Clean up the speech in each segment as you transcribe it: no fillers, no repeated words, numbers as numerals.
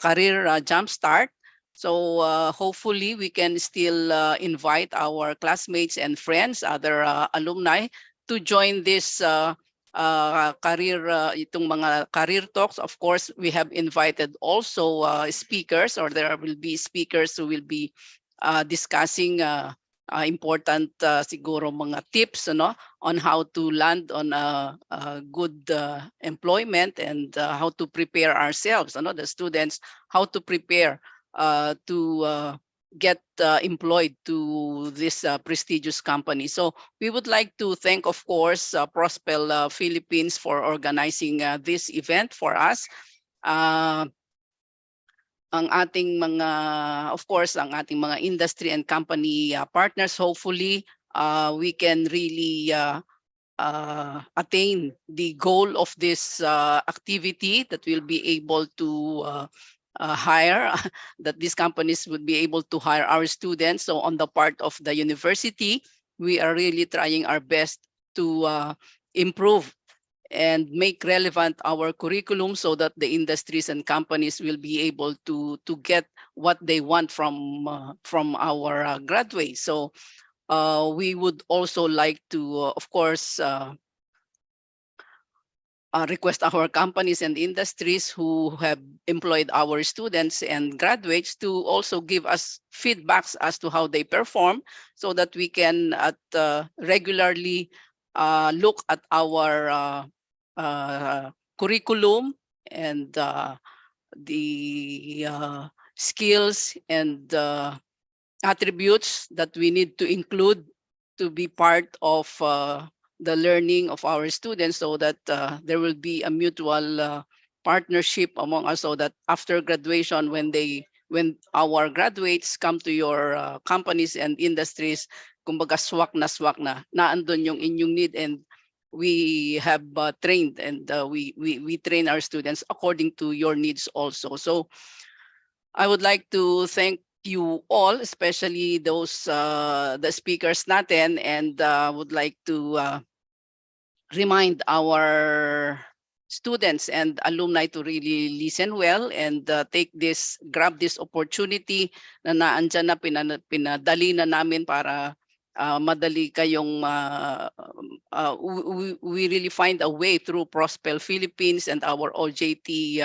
career Jumpstart. So hopefully we can still invite our classmates and friends, other alumni, to join this career, itong mga career talks. Of course, we have invited also speakers, or there will be speakers who will be discussing important siguro mga tips on how to land on a good employment, and how to prepare ourselves, the students, how to prepare to get employed to this prestigious company. So we would like to thank, of course, Prospel Philippines for organizing this event for us. Ang ating mga, of course, ang ating mga industry and company partners, hopefully we can really attain the goal of this activity, that we'll be able to hire, that these companies would be able to hire our students. So on the part of the university, we are really trying our best to improve and make relevant our curriculum, so that the industries and companies will be able to get what they want from our graduates. So we would also like to, of course, request our companies and industries who have employed our students and graduates to also give us feedbacks as to how they perform, so that we can regularly look at our curriculum and the skills and attributes that we need to include to be part of the learning of our students, so that there will be a mutual partnership among us, so that after graduation, when our graduates come to your companies and industries, kumbaga swak na naandun yung inyong need, and we have trained, and we train our students according to your needs also. So I would like to thank you all, especially those the speakers natin, and would like to remind our students and alumni to really listen well, and grab this opportunity na naandyan na, pinadali na namin para madali kayong we really find a way through Prospel Philippines and our OJT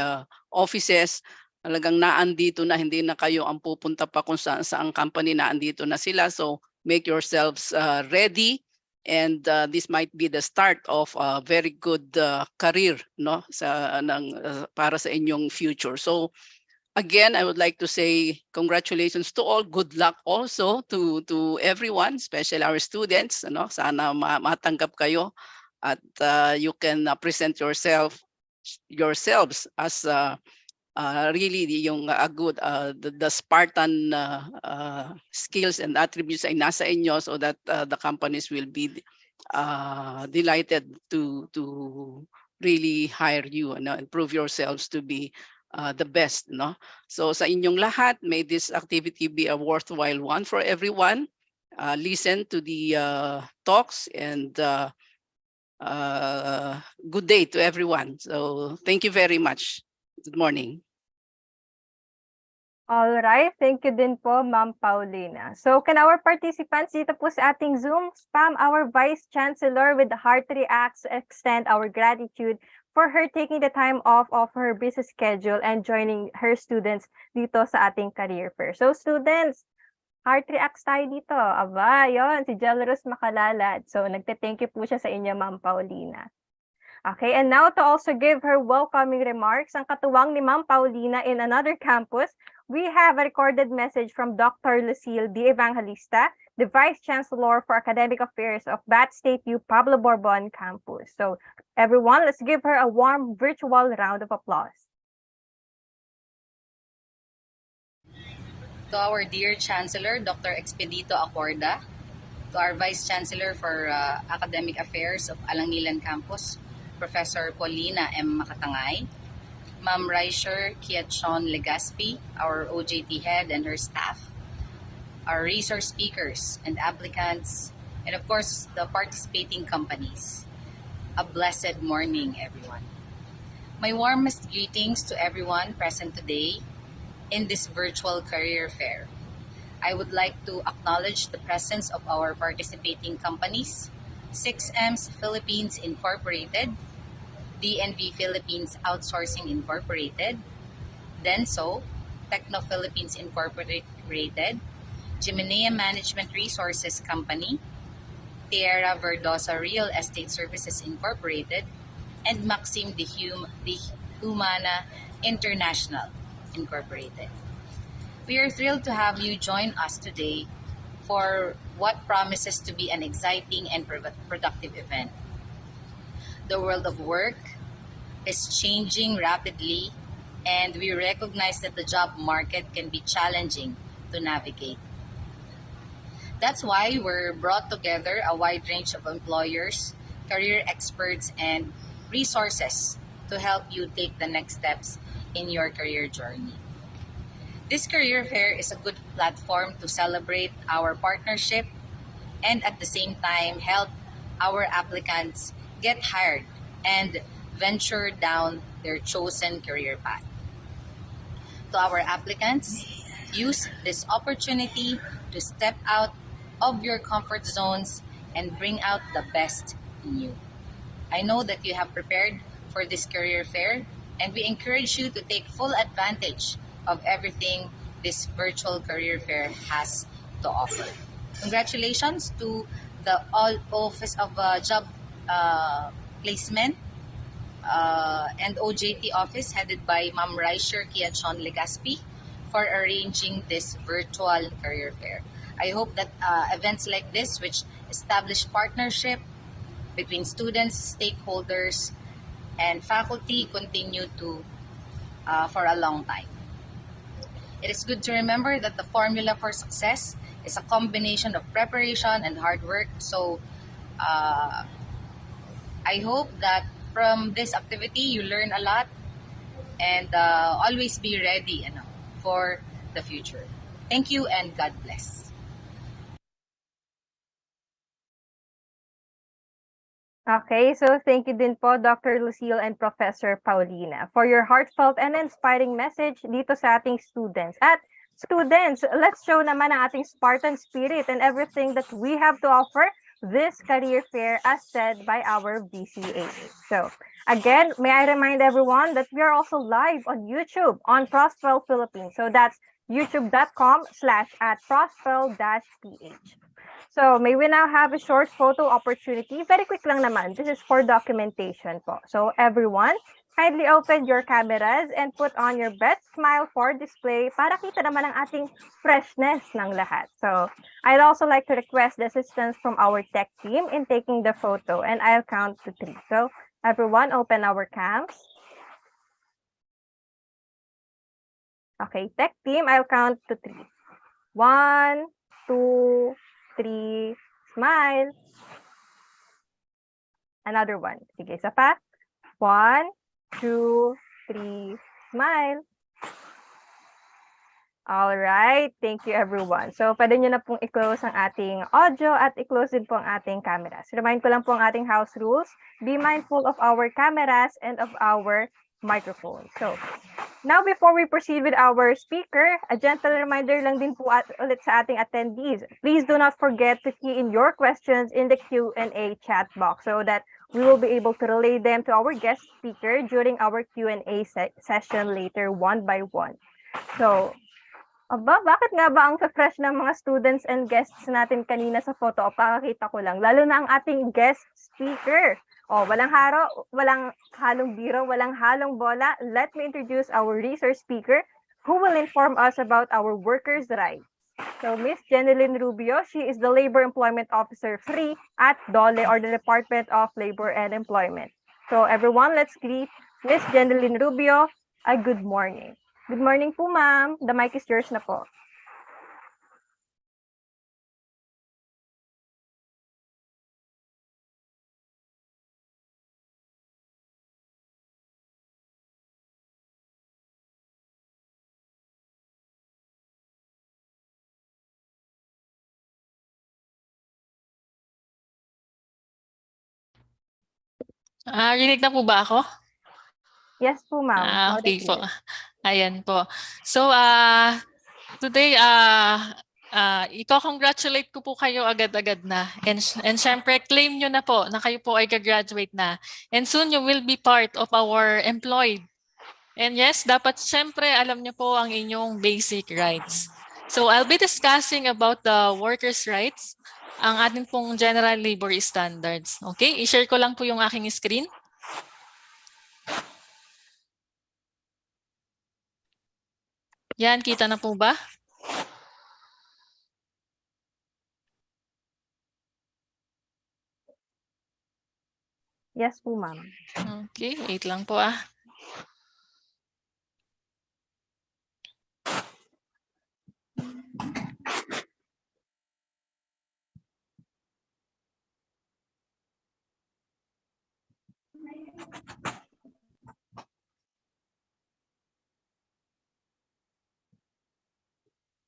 offices. Talagang naandito na, hindi na kayo ang pupunta pa kung saan ang company, naandito na sila. So make yourselves ready, and this might be the start of a very good career, para sa inyong future. So again, I would like to say congratulations to all. Good luck also to everyone, especially our students. Sana matanggap kayo, at you can present yourselves as really yung good the Spartan skills and attributes ay nasa inyo, so that the companies will be delighted to really hire you, and prove yourselves to be the best. So sa inyong lahat, may this activity be a worthwhile one for everyone. Listen to the talks, and good day to everyone. So thank you very much. Good morning. All right, thank you din po, Ma'am Paulina. So can our participants dito po sa ating Zoom spam our Vice Chancellor with the heart reacts to extend our gratitude for her taking the time off of her busy schedule and joining her students dito sa ating career fair. So students, heart reacts tayo dito. Aba, yon si Jelrus Makalalad. So nagte-thank you po siya sa inyo, Ma'am Paulina. Okay, and now to also give her welcoming remarks, ang katuwang ni Ma'am Paulina in another campus, we have a recorded message from Dr. Lucille D. Evangelista, the Vice Chancellor for Academic Affairs of BAT State U Pablo Borbon campus. So everyone, let's give her a warm virtual round of applause. To our dear Chancellor, Dr. Expedito Acorda, to our Vice Chancellor for Academic Affairs of Alangilan Campus, Professor Paulina M. Makatangay, Ma'am Raisher Kiatchon Legaspi, our OJT head and her staff, our resource speakers and applicants, and of course, the participating companies. A blessed morning, everyone. My warmest greetings to everyone present today, in this virtual career fair. I would like to acknowledge the presence of our participating companies, 6M's Philippines Incorporated, DNV Philippines Outsourcing Incorporated, Denso, Techno Philippines Incorporated, Jimenea Management Resources Company, Tierra Verdosa Real Estate Services Incorporated, and Maxim de Humana International Incorporated. We are thrilled to have you join us today for what promises to be an exciting and productive event. The world of work is changing rapidly, and we recognize that the job market can be challenging to navigate. That's why we're brought together a wide range of employers, career experts, and resources to help you take the next steps in your career journey. This career fair is a good platform to celebrate our partnership and at the same time help our applicants get hired and venture down their chosen career path. To our applicants, use this opportunity to step out of your comfort zones and bring out the best in you. I know that you have prepared for this career fair, and we encourage you to take full advantage of everything this virtual career fair has to offer. Congratulations to the Office of Job Placement and OJT office headed by Ma'am Raisher Kiachon Legaspi for arranging this virtual career fair. I hope that events like this, which establish partnership between students, stakeholders, and faculty, continue to for a long time. It is good to remember that the formula for success is a combination of preparation and hard work. So I hope that from this activity you learn a lot and always be ready for the future. Thank you and God bless. Okay, so thank you din po Dr. Lucille and Professor Paulina for your heartfelt and inspiring message dito sa ating students. At students, let's show naman ang ating Spartan spirit and everything that we have to offer this career fair as said by our VCA. So again, may I remind everyone that we are also live on YouTube on Prospel Philippines. So that's youtube.com/@prospel-ph. So may we now have a short photo opportunity? Very quick lang naman. This is for documentation po. So everyone, kindly open your cameras and put on your best smile for display para kita naman ang ating freshness ng lahat. So I'd also like to request the assistance from our tech team in taking the photo and I'll count to 3. So everyone open our cams. Okay, tech team, I'll count to 3. 1, 2, 3, smile. Another one. Sige, isa pa. 1, 2, 3, smile. All right. Thank you, everyone. So, pwede nyo na pong i-close ang ating audio at i-close din po ang ating cameras. Remind ko lang po ang ating house rules. Be mindful of our cameras and of our microphone. So, now before we proceed with our speaker, a gentle reminder lang din po ulit sa ating attendees. Please do not forget to key in your questions in the Q&A chat box so that we will be able to relay them to our guest speaker during our Q&A session later one by one. So, bakit nga ba ang fresh ng mga students and guests natin kanina sa photo? O, pakakita ko lang. Lalo na ang ating guest speaker. Oh, walang halong biro, walang halong bola. Let me introduce our research speaker who will inform us about our workers' rights. So, Miss Jeneline Rubio, she is the Labor Employment Officer 3 at DOLE or the Department of Labor and Employment. So, everyone, let's greet Miss Jeneline Rubio. A good morning. Good morning po, ma'am. The mic is yours na po. Rinig na po ba ako? Yes po, ma'am. Okay po. Ayan po. So, today, i-congratulate ko po kayo agad-agad na. And syempre, claim nyo na po na kayo po ay gagraduate na. And soon, you will be part of our employed. And yes, dapat syempre, alam nyo po ang inyong basic rights. So, I'll be discussing about the workers' rights, ang ating pong general labor standards. Okay, i-share ko lang po yung aking screen. Yan, kita na po ba? Yes po, ma'am. Okay, wait lang po .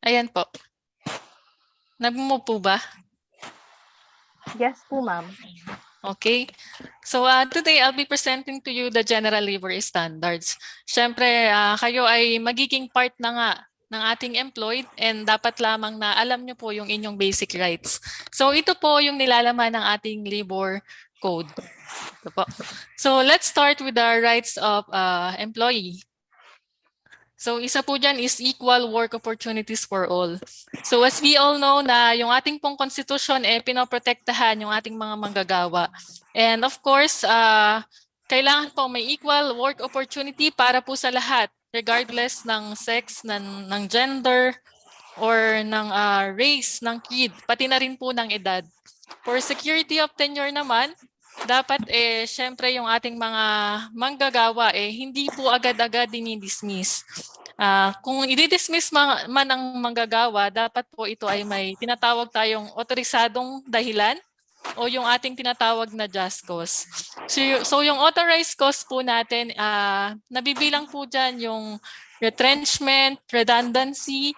Ayan po. Nag-move po ba? Yes po, ma'am. Okay. So today I'll be presenting to you the general labor standards. Siyempre, kayo ay magiging part na nga ng ating employed and dapat lamang na alam nyo po yung inyong basic rights. So ito po yung nilalaman ng ating labor code. Ito po. So let's start with the rights of employee. So isa po dyan is equal work opportunities for all. So as we all know na yung ating pong konstitusyon pinoprotektahan yung ating mga manggagawa. And of course, kailangan po may equal work opportunity para po sa lahat regardless ng sex, ng gender, or ng race, ng creed, pati na rin po ng edad. For security of tenure naman, dapat syempre yung ating mga manggagawa hindi po agad-agad dinidismiss. Kung i-dismiss man ang manggagawa, dapat po ito ay may tinatawag tayong otorisadong dahilan o yung ating tinatawag na just cause. So yung authorized cause po natin, nabibilang po dyan yung retrenchment, redundancy,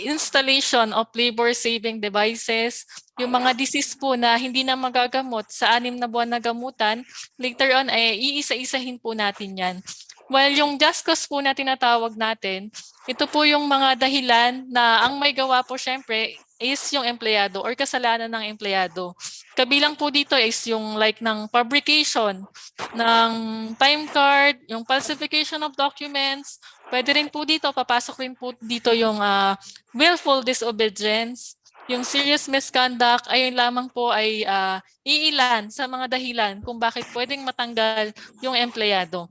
installation of labor-saving devices, yung mga disease po na hindi na magagamot sa 6 na buwan na gamutan, later on ay iisa-isahin po natin yan. Well, yung just cause po na tinatawag natin, ito po yung mga dahilan na ang may gawa po syempre is yung empleyado or kasalanan ng empleyado. Kabilang po dito is yung like ng fabrication ng time card, yung falsification of documents. Pwede rin po dito, papasok rin po dito yung willful disobedience, yung serious misconduct, ayun lamang po ay iilan sa mga dahilan kung bakit pwedeng matanggal yung empleyado.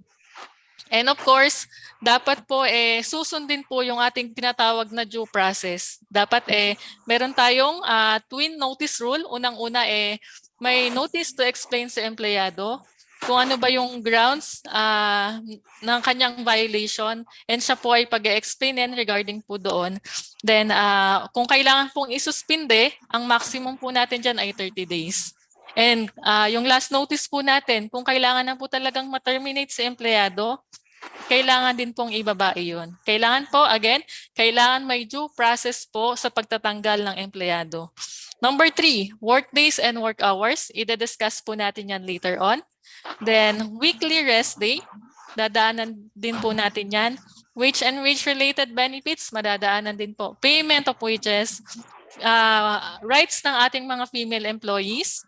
And of course, dapat po susundin po yung ating tinatawag na due process. Dapat meron tayong twin notice rule. Unang-una may notice to explain sa empleyado kung ano ba yung grounds ng kanyang violation and siya po ay pag-explainin regarding po doon. Then kung kailangan pong isuspinde, ang maximum po natin dyan ay 30 days. And yung last notice po natin, kung kailangan na po talagang ma-terminate si empleyado, kailangan din pong ibaba iyon. Kailangan po, again, kailangan may due process po sa pagtatanggal ng empleyado. Number 3, work days and work hours. Ida-discuss po natin yan later on. Then, weekly rest day. Dadaanan din po natin yan. Wage and wage-related benefits, madadaanan din po. Payment of wages, rights ng ating mga female employees.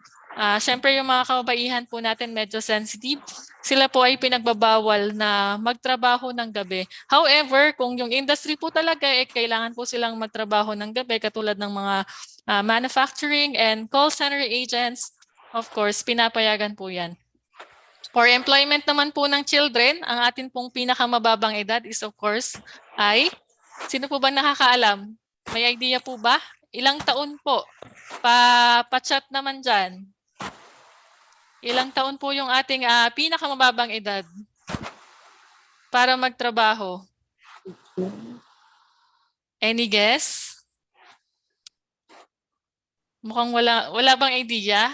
Siyempre yung mga kababaihan po natin medyo sensitive. Sila po ay pinagbabawal na magtrabaho ng gabi. However, kung yung industry po talaga kailangan po silang magtrabaho ng gabi katulad ng mga manufacturing and call center agents, of course, pinapayagan po yan. For employment naman po ng children, ang atin pong pinakamababang edad is of course ay, sino po ba nakakaalam? May idea po ba? Ilang taon po? Pa-chat naman dyan. Ilang taon po yung ating pinakamababang edad para magtrabaho? Any guess? Mukhang wala bang idea?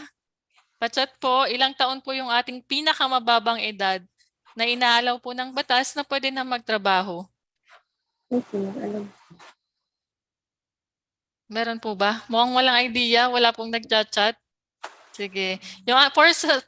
Pa-chat po, ilang taon po yung ating pinakamababang edad na inaalaw po ng batas na pwede na magtrabaho? Meron po ba? Mukhang walang idea, wala pong nag-chat. Sige. Yung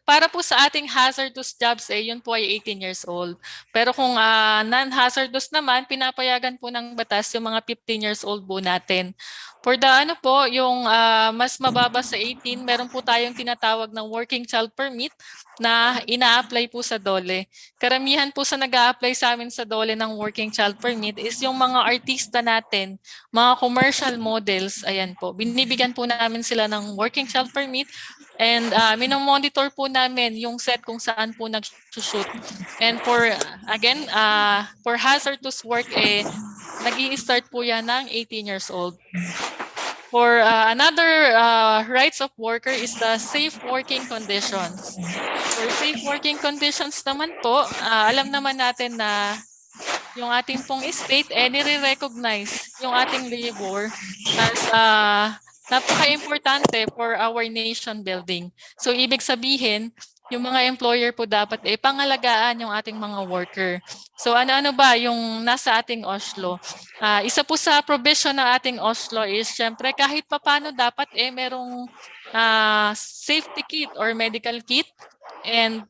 para po sa ating hazardous jobs yun po ay 18 years old. Pero kung non-hazardous naman, pinapayagan po ng batas yung mga 15 years old po natin. For the po, yung mas mababa sa 18, meron po tayong tinatawag ng working child permit na ina-apply po sa DOLE. Karamihan po sa nag-a-apply sa amin sa DOLE ng working child permit is yung mga artista natin, mga commercial models, ayan po. Binibigyan po namin sila ng working child permit. And minomonitor po namin yung set kung saan po nag-shoot. And for hazardous work, nag-i-start po yan ng 18 years old. For another rights of worker is the safe working conditions. For safe working conditions naman po, alam naman natin na yung ating pong state, nire-recognize yung ating labor as napaka-importante for our nation building. So ibig sabihin, yung mga employer po dapat pangalagaan yung ating mga worker. So ano-ano ba yung nasa ating OSLO? Isa po sa provision ng ating OSLO is syempre kahit papano dapat merong safety kit or medical kit, and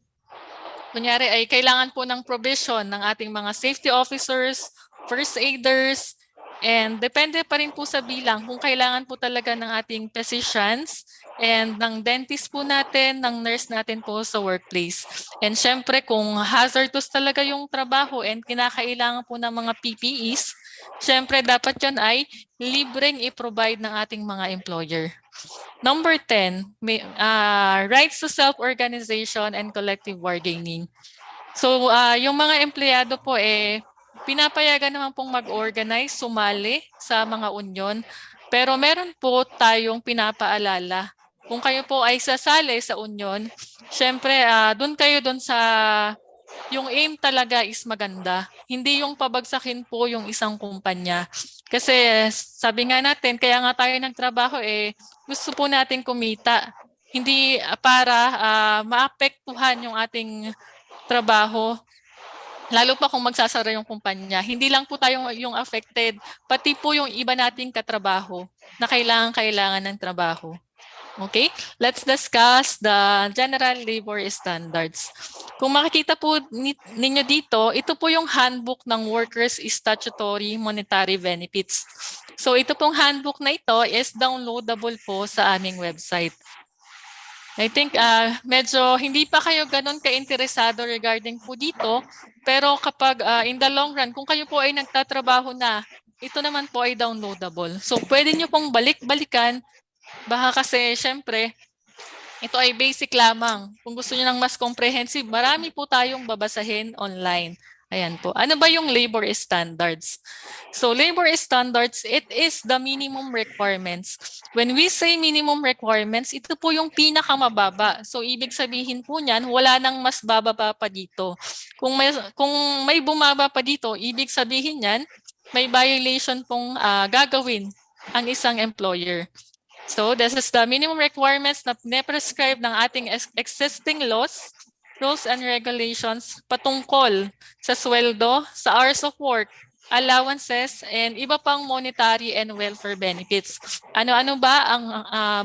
kunyari ay kailangan po ng provision ng ating mga safety officers, first aiders, and depende pa rin po sa bilang kung kailangan po talaga ng ating physicians and ng dentist po natin, ng nurse natin po sa workplace. And syempre kung hazardous talaga yung trabaho and kinakailangan po ng mga PPEs, syempre dapat yun ay libreng i-provide ng ating mga employer. Number 10, rights to self-organization and collective bargaining. So yung mga empleyado po pinapayagan naman pong mag-organize, sumali sa mga union. Pero meron po tayong pinapaalala. Kung kayo po ay sasali sa union, syempre doon kayo doon sa yung aim talaga is maganda. Hindi yung pabagsakin po yung isang kumpanya. Kasi sabi nga natin, kaya nga tayo nagtrabaho gusto po natin kumita. Hindi para maapektuhan yung ating trabaho. Lalo pa kung magsasara yung kumpanya. Hindi lang po tayo yung affected, pati po yung iba nating katrabaho na kailangan ng trabaho. Okay, let's discuss the general labor standards. Kung makikita po ninyo dito, ito po yung handbook ng Workers' Statutory Monetary Benefits. So ito pong handbook na ito is downloadable po sa aming website. I think medyo hindi pa kayo ganun ka-interesado regarding po dito, pero kapag in the long run, kung kayo po ay nagtatrabaho na, ito naman po ay downloadable. So pwede nyo pong balik-balikan. Baka kasi, syempre, ito ay basic lamang. Kung gusto niyo ng mas comprehensive, marami po tayong babasahin online. Ayan po. Ano ba yung labor standards? So, labor standards, it is the minimum requirements. When we say minimum requirements, ito po yung pinakamababa. So, ibig sabihin po niyan, wala nang mas bababa pa dito. Kung may bumaba pa dito, ibig sabihin niyan, may violation pong gagawin ang isang employer. So this is the minimum requirements na prescribe ng ating existing laws, rules and regulations patungkol sa sweldo, sa hours of work, allowances, and iba pang monetary and welfare benefits. Ano-ano ba ang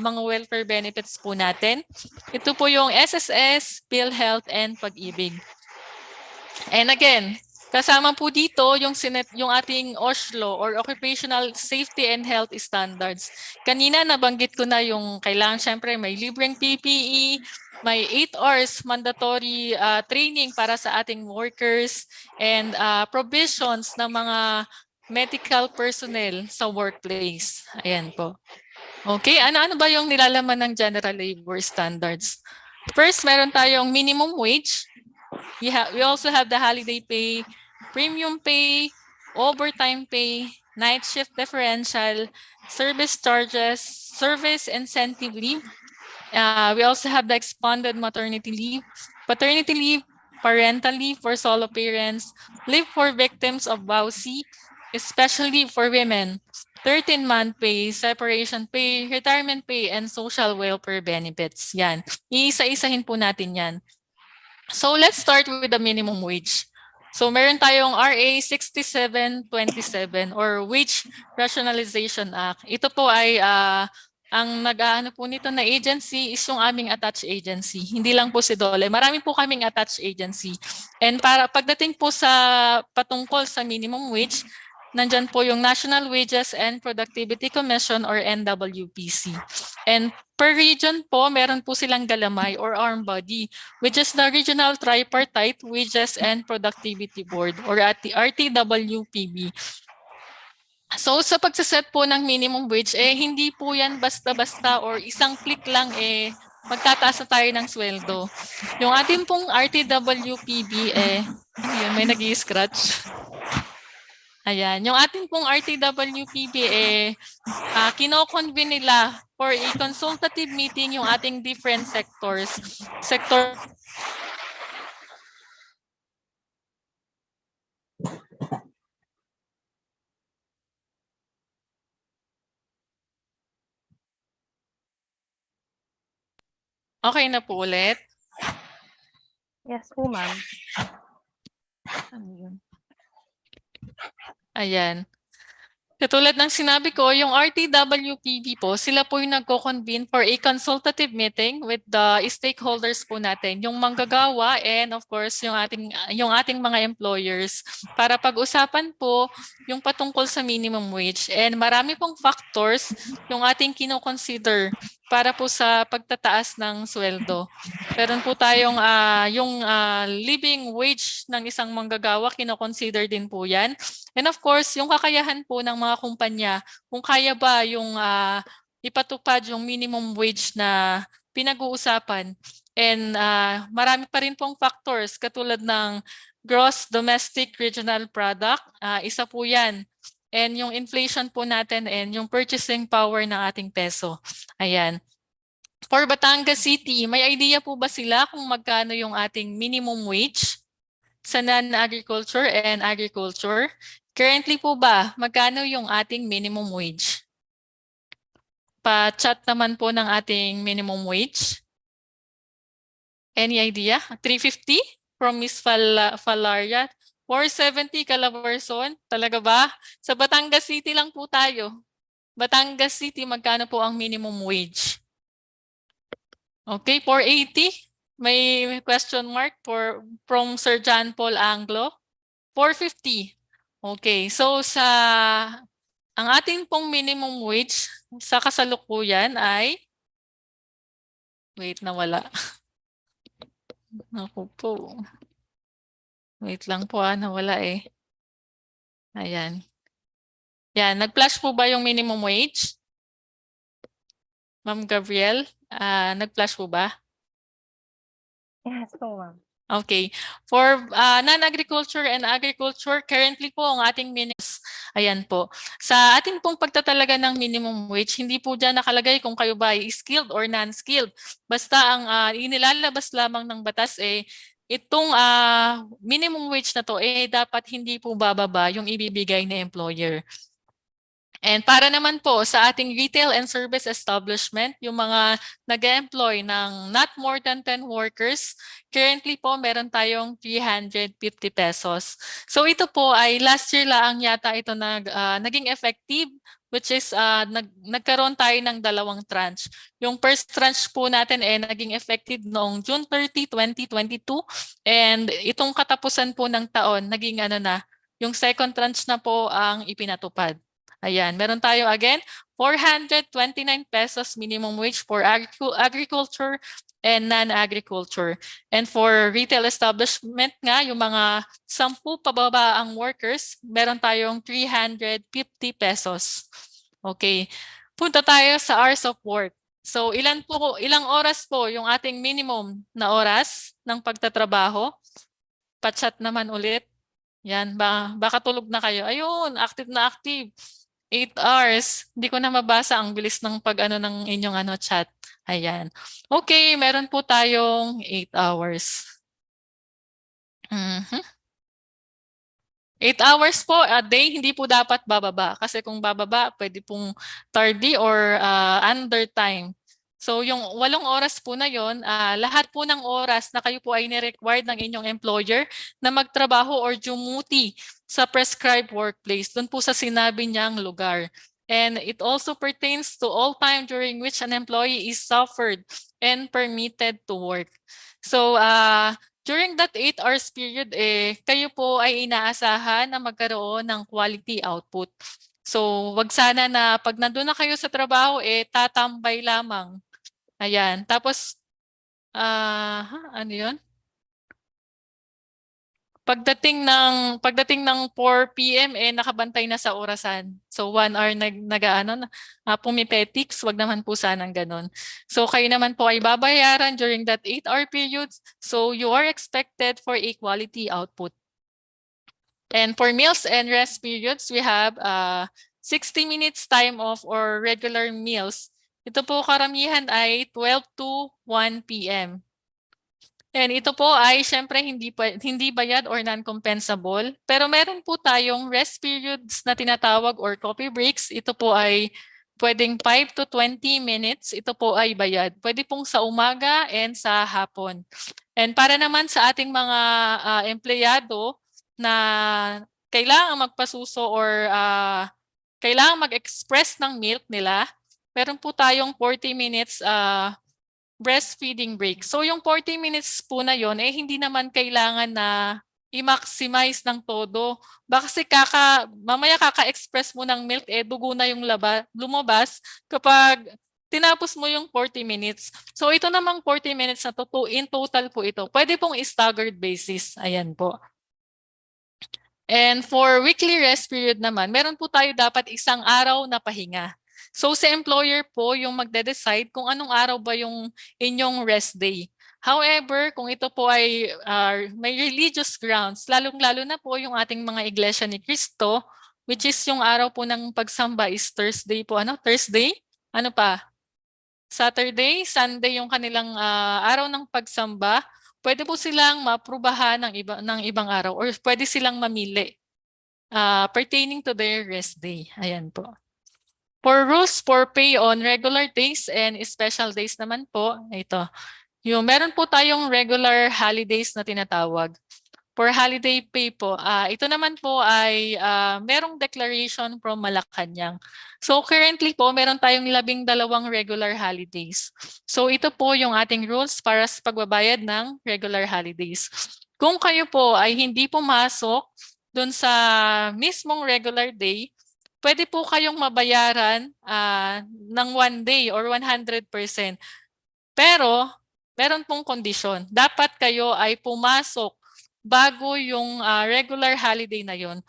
mga welfare benefits po natin? Ito po yung SSS, PhilHealth, and Pag-ibig. And again, kasama po dito yung ating OSLO or Occupational Safety and Health Standards. Kanina nabanggit ko na yung kailangan syempre may libreng PPE, may 8 hours mandatory training para sa ating workers, and provisions ng mga medical personnel sa workplace. Ayan po. Okay, ano ba yung nilalaman ng General Labor Standards? First, meron tayong minimum wage. We also have the holiday pay, premium pay, overtime pay, night shift differential, service charges, service incentive leave. We also have the expanded maternity leave, paternity leave, parental leave for solo parents, leave for victims of VAUSI, especially for women, 13-month pay, separation pay, retirement pay, and social welfare benefits. Yan. Iisa-isahin po natin yan. So let's start with the minimum wage. So meron tayong RA 6727 or Wage Rationalization Act. Ito po ay Ang nag-aano po nito na agency is yung aming attached agency. Hindi lang po si Dole. Marami po kaming attached agency. And para pagdating po sa patungkol sa minimum wage, nandyan po yung National Wages and Productivity Commission or NWPC. And per region po, meron po silang galamay or arm body, which is the Regional Tripartite Wages and Productivity Board or at the RTWPB. So sa pagsaset po ng minimum wage, hindi po yan basta-basta or isang click lang magtataas na tayo ng sweldo. Yung ating pong RTWPB, ano yun, may nag-i-scratch. Ayan, yung ating pong RTWPB, kino-convene nila for a consultative meeting yung ating different sectors. Okay na po ulit? Yes po, ma'am. Ano yun? Ayan. Katulad ng sinabi ko, yung RTWPB po, sila po yung nagko-convene for a consultative meeting with the stakeholders po natin, yung manggagawa and of course yung ating mga employers para pag-usapan po yung patungkol sa minimum wage. And marami pong factors yung ating kino-consider para po sa pagtataas ng sweldo. Meron po tayong yung living wage ng isang manggagawa, kino-consider din po yan. And of course, yung kakayahan po ng mga kumpanya, kung kaya ba yung ipatupad yung minimum wage na pinag-uusapan. And marami pa rin pong factors katulad ng gross domestic regional product, isa po yan. And yung inflation po natin and yung purchasing power ng ating peso. Ayan. For Batangas City, may idea po ba sila kung magkano yung ating minimum wage sa non-agriculture and agriculture? Currently po ba, magkano yung ating minimum wage? Pa-chat naman po ng ating minimum wage. Any idea? 350 from Miss Falaria. 470 Calabarzon. Talaga ba? Sa Batangas City lang po tayo. Batangas City, magkano po ang minimum wage? Okay, 480. May question mark from Sir John Paul Anglo. 450. Okay, so ang ating pong minimum wage sa kasalukuyan ay, wait, nawala. Naku po. Wait lang po, nawala Ayan. Yan, nag-flash po ba yung minimum wage? Ma'am Gabriel, nag-flash po ba? Yes po, ma'am. Okay. For non-agriculture and agriculture, currently po ang ating minimum, ayan po. Sa ating pong pagtatalaga ng minimum wage, hindi po dyan nakalagay kung kayo ba ay skilled or non-skilled. Basta ang inilalabas lamang ng batas itong minimum wage na to dapat hindi po bababa yung ibibigay na employer. And para naman po sa ating retail and service establishment, yung mga nag-employ ng not more than 10 workers, currently po meron tayong 350 pesos. So ito po ay last year lang yata ito naging effective, which is nagkaroon tayo ng dalawang tranche. Yung first tranche po natin naging effective noong June 30, 2022. And itong katapusan po ng taon, naging yung second tranche na po ang ipinatupad. Ayan, meron tayo again, 429 pesos minimum wage for agriculture and non-agriculture. And for retail establishment nga, yung mga 10 pababa ang workers, meron tayong 350 pesos. Okay, punta tayo sa hours of work. So ilang oras po yung ating minimum na oras ng pagtatrabaho? Pa-chat naman ulit. Yan, baka tulog na kayo. Ayun, active na active. 8 hours. Hindi ko na mabasa ang bilis ng ng inyong chat. Ayan. Okay, meron po tayong 8 hours. 8 hours po a day, hindi po dapat bababa. Kasi kung bababa, pwede pong tardy or under time. So yung 8 oras po na yon, lahat po ng oras na kayo po ay ni-required ng inyong employer na magtrabaho or dumuty sa prescribed workplace, doon po sa sinabi niyang lugar. And it also pertains to all time during which an employee is suffered and permitted to work. So during that 8 hours period, kayo po ay inaasahan na magkaroon ng quality output. So wag sana na pag nandun na kayo sa trabaho, tatambay lamang. Ayan. Tapos, ano yun? Pagdating ng 4 PM nakabantay na sa orasan. So 1 hour pumipetics, wag naman po sanang gano'n. So kayo naman po ay babayaran during that 8-hour period. So you are expected for a quality output. And for meals and rest periods, we have 60 minutes time off or regular meals. Ito po karamihan ay 12 to 1 PM. And ito po ay syempre hindi bayad or non-compensable. Pero meron po tayong rest periods na tinatawag or coffee breaks. Ito po ay pwedeng 5 to 20 minutes. Ito po ay bayad. Pwede pong sa umaga and sa hapon. And para naman sa ating mga empleyado na kailangan magpasuso or kailangan mag-express ng milk nila, meron po tayong 40 minutes breastfeeding break. So yung 40 minutes po na yon hindi naman kailangan na i-maximize ng todo. Baka kasi mamaya kaka-express mo ng milk, dugo na yung lumabas kapag tinapos mo yung 40 minutes. So ito namang 40 minutes na to, in total po ito. Pwede pong staggered basis. Ayan po. And for weekly rest period naman, meron po tayo dapat isang araw na pahinga. So sa employer po yung magde-decide kung anong araw ba yung inyong rest day. However, kung ito po ay may religious grounds, lalong-lalo na po yung ating mga iglesia ni Cristo, which is yung araw po ng pagsamba is Thursday po. Thursday? Ano pa? Saturday, Sunday yung kanilang araw ng pagsamba. Pwede po silang maaprubahan ng ibang araw or pwede silang mamili pertaining to their rest day. Ayan po. For rules for pay on regular days and special days naman po, ito. Meron po tayong regular holidays na tinatawag. For holiday pay po, ito naman po ay merong declaration from Malacanang. So currently po, meron tayong 12 regular holidays. So ito po yung ating rules para sa pagbabayad ng regular holidays. Kung kayo po ay hindi pumasok doon sa mismong regular day, pwede po kayong mabayaran ng 1 day or 100%. Pero meron pong kondisyon. Dapat kayo ay pumasok bago yung regular holiday na yon.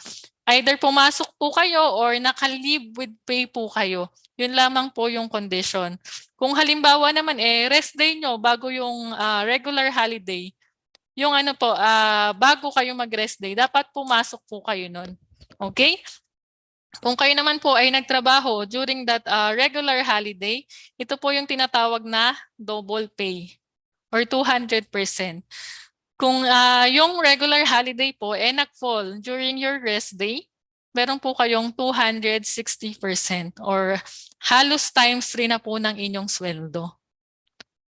Either pumasok po kayo or naka-leave with pay po kayo. Yun lamang po yung condition. Kung halimbawa naman rest day nyo bago yung regular holiday, yung bago kayo mag-rest day, dapat pumasok po kayo nun. Okay? Kung kayo naman po ay nagtrabaho during that regular holiday, ito po yung tinatawag na double pay or 200%. Kung yung regular holiday po nag-fall during your rest day, meron po kayong 260% or halos times 3 na po ng inyong sweldo.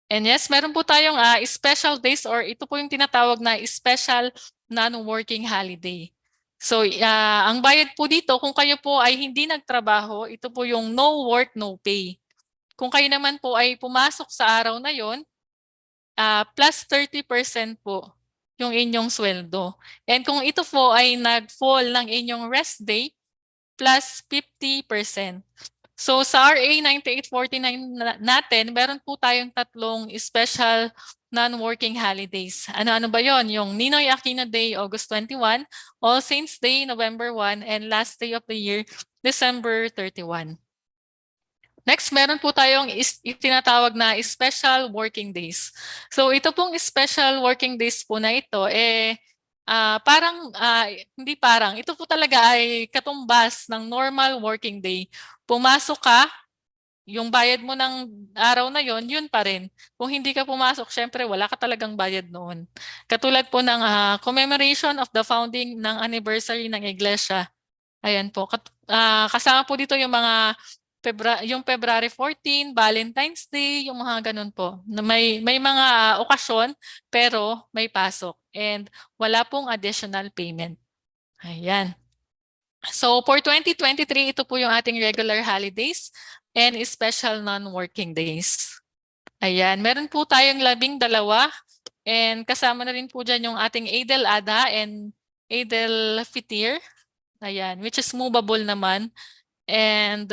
And yes, meron po tayong special days or ito po yung tinatawag na special non-working holiday. So ang bayad po dito, kung kayo po ay hindi nagtrabaho, ito po yung no work, no pay. Kung kayo naman po ay pumasok sa araw na yon, plus 30% po yung inyong sweldo. And kung ito po ay nag-fall ng inyong rest day, plus 50%. So sa RA 9849 natin, meron po tayong 3 special non-working holidays. Ano-ano ba yon? Yung Ninoy Aquino Day, August 21, All Saints Day, November 1, and last day of the year, December 31. Next, meron po tayong itinatawag na special working days. So ito pong special working days po na ito, ito po talaga ay katumbas ng normal working day. Pumasok ka, yung bayad mo ng araw na yon, yun pa rin. Kung hindi ka pumasok, syempre wala ka talagang bayad noon. Katulad po ng commemoration of the founding ng anniversary ng Iglesia. Ayan po. Kasama po dito yung mga yung February 14, Valentine's Day, yung mga ganun po. May mga okasyon pero may pasok and wala pong additional payment. Ayan. So for 2023, ito po yung ating regular holidays and special non-working days. Ayan, meron po tayong 12 and kasama na rin po dyan yung ating Eid al-Adha and Eid al-Fitr. Ayan, which is movable naman. And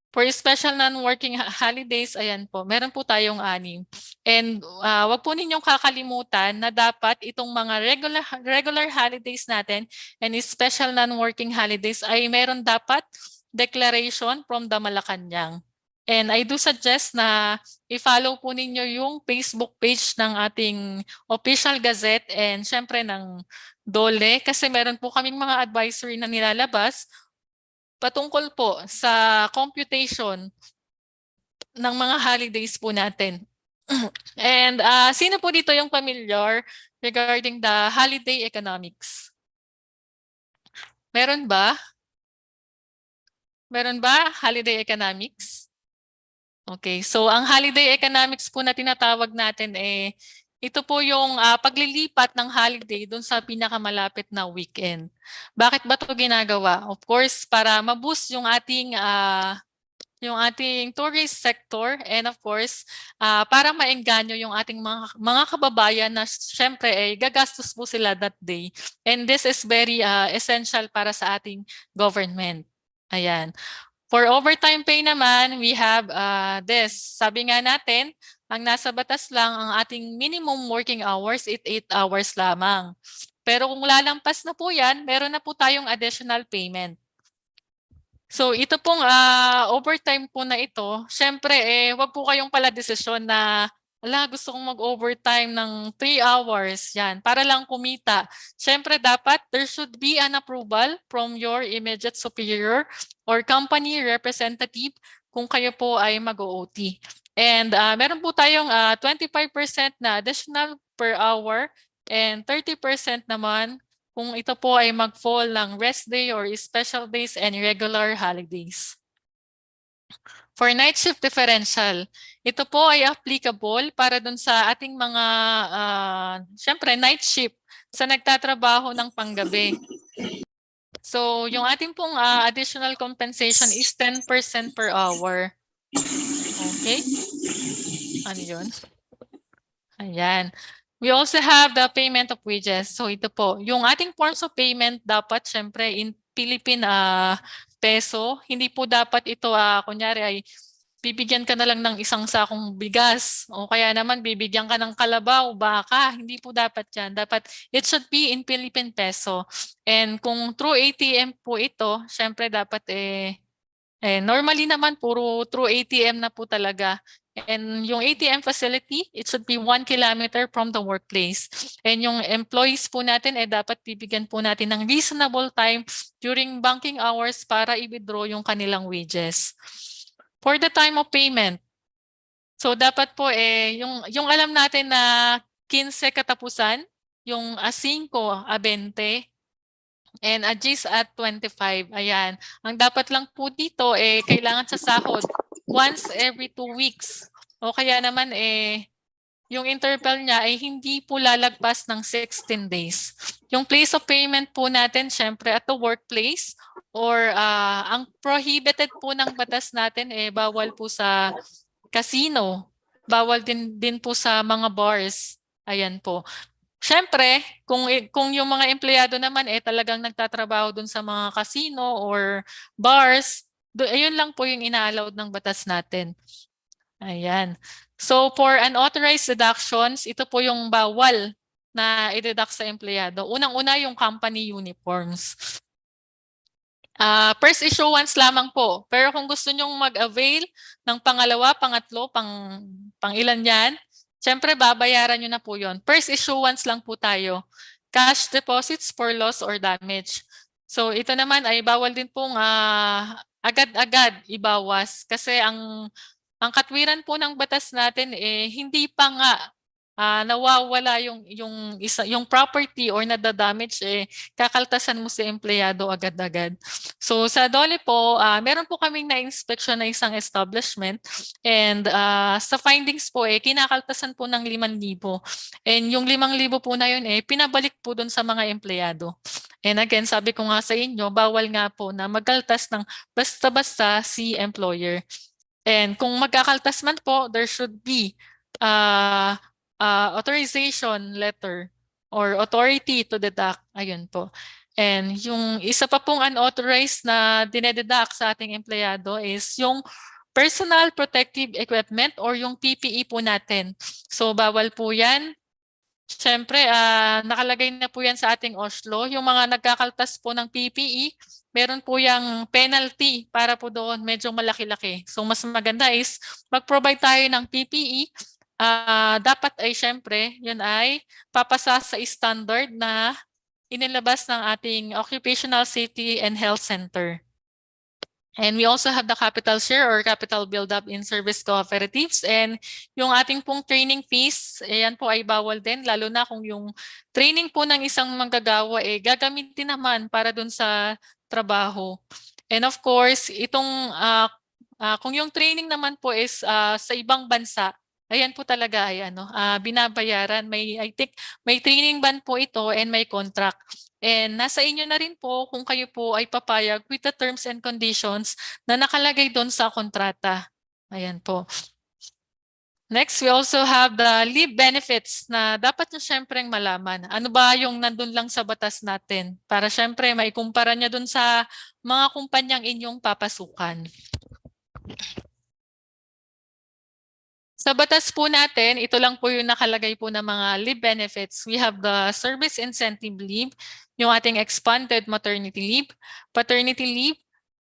for special non-working holidays, ayan po, meron po tayong 6. And wag po ninyong kakalimutan na dapat itong mga regular holidays natin and special non-working holidays ay meron dapat declaration from the Malacanang. And I do suggest na i-follow po ninyo yung Facebook page ng ating official gazette and syempre ng DOLE kasi meron po kaming mga advisory na nilalabas patungkol po sa computation ng mga holidays po natin. And sino po dito yung familiar regarding the holiday economics? Meron ba? Meron ba holiday economics? Okay, so ang holiday economics po na tinatawag natin ito po yung paglilipat ng holiday dun sa pinakamalapit na weekend. Bakit ba ito ginagawa? Of course, para ma-boost yung ating tourist sector and of course, para maengganyo yung ating mga kababayan na syempre gagastos po sila that day. And this is very essential para sa ating government. Ayan. For overtime pay naman, we have this. Sabi nga natin, ang nasa batas lang ang ating minimum working hours, 8 hours lamang. Pero kung lalampas na po yan, meron na po tayong additional payment. So ito pong overtime po na ito, syempre wag po kayong pala desisyon na gusto kong mag-overtime ng 3 hours yan para lang kumita. Syempre dapat there should be an approval from your immediate superior or company representative kung kayo po ay mag-OT. And meron po tayong 25% na additional per hour and 30% naman kung ito po ay mag-fall ng rest day or special days and regular holidays. For night shift differential, ito po ay applicable para dun sa ating mga, syempre night shift sa nagtatrabaho ng panggabi. So yung ating pong additional compensation is 10% per hour. Okay? Ano yun? Ayan. We also have the payment of wages. So ito po, yung ating forms of payment dapat syempre in Philippine peso. Hindi po dapat ito kunyari ay bibigyan ka na lang ng isang sakong bigas o kaya naman bibigyan ka ng kalabaw, baka. Hindi po dapat yan. Dapat it should be in Philippine peso. And kung through ATM po ito, syempre dapat normally naman puro through ATM na po talaga. And yung ATM facility, it should be 1 kilometer from the workplace. And yung employees po natin, dapat bibigyan po natin ng reasonable time during banking hours para i-withdraw yung kanilang wages. For the time of payment, so dapat po yung alam natin na 15 katapusan, yung 5 a 20, and a G's at 25. Ayan. Ang dapat lang po dito kailangan sa sahod once every 2 weeks. O kaya naman yung interval niya ay hindi po lalagpas ng 16 days. Yung place of payment po natin syempre at the workplace or ang prohibited po ng batas natin bawal po sa casino. Bawal din po sa mga bars. Ayan po. Siyempre, kung yung mga empleyado naman talagang nagtatrabaho dun sa mga casino or bars, ayun lang po yung ina-allowed ng batas natin. Ayan. So for unauthorized deductions, ito po yung bawal na i-deduct sa empleyado. Unang-una yung company uniforms. First issuance lamang po. Pero kung gusto nyong mag-avail ng pangalawa, pangatlo, pang ilan yan, siyempre babayaran nyo na po yon. First issuance lang po tayo. Cash deposits for loss or damage. So ito naman ay bawal din pong agad-agad ibawas kasi ang katwiran po ng batas natin hindi pa nga nawawala yung property or nadadamage kakaltasan mo sa empleyado agad-agad. So sa DOLE po, meron po kaming na-inspection na isang establishment and sa findings po kinakaltasan po ng 5,000. And yung 5,000 po na yun pinabalik po dun sa mga empleyado. And again, sabi ko nga sa inyo, bawal nga po na magkaltas ng basta-basta si employer. And kung magkakaltas man po, there should be authorization letter or authority to deduct. Ayun po. And yung isa pa pong unauthorized na dinededuct sa ating empleyado is yung personal protective equipment or yung PPE po natin. So bawal po yan. Siyempre, nakalagay na po yan sa ating OSLO. Yung mga nagkakaltas po ng PPE, meron po yung penalty para po doon, medyo malaki-laki. So mas maganda is mag-provide tayo ng PPE. Dapat ay siyempre, yun ay papasa sa standard na inilabas ng ating Occupational Safety and Health Center. And we also have the capital share or capital build-up in service cooperatives. And yung ating pong training fees, ayan po ay bawal din, lalo na kung yung training po ng isang manggagawa gagamitin naman para dun sa trabaho. And of course, kung yung training naman po is sa ibang bansa, ayan po talaga ay binabayaran. I think may training ban po ito and may contract. And nasa inyo na rin po kung kayo po ay papayag with the terms and conditions na nakalagay doon sa kontrata. Ayan po. Next, we also have the leave benefits na dapat nyo syempreng malaman. Ano ba yung nandun lang sa batas natin? Para syempre maikumpara nyo dun sa mga kumpanyang inyong papasukan. Sa batas po natin, ito lang po yung nakalagay po ng mga leave benefits. We have the service incentive leave, yung ating expanded maternity leave, paternity leave,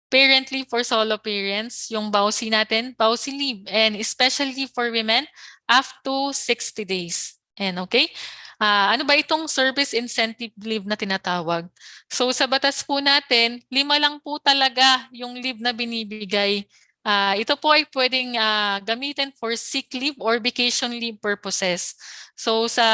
parent leave for solo parents, yung BAUSI natin, BAUSI leave, and especially for women, up to 60 days. And okay, ano ba itong service incentive leave na tinatawag? So sa batas po natin, 5 lang po talaga yung leave na binibigay. Ito po ay pwedeng gamitin for sick leave or vacation leave purposes. So sa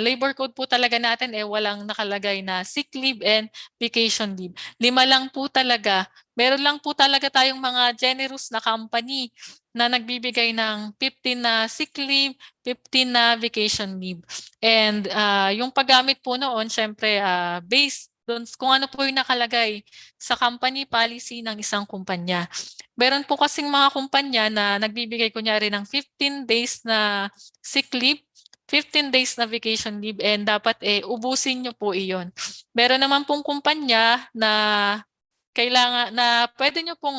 labor code po talaga natin walang nakalagay na sick leave and vacation leave. 5 lang po talaga. Meron lang po talaga tayong mga generous na company na nagbibigay ng 15 na sick leave, 15 na vacation leave. And yung paggamit po noon, syempre based doon kung ano po yung nakalagay sa company policy ng isang kumpanya. Meron po kasing mga kumpanya na nagbibigay kunyari ng 15 days na sick leave, 15 days na vacation leave, and dapat ubusin nyo po iyon. Meron naman pong kumpanya na kailangan na pwede nyo pong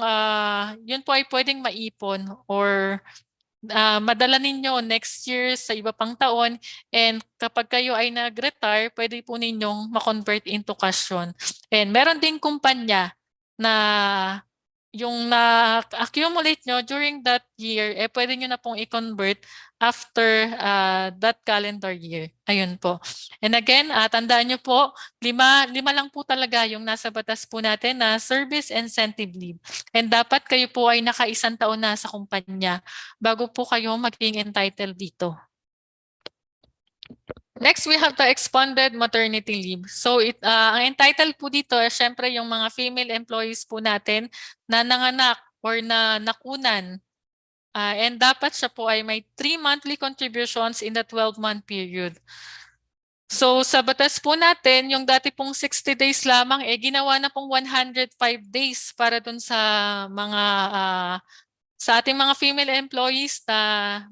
yun po ay pwedeng maipon or madala ninyo next year sa iba pang taon, and kapag kayo ay nag-retire, pwede po ninyong ma-convert into cash yun. And meron din kumpanya na yung na-accumulate nyo during that year, pwede nyo na pong i-convert after that calendar year. Ayun po. And again, tandaan nyo po, 5 lang po talaga yung nasa batas po natin na service incentive leave. And dapat kayo po ay naka-1 taon na sa kumpanya bago po kayo maging entitled dito. Next, we have the expanded maternity leave. So ang entitled po dito, syempre yung mga female employees po natin na nanganak or na nakunan. And dapat siya po ay may 3 monthly contributions in the 12-month period. So sa batas po natin, yung dati pong 60 days lamang, ginawa na pong 105 days para dun sa mga sa ating mga female employees na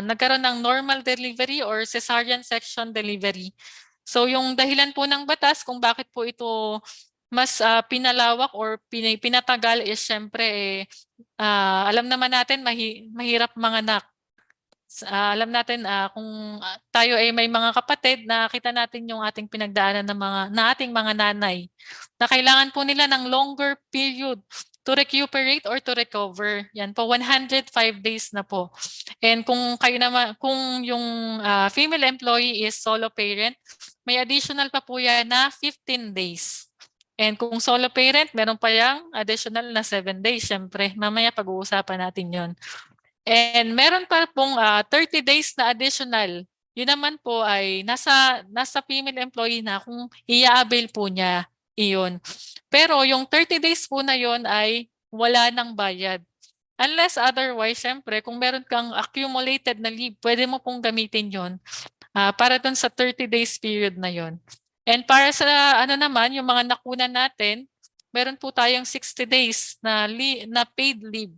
nagkaroon ng normal delivery or cesarean section delivery. So yung dahilan po ng batas kung bakit po ito mas pinalawak or pinatagal is syempre alam naman natin mahirap manganak. Alam natin kung tayo ay may mga kapatid, nakita natin yung ating pinagdaanan na ating mga nanay na kailangan po nila ng longer period to recuperate or to recover. Yan po, 105 days na po. And kung kayo naman, kung yung female employee is solo parent, may additional pa po yan na 15 days. And kung solo parent, meron pa yung additional na 7 days. Siyempre, mamaya pag-uusapan natin yon. And meron pa pong 30 days na additional. Yun naman po ay nasa female employee na kung i-avail po niya iyon. Pero yung 30 days po na yon ay wala nang bayad. Unless otherwise, syempre, kung meron kang accumulated na leave, pwede mo pong gamitin yon para dun sa 30 days period na yon. And para sa naman, yung mga nakunan natin, meron po tayong 60 days na paid leave.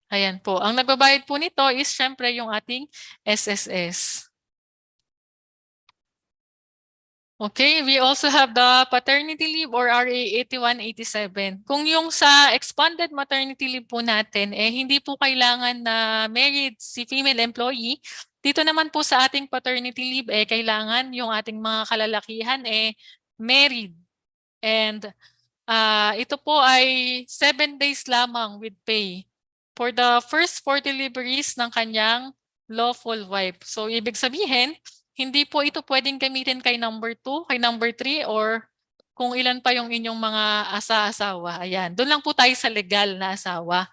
Ayan po. Ang nagbabayad po nito is syempre yung ating SSS. Okay, we also have the paternity leave or RA 8187. Kung yung sa expanded maternity leave po natin, hindi po kailangan na married si female employee. Dito naman po sa ating paternity leave, kailangan yung ating mga kalalakihan married. And ito po ay 7 days lamang with pay for the first 4 deliveries ng kanyang lawful wife. So ibig sabihin, hindi po ito pwedeng gamitin kay number 2, kay number 3, or kung ilan pa yung inyong mga asa-asawa. Ayan, doon lang po tayo sa legal na asawa.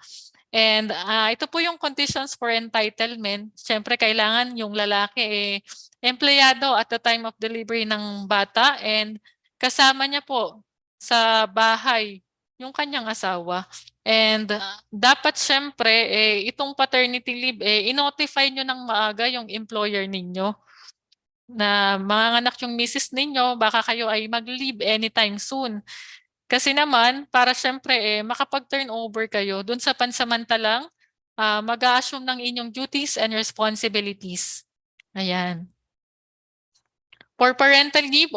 And ito po yung conditions for entitlement. Siyempre, kailangan yung lalaki empleyado at the time of delivery ng bata and kasama niya po sa bahay yung kanyang asawa. And dapat siyempre, itong paternity leave, i-notify nyo ng maaga yung employer ninyo na manganganak yung misis ninyo, baka kayo ay mag-leave anytime soon. Kasi naman, para syempre makapag-turnover kayo dun sa pansamantalang mag-a-assume ng inyong duties and responsibilities. Ayan. For parental leave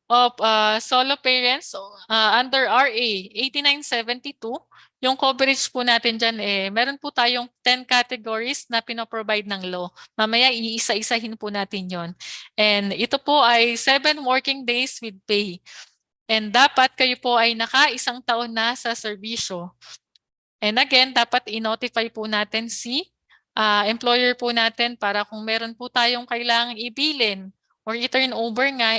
of solo parents under RA 8972, yung coverage po natin dyan, meron po tayong 10 categories na pinoprovide ng law. Mamaya iisa-isahin po natin yon. And ito po ay 7 working days with pay. And dapat kayo po ay naka-1 taon na sa serbisyo. And again, dapat i-notify po natin si employer po natin para kung meron po tayong kailangang ibilin or i-turn over nga,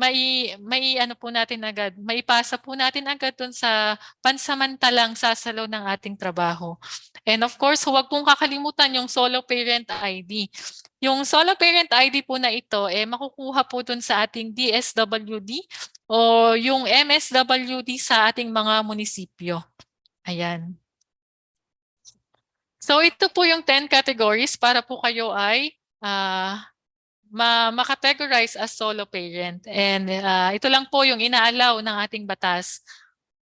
may ano po natin agad, maipasa po natin agad dun sa pansamantalang sasalo ng ating trabaho. And of course, huwag pong kakalimutan yung solo parent ID. Yung solo parent ID po na ito, makukuha po dun sa ating DSWD o yung MSWD sa ating mga munisipyo. Ayan. So ito po yung 10 categories para po kayo ay makategorize as solo parent. And ito lang po yung inaalaw ng ating batas.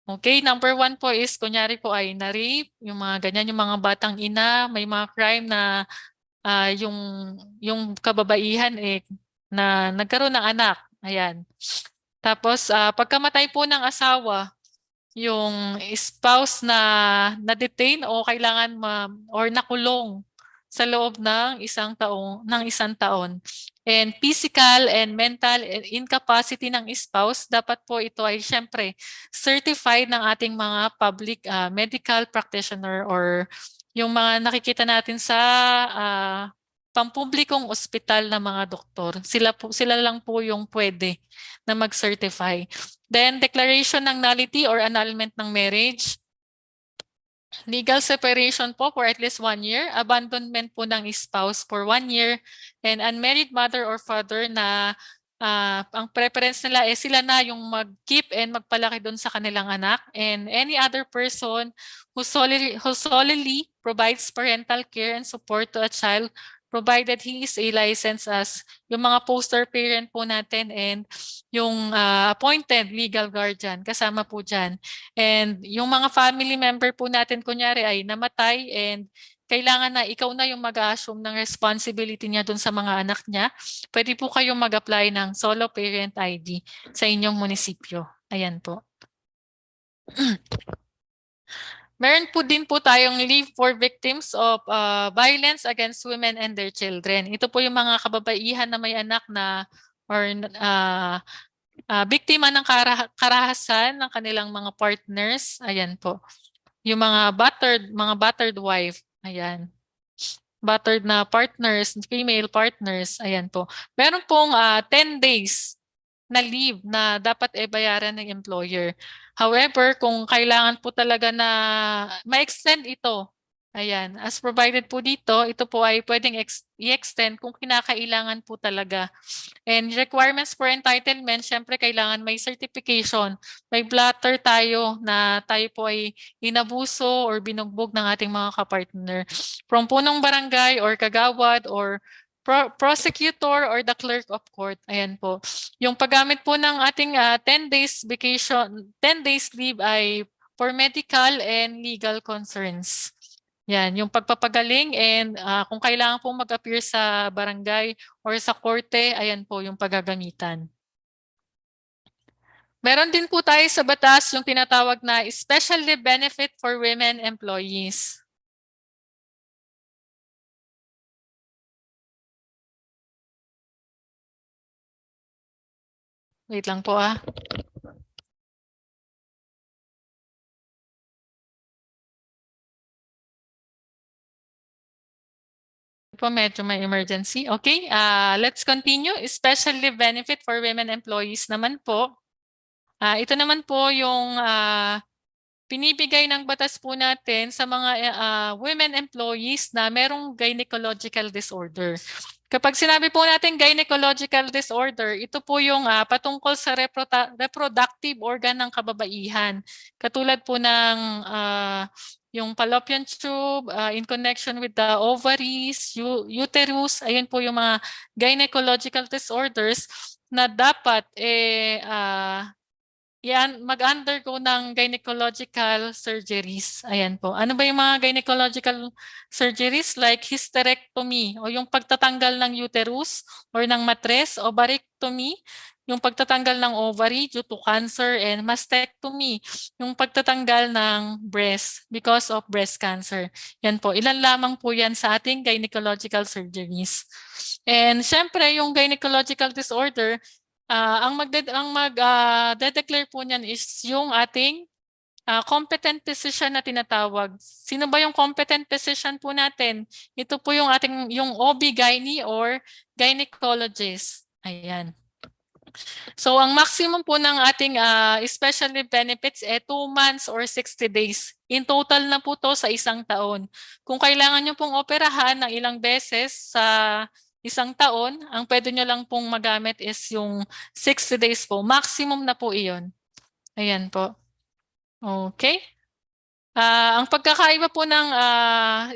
Okay, number 1 po is kunyari po ay na-rape, yung mga ganyan, yung mga batang ina, may mga crime na yung kababaihan na nagkaroon ng anak. Ayan. Tapos pagkamatay po ng asawa, yung spouse na na-detain o kailangan or nakulong sa loob ng isang taon. And physical and mental incapacity ng spouse, dapat po ito ay syempre certified ng ating mga public medical practitioner or yung mga nakikita natin sa pampublikong ospital na mga doktor. Sila lang po yung pwede na mag-certify. Then declaration ng nullity or annulment ng marriage. Legal separation po for at least 1 year, abandonment po ng spouse for 1 year, and unmarried mother or father na ang preference nila sila na yung mag-keep and magpalaki doon sa kanilang anak, and any other person who solely provides parental care and support to a child provided he is a licensed as yung mga poster parent po natin and yung appointed legal guardian kasama po dyan. And yung mga family member po natin kunyari ay namatay and kailangan na ikaw na yung mag-assume ng responsibility niya dun sa mga anak niya, pwede po kayong mag-apply ng solo parent ID sa inyong munisipyo. Ayan po. Meron po din po tayong leave for victims of violence against women and their children. Ito po yung mga kababaihan na may anak na or biktima ng karahasan ng kanilang mga partners. Ayan po. Yung mga battered wife. Ayan. Battered na partners, female partners. Ayan po. Meron pong 10 days na leave na dapat bayaran ng employer. However, kung kailangan po talaga na ma-extend ito, ayan, as provided po dito, ito po ay pwedeng i-extend kung kinakailangan po talaga. And requirements for entitlement, syempre kailangan may certification. May blatter tayo na tayo po ay inabuso or binugbog ng ating mga kapartner. From punong barangay or kagawad or prosecutor or the clerk of court. Ayan po. Yung paggamit po ng ating 10 days vacation, 10 days leave ay for medical and legal concerns. Yan, yung pagpapagaling and kung kailangan po mag-appear sa barangay or sa korte, ayan po yung paggagamitan. Meron din po tayo sa batas yung tinatawag na special leave benefit for women employees. Wait lang po ah. Po, medyo may emergency. Okay, let's continue. Special leave benefit for women employees naman po. Ito naman po yung pinibigay ng batas po natin sa mga women employees na merong gynecological disorder. Kapag sinabi po natin gynecological disorder, ito po yung patungkol sa reproductive organ ng kababaihan. Katulad po ng yung fallopian tube, in connection with the ovaries, uterus, ayun po yung mga gynecological disorders na dapat mag-undergo ng gynecological surgeries. Ayan po. Ano ba yung mga gynecological surgeries? Like hysterectomy o yung pagtatanggal ng uterus or ng matres, ovarectomy, yung pagtatanggal ng ovary due to cancer, and mastectomy, yung pagtatanggal ng breast because of breast cancer. Yan po. Ilan lamang po yan sa ating gynecological surgeries. And syempre, yung gynecological disorder, ang mag-declare po niyan is yung ating competent physician na tinatawag. Sino ba yung competent physician po natin? Ito po yung ating yung OB-GYN or gynecologist. Ayan. So ang maximum po ng ating special leave benefits 2 months or 60 days. In total na po to sa isang taon. Kung kailangan nyo pong operahan ng ilang beses sa isang taon, ang pwede nyo lang pong magamit is yung 60 days po. Maximum na po iyon. Ayan po. Okay. Ang pagkakaiba po ng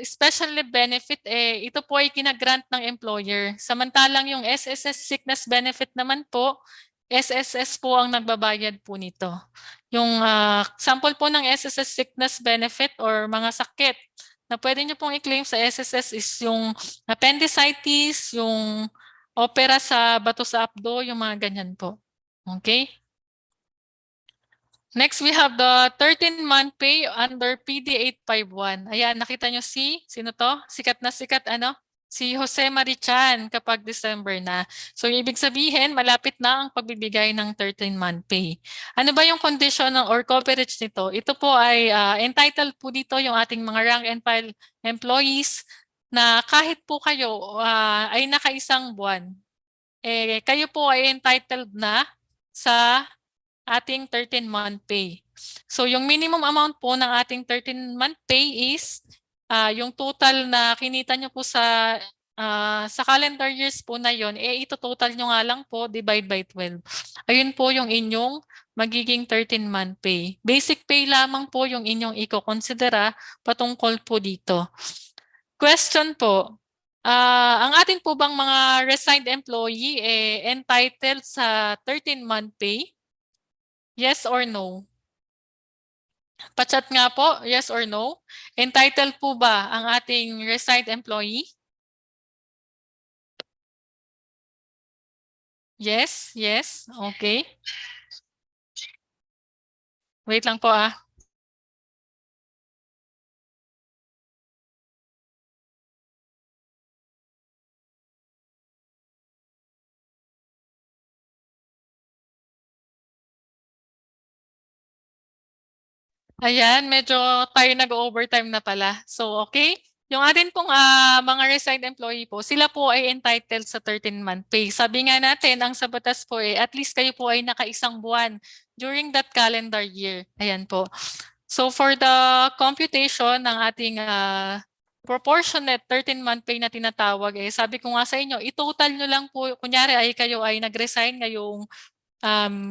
special leave benefit, ito po ay kinagrant ng employer. Samantalang yung SSS sickness benefit naman po, SSS po ang nagbabayad po nito. Yung sample po ng SSS sickness benefit or mga sakit na pwede nyo pong i-claim sa SSS is yung appendicitis, yung opera sa bato sa abdo, yung mga ganyan po. Okay? Next, we have the 13-month pay under PD 851. Ayan, nakita nyo sino to? Sikat na sikat, ano? Si Jose Marichan kapag December na. So, ibig sabihin, malapit na ang pagbibigay ng 13-month pay. Ano ba yung condition or coverage nito? Ito po ay entitled po dito yung ating mga rank and file employees na kahit po kayo ay nakaisang buwan, kayo po ay entitled na sa ating 13-month pay. So yung minimum amount po ng ating 13-month pay is yung total na kinita nyo po sa calendar years po na yon, ito total nyo nga lang po divide by 12. Ayun po yung inyong magiging 13-month pay. Basic pay lamang po yung inyong i-considera patungkol po dito. Question po, ang ating po bang mga resigned employee entitled sa 13-month pay? Yes or no? Pachat nga po, yes or no? Entitled po ba ang ating resigned employee? Yes, yes, okay. Wait lang po ah. Ayan, medyo tayo nag-overtime na pala. So, okay. Yung atin pong mga resigned employee po, sila po ay entitled sa 13-month pay. Sabi nga natin, ang sa batas po at least kayo po ay nakaisang buwan during that calendar year. Ayan po. So, for the computation ng ating proportionate 13-month pay na tinatawag, sabi ko nga sa inyo, i-total nyo lang po, kunyari ay kayo ay nag-resign ngayong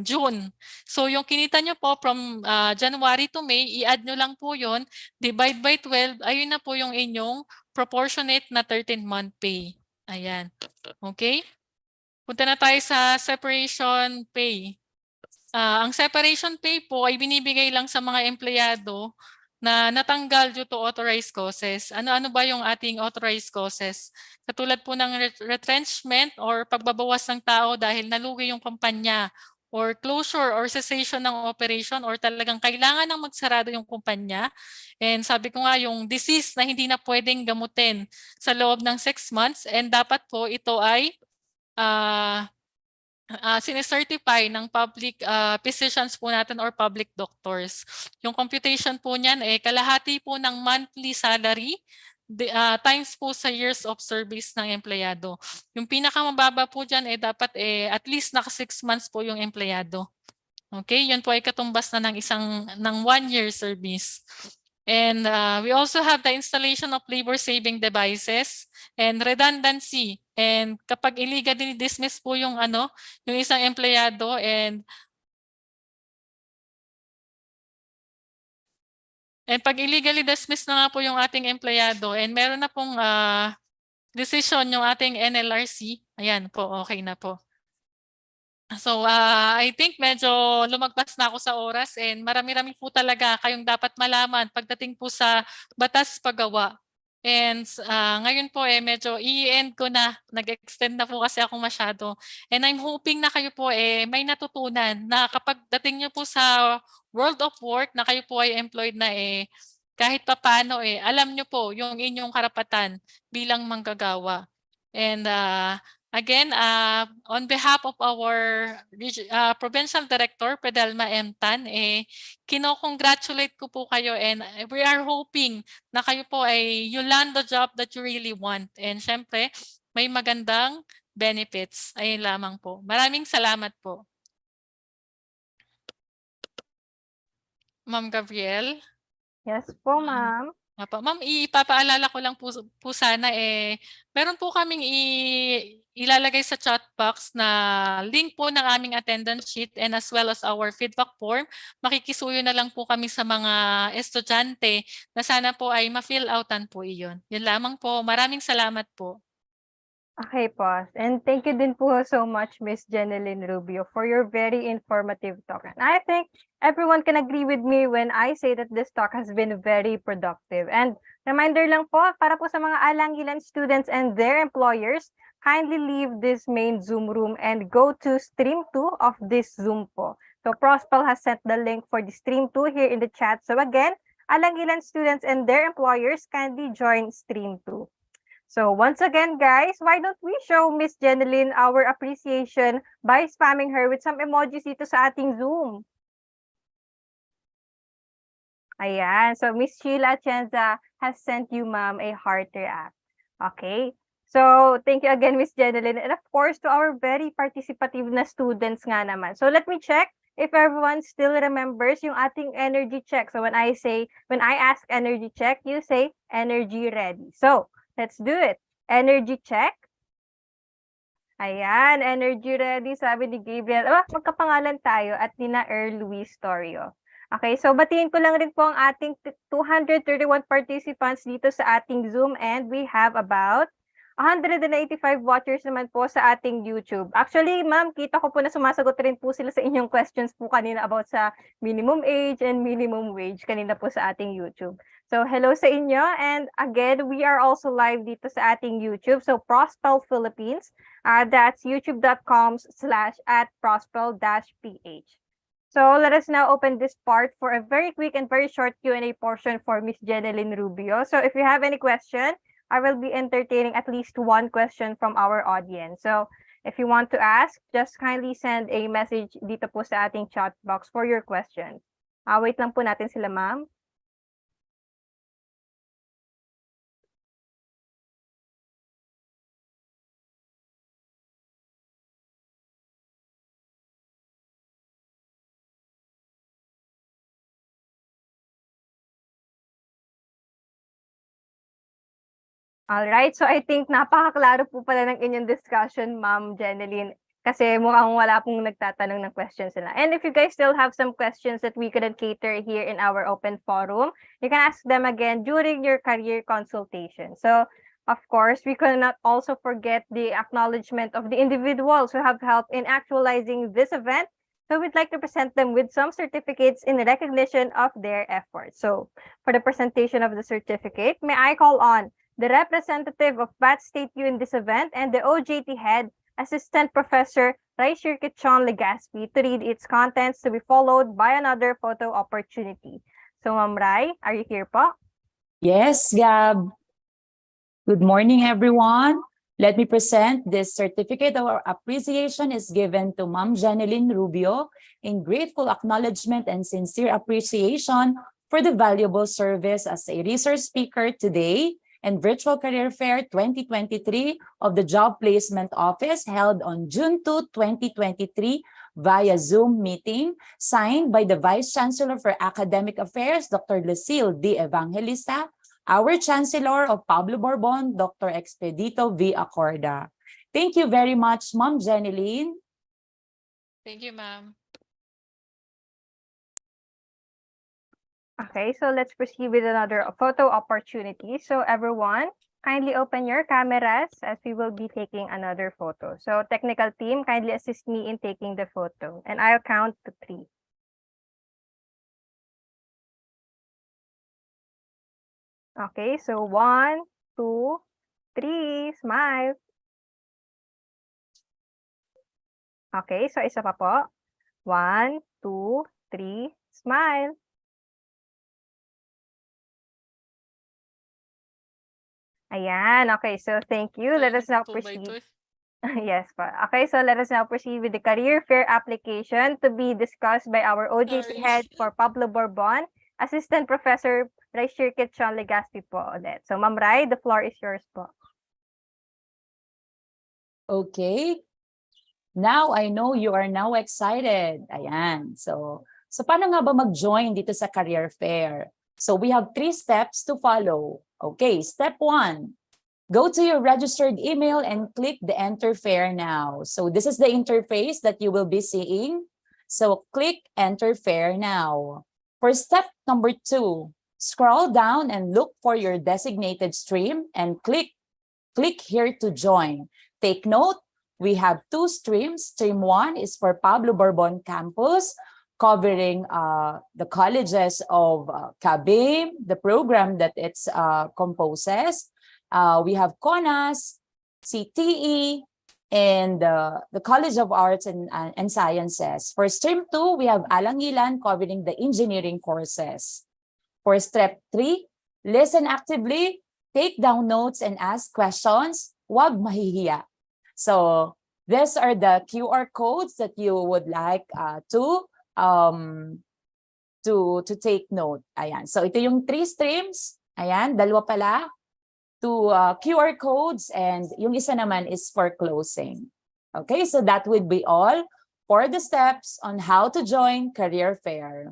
June. So yung kinita nyo po from January to May, i-add nyo lang po yon, divide by 12, ayun na po yung inyong proportionate na 13-month pay. Ayan. Okay? Punta na tayo sa separation pay. Ang separation pay po ay binibigay lang sa mga empleyado na natanggal due to authorized causes. Ano-ano ba yung ating authorized causes? Katulad po ng retrenchment or pagbabawas ng tao dahil nalugi yung kumpanya, or closure or cessation ng operation, or talagang kailangan ng magsarado yung kumpanya. And sabi ko nga, yung disease na hindi na pwedeng gamutin sa loob ng 6 months, and dapat po ito ay sine-certify ng public physicians po natin or public doctors. Yung computation po niyan kalahati po ng monthly salary times po sa years of service ng empleyado. Yung pinakamababa po diyan dapat at least naka 6 months po yung empleyado. Okay, yun po ay katumbas na ng 1 year service. And we also have the installation of labor-saving devices and redundancy. And kapag illegal dismiss po yung isang empleyado, and pag illegally dismiss na nga po yung ating empleyado and meron na pong decision yung ating NLRC, ayan po, okay na po. So, I think medyo lumagpas na ako sa oras, and marami-rami po talaga kayong dapat malaman pagdating po sa batas paggawa. And ngayon po medyo i-end ko na, nag-extend na po kasi ako masyado. And I'm hoping na kayo po may natutunan na kapag dating nyo po sa world of work na kayo po ay employed na kahit papaano alam nyo po yung inyong karapatan bilang manggagawa. And again, on behalf of our Provincial Director, Pedelma M. Tan, kino-congratulate ko po kayo, and we are hoping na kayo po you land the job that you really want. And syempre, may magandang benefits. Ayun lamang po. Maraming salamat po. Ma'am Gabriel? Yes po, ma'am. Ma'am, ipapaalala ko lang po sana meron po kaming ilalagay sa chat box na link po ng aming attendance sheet, and as well as our feedback form. Makikisuyo na lang po kami sa mga estudyante na sana po ay ma-fill outan po iyon. Yun lamang po. Maraming salamat po. Okay po. And thank you din po so much, Miss Jeneline Rubio, for your very informative talk. And I think everyone can agree with me when I say that this talk has been very productive. And reminder lang po, para po sa mga alangilan students and their employers, kindly leave this main Zoom room and go to stream 2 of this Zoom po. So Prospel has sent the link for the stream 2 here in the chat. So again, alangilan students and their employers, kindly join stream 2. So once again, guys, why don't we show Miss Jeneline our appreciation by spamming her with some emojis dito sa ating Zoom. Ayan. So Miss Sheila Atienza has sent you, ma'am, a heart react. Okay. So thank you again, Miss Jeneline. And of course, to our very participative na students nga naman. So let me check if everyone still remembers yung ating energy check. So when I ask energy check, you say energy ready. So let's do it. Energy check. Ayan, energy ready, sabi ni Gabriel. Magkapangalan tayo at ni na Luis Torio. Okay, so batiin ko lang rin po ang ating 231 participants dito sa ating Zoom, and we have about 185 watchers naman po sa ating YouTube. Actually, ma'am, kita ko po na sumasagot rin po sila sa inyong questions po kanina about sa minimum age and minimum wage kanina po sa ating YouTube. So, hello sa inyo. And again, we are also live dito sa ating YouTube. So, Prospel Philippines. That's youtube.com/@prospel-ph. So, let us now open this part for a very quick and very short Q&A portion for Miss Jeneline Rubio. So, if you have any question, I will be entertaining at least one question from our audience. So, if you want to ask, just kindly send a message dito po sa ating chat box for your question. Wait lang po natin sila, ma'am. Alright, so I think napakaklaro po pala ng inyong discussion, Ma'am Jeneline, kasi mukhang wala pong nagtatanong ng questions nila. And if you guys still have some questions that we couldn't cater here in our open forum, you can ask them again during your career consultation. So Of course, we cannot also forget the acknowledgement of the individuals who have helped in actualizing this event. So we'd like to present them with some certificates in recognition of their efforts. So for the presentation of the certificate, may I call on the representative of Bat State U in this event and the OJT head, Assistant Professor Raishirkitchon Legaspi, to read its contents, to be followed by another photo opportunity. So Ma'am Rai, are you here po? Yes, Gab. Good morning, everyone. Let me present this certificate of appreciation is given to Ma'am Janeline Rubio in grateful acknowledgement and sincere appreciation for the valuable service as a resource speaker today and Virtual Career Fair 2023 of the Job Placement Office held on June 2, 2023 via Zoom meeting, signed by the Vice Chancellor for Academic Affairs, Dr. Lucille D. Evangelista, our Chancellor of Pablo Borbon, Dr. Expedito V. Acorda. Thank you very much, Ma'am Janeline. Thank you, ma'am. Okay, so let's proceed with another photo opportunity. So everyone, kindly open your cameras as we will be taking another photo. So technical team, kindly assist me in taking the photo and I'll count to 3. Okay, so 1, 2, 3, smile. Okay, so isa pa po. 1, 2, 3, smile. Ayan, okay, so thank you. Let us now 2 by 2. proceed. Yes po. Okay, so let us now proceed with the career fair application to be discussed by our OJT Sorry. head for Pablo Borbon, Assistant Professor Raishirkitchon Legaspi po ulit. So Ma'am Rai, the floor is yours po. Okay. Now, I know you are now excited. Ayan. So paano nga ba mag-join dito sa career fair? So we have 3 steps to follow. Okay, step 1. Go to your registered email and click the Enter Fair now. So this is the interface that you will be seeing. So click Enter Fair now. For step number 2, scroll down and look for your designated stream and click here to join. Take note, we have 2 streams. Stream 1 is for Pablo Borbon campus, covering the colleges of CABIM, the program that it composes. We have CONAS, CTE, and the College of Arts and Sciences. For Stream 2, we have Alangilan covering the engineering courses. For Step 3, listen actively, take down notes, and ask questions. Huwag mahihiya. So these are the QR codes that you would like to take note. Ayan. So ito yung 3 streams. Ayan, 2 pala. 2 QR codes and yung isa naman is for closing. Okay, so that would be all for the steps on how to join career fair.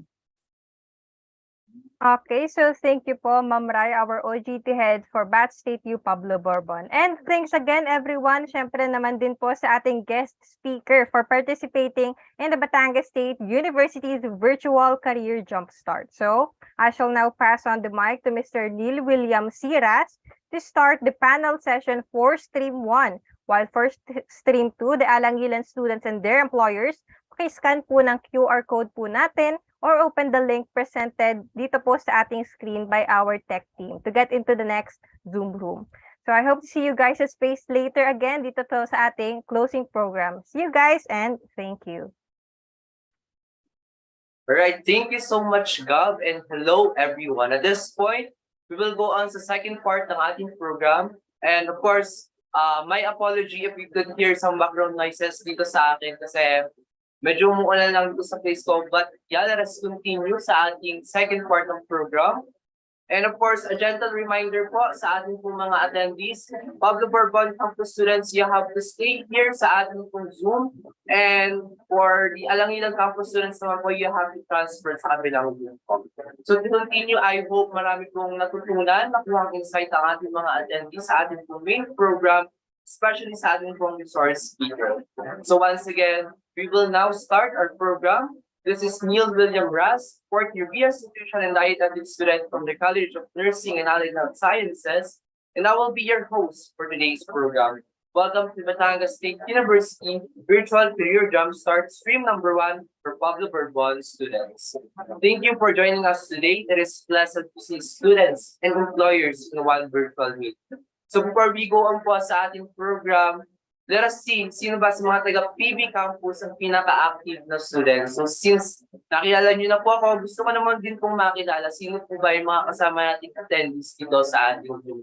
Okay, so thank you po, Ma'am Rai, our OJT head for Bat State U, Pablo Borbon. And thanks again, everyone. Syempre naman din po sa ating guest speaker for participating in the Batangas State University's Virtual Career Jumpstart. So I shall now pass on the mic to Mr. Neil William Siras to start the panel session for Stream 1. While for Stream 2, the Alangilan students and their employers, scan po ng QR code po natin or open the link presented dito po sa ating screen by our tech team to get into the next Zoom room. So I hope to see you guys at space later again dito to sa ating closing program. See you guys and thank you. All right, thank you so much, Gab, and hello, everyone. At this point, we will go on sa second part ng ating program. And of course, my apology if you could hear some background noises dito sa akin kasi medyo umuulan lang dito sa place ko. But yeah, let us continue sa ating second part ng program. And of course, a gentle reminder po sa ating pong mga attendees, Pablo Borbon campus students, you have to stay here sa ating pong Zoom. And for the Alangilan campus students naman po, you have to transfer sa kabilang Zoom po. So to continue, I hope marami pong natutunan, nakuha ang insight ang ating mga attendees sa ating pong main program, especially sa ating pong resource speaker. So once again, we will now start our program. This is Neil William Ras, fourth year B institution and dietetics student from the College of Nursing and Allied Health Sciences, and I will be your host for today's program. Welcome to Batangas State University Virtual Career Jumpstart Stream number 1 for Pablo Bourbon students. Thank you for joining us today. It is pleasant to see students and employers in one virtual meet. So before we go on po sa ating program, let us see sino ba sa mga taga-PB campus ang pinaka-active na students. So since nakilala niyo na po ako, gusto ko naman din pong makilala sino po ba yung mga kasama nating attendees dito sa ating group.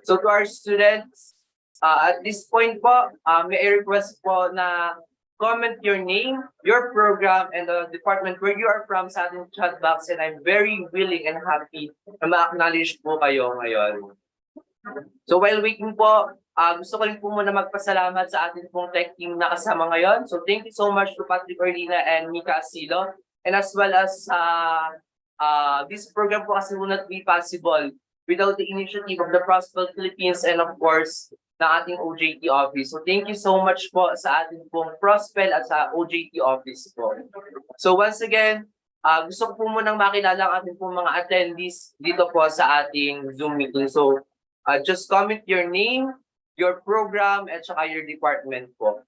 So to our students, at this point po, may I request po na comment your name, your program, and the department where you are from sa ating chat box, and I'm very willing and happy na ma-acknowledge po kayo ngayon. So while waiting po, gusto ko rin po muna magpasalamat sa ating pong tech team na kasama ngayon. So thank you so much to Patrick Orlina and Mika Asilo. And as well as this program po kasi will not be possible without the initiative of the Prospel Philippines and of course, na ating OJT office. So thank you so much po sa ating pong Prospel at sa OJT office po. So once again, gusto ko po munang makilala ang ating pong mga attendees dito po sa ating Zoom meeting. So just comment your name, your program, at saka your department po.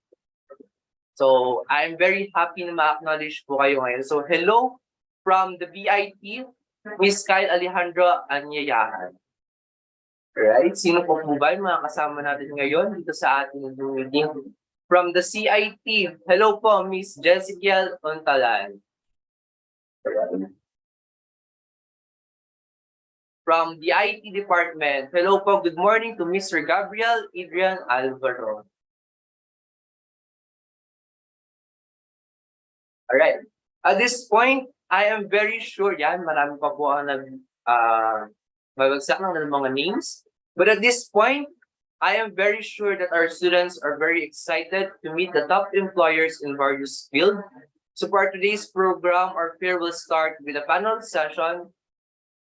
So, I'm very happy na ma-acknowledge po kayo ngayon. So, hello from the BIP, Miss Kyle Alejandro Anyayahan. Alright, sino po ba yung mga kasama natin ngayon dito sa ating Zoom meeting? From the CIT, hello po, Miss Jessica Ontalan. From the IT department, hello po, good morning to Mr. Gabriel Adrian Alvaro. Alright, at this point, I am very sure, yan, marami pa po ang magbagsak ng mga names. But at this point, I am very sure that our students are very excited to meet the top employers in various fields. So for today's program, our fair will start with a panel session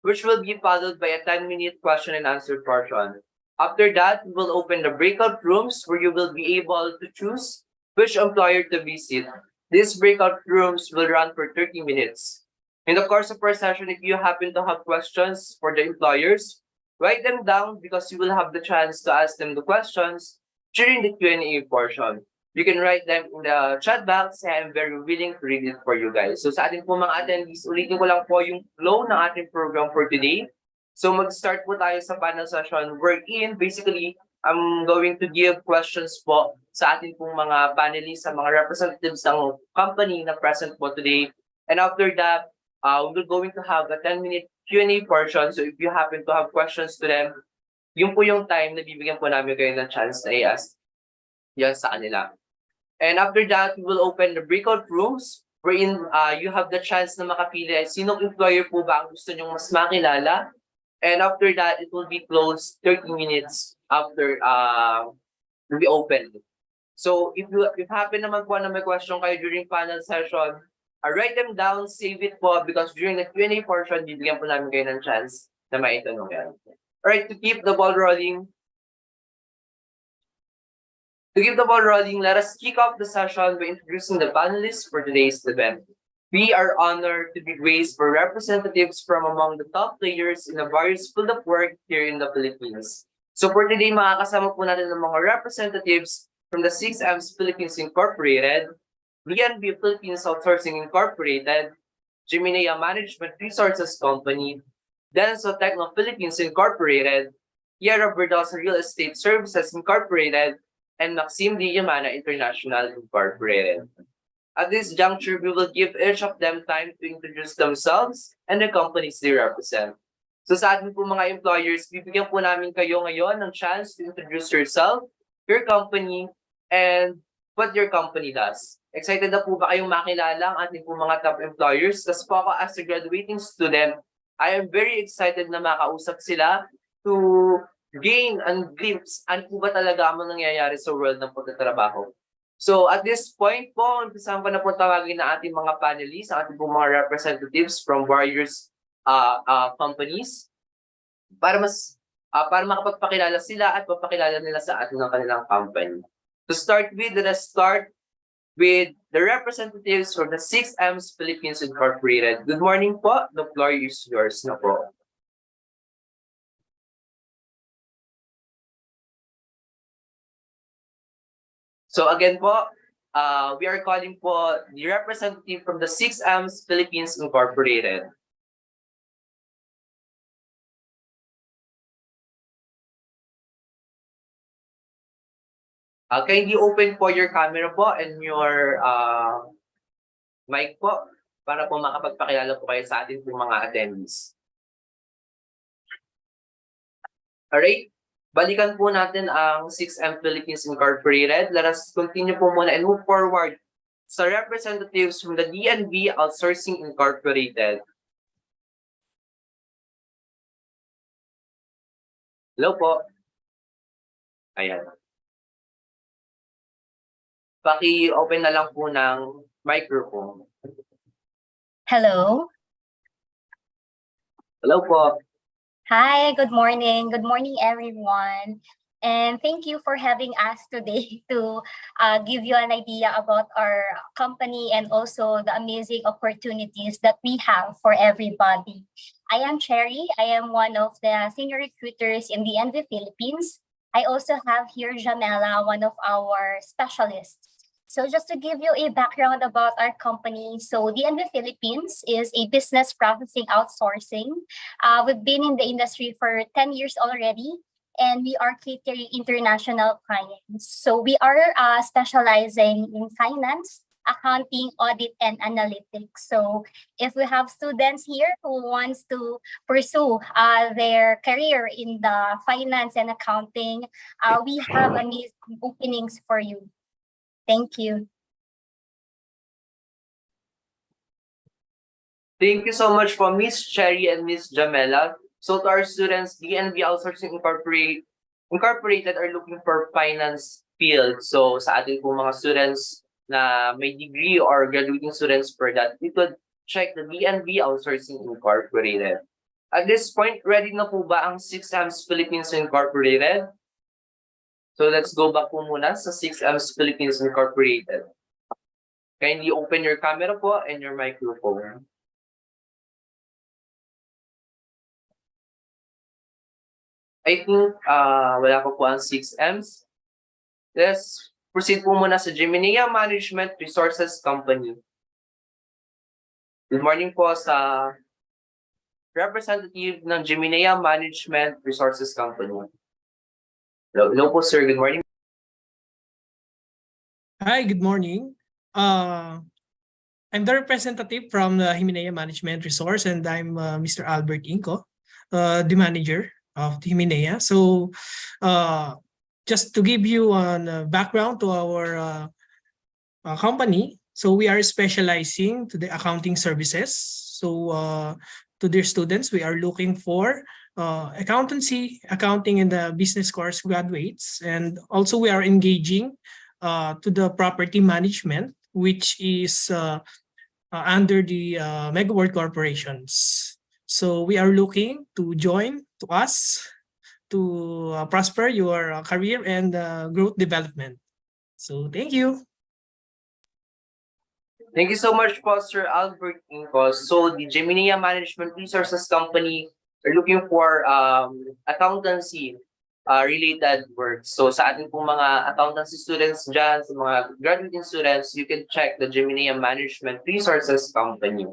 which will be followed by a 10-minute question and answer portion. After that, we will open the breakout rooms where you will be able to choose which employer to visit. These breakout rooms will run for 30 minutes. In the course of our session, if you happen to have questions for the employers, write them down because you will have the chance to ask them the questions during the Q&A portion. You can write them in the chat box and I'm very willing to read it for you guys. So sa ating po mga attendees, ulitin ko lang po yung flow ng ating program for today. So mag-start po tayo sa panel session wherein basically, I'm going to give questions po sa ating pong mga panelists, sa mga representatives ng company na present po today. And after that, we're going to have a 10-minute Q&A portion. So if you happen to have questions to them, yun po yung time na bibigyan po namin kayo ng chance na i-ask yan sa kanila. And after that, we will open the breakout rooms wherein you have the chance na makapili sinong employer po ba ang gusto nyong mas makilala. And after that, it will be closed 30 minutes after will be open. So if happen naman po na may question kayo during panel session, write them down, save it po because during the Q&A portion, bibigyan po namin kayo ng chance na maitanong yan. Alright, to keep the ball rolling, let us kick off the session by introducing the panelists for today's event. We are honored to be graced for representatives from among the top players in the various field of work here in the Philippines. So for today, makakasama po natin ng mga representatives from the 6M's Philippines Incorporated, BNB Philippines Outsourcing Incorporated, Geminea Management Resources Company, Denso Techno Philippines Incorporated, Sierra Verdosa Real Estate Services Incorporated, and Maxim D. Yamana International Incorporated. At this juncture, we will give each of them time to introduce themselves and the companies they represent. So sa ating po mga employers, bibigyan po namin kayo ngayon ng chance to introduce yourself, your company, and what your company does. Excited na po ba kayong makilala ang ating po mga top employers? Kasi po ako as a graduating student, I am very excited na makausap sila to gain and glimpse ano po ba talaga ang nangyayari sa world ng pagtatrabaho. So at this point po, umpisahan ko na po tawagin na ating mga panelists, ang ating mga representatives from various companies para makapagpakilala sila at papakilala nila sa atin ng kanilang company. To start with, let us start with the representatives from the 6M's Philippines Incorporated. Good morning po. The floor is yours na po. So again po, we are calling po the representative from the 6Ms Philippines Incorporated. Kindly open po your camera po and your mic po para po makapagpakilala po kayo sa ating po mga attendees. Alright, balikan po natin ang 6M Philippines Incorporated. Let us continue po muna and move forward sa representatives from the DNB Outsourcing Incorporated. Hello po. Ayan. Paki-open na lang po ng microphone. Hello. Hello po. Hi, good morning. Good morning, everyone. And thank you for having us today to give you an idea about our company and also the amazing opportunities that we have for everybody. I am Cherry. I am one of the senior recruiters in the DNB Philippines. I also have here Jamela, one of our specialists. So just to give you a background about our company, so DNB Philippines is a business processing outsourcing. We've been in the industry for 10 years already, and we are catering international clients. So we are specializing in finance, accounting, audit, and analytics. So if we have students here who wants to pursue their career in the finance and accounting, we have amazing openings for you. Thank you. Thank you so much for Miss Cherry and Miss Jamela. So to our students, DNB Outsourcing Incorporated are looking for finance field. So sa ating po mga students na may degree or graduating students for that, we could check the DNB Outsourcing Incorporated. At this point, ready na po ba ang 6Ms Philippines Incorporated? So let's go back po muna sa 6Ms Philippines Incorporated. Kindly open your camera po and your microphone. I think wala pa po ang 6Ms. Let's proceed po muna sa Gemini Management Resources Company. Good morning po sa representative ng Gemini Management Resources Company. Hello po sir, good morning. Hi, good morning. I'm the representative from the Himinaya Management Resource, and I'm Mr. Albert Inco, the manager of the Himinaya. So just to give you a background to our company, so we are specializing to the accounting services. So to their students, we are looking for accountancy, accounting, and the business course graduates. And also we are engaging to the property management, which is under the mega world corporations. So we are looking to join to us to prosper your career and growth development. So thank you. Thank you so much po Sir Albert Inco. So the Gemini Management Resources Company are looking for accountancy related work. So sa ating pong mga accountancy students dyan, sa mga graduating students, you can check the Gemini Management Resources Company.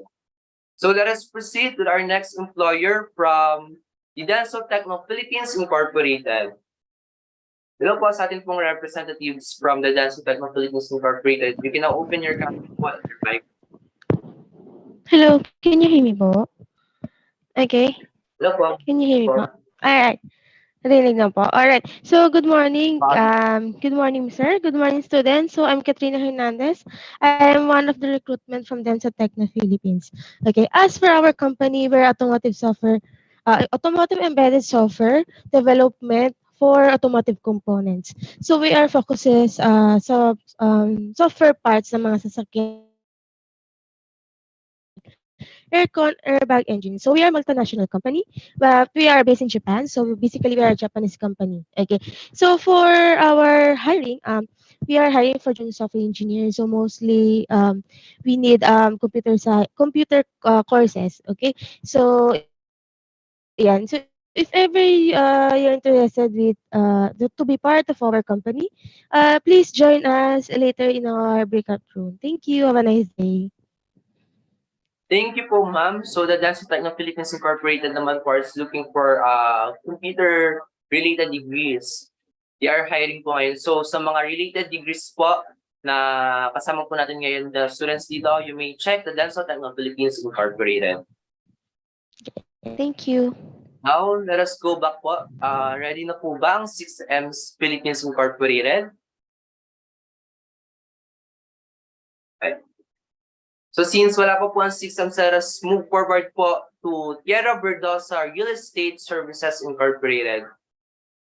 So let us proceed with our next employer from the Denso Techno Philippines Incorporated. Hello po sa ating pong representatives from the Denso Techno Philippines Incorporated. You can now open your camera and your mic. Hello, can you hear me po? Okay. Hello po. Can you hear me po? Alright. Narinig na po. Alright. So, good morning. Good morning, sir. Good morning, students. So, I'm Katrina Hernandez. I am one of the recruitment from Denso Techno Philippines. Okay. As for our company, we're automotive embedded software development for automotive components. So, we are focuses sa software parts ng mga sasakyan, aircon, airbag engine. So we are a multinational company, but we are based in Japan. So basically, we are a Japanese company. Okay. So for our hiring, we are hiring for junior software engineers. So mostly, we need computer courses. Okay. So yeah. So if ever you're interested with to be part of our company, please join us later in our breakout room. Thank you. Have a nice day. Thank you po, ma'am. So the Jumpstart ng Philippines Incorporated naman po is looking for computer-related degrees. They are hiring po ngayon. So sa mga related degrees po na kasama po natin ngayon, the students dito, you may check the Jumpstart ng Philippines Incorporated. Thank you. Now, let us go back po. Ready na po ba ang 6M's Philippines Incorporated? Okay. So since wala pa po ang 6M's, let us move forward po to Tierra Verdosa Real Estate Services Incorporated.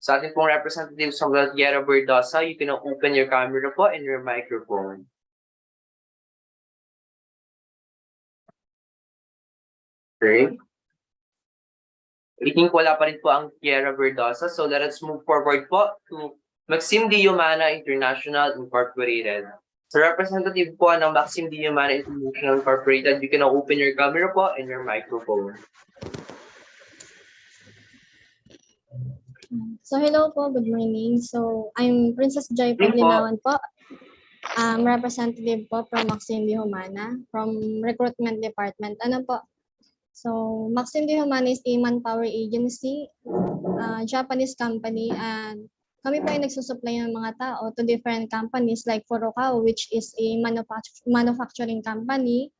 Sa ating pong representatives from the Tierra Verdosa, you can open your camera po and your microphone. Okay. I think wala pa rin po ang Tierra Verdosa. So let us move forward po to Maxim D. Humana International Incorporated. So representative po ng Maxim D. Humana International Incorporated, you can now open your camera po and your microphone. So hello po, good morning. So I'm Princess Joy Good Paglinawan po. Representative po from Maxim D. Humana from Recruitment Department. Ano po? So Maxim D. Humana is a manpower agency, Japanese company, and kami po ay nagsusupply ng mga tao to different companies like Furukawa, which is a manufacturing company,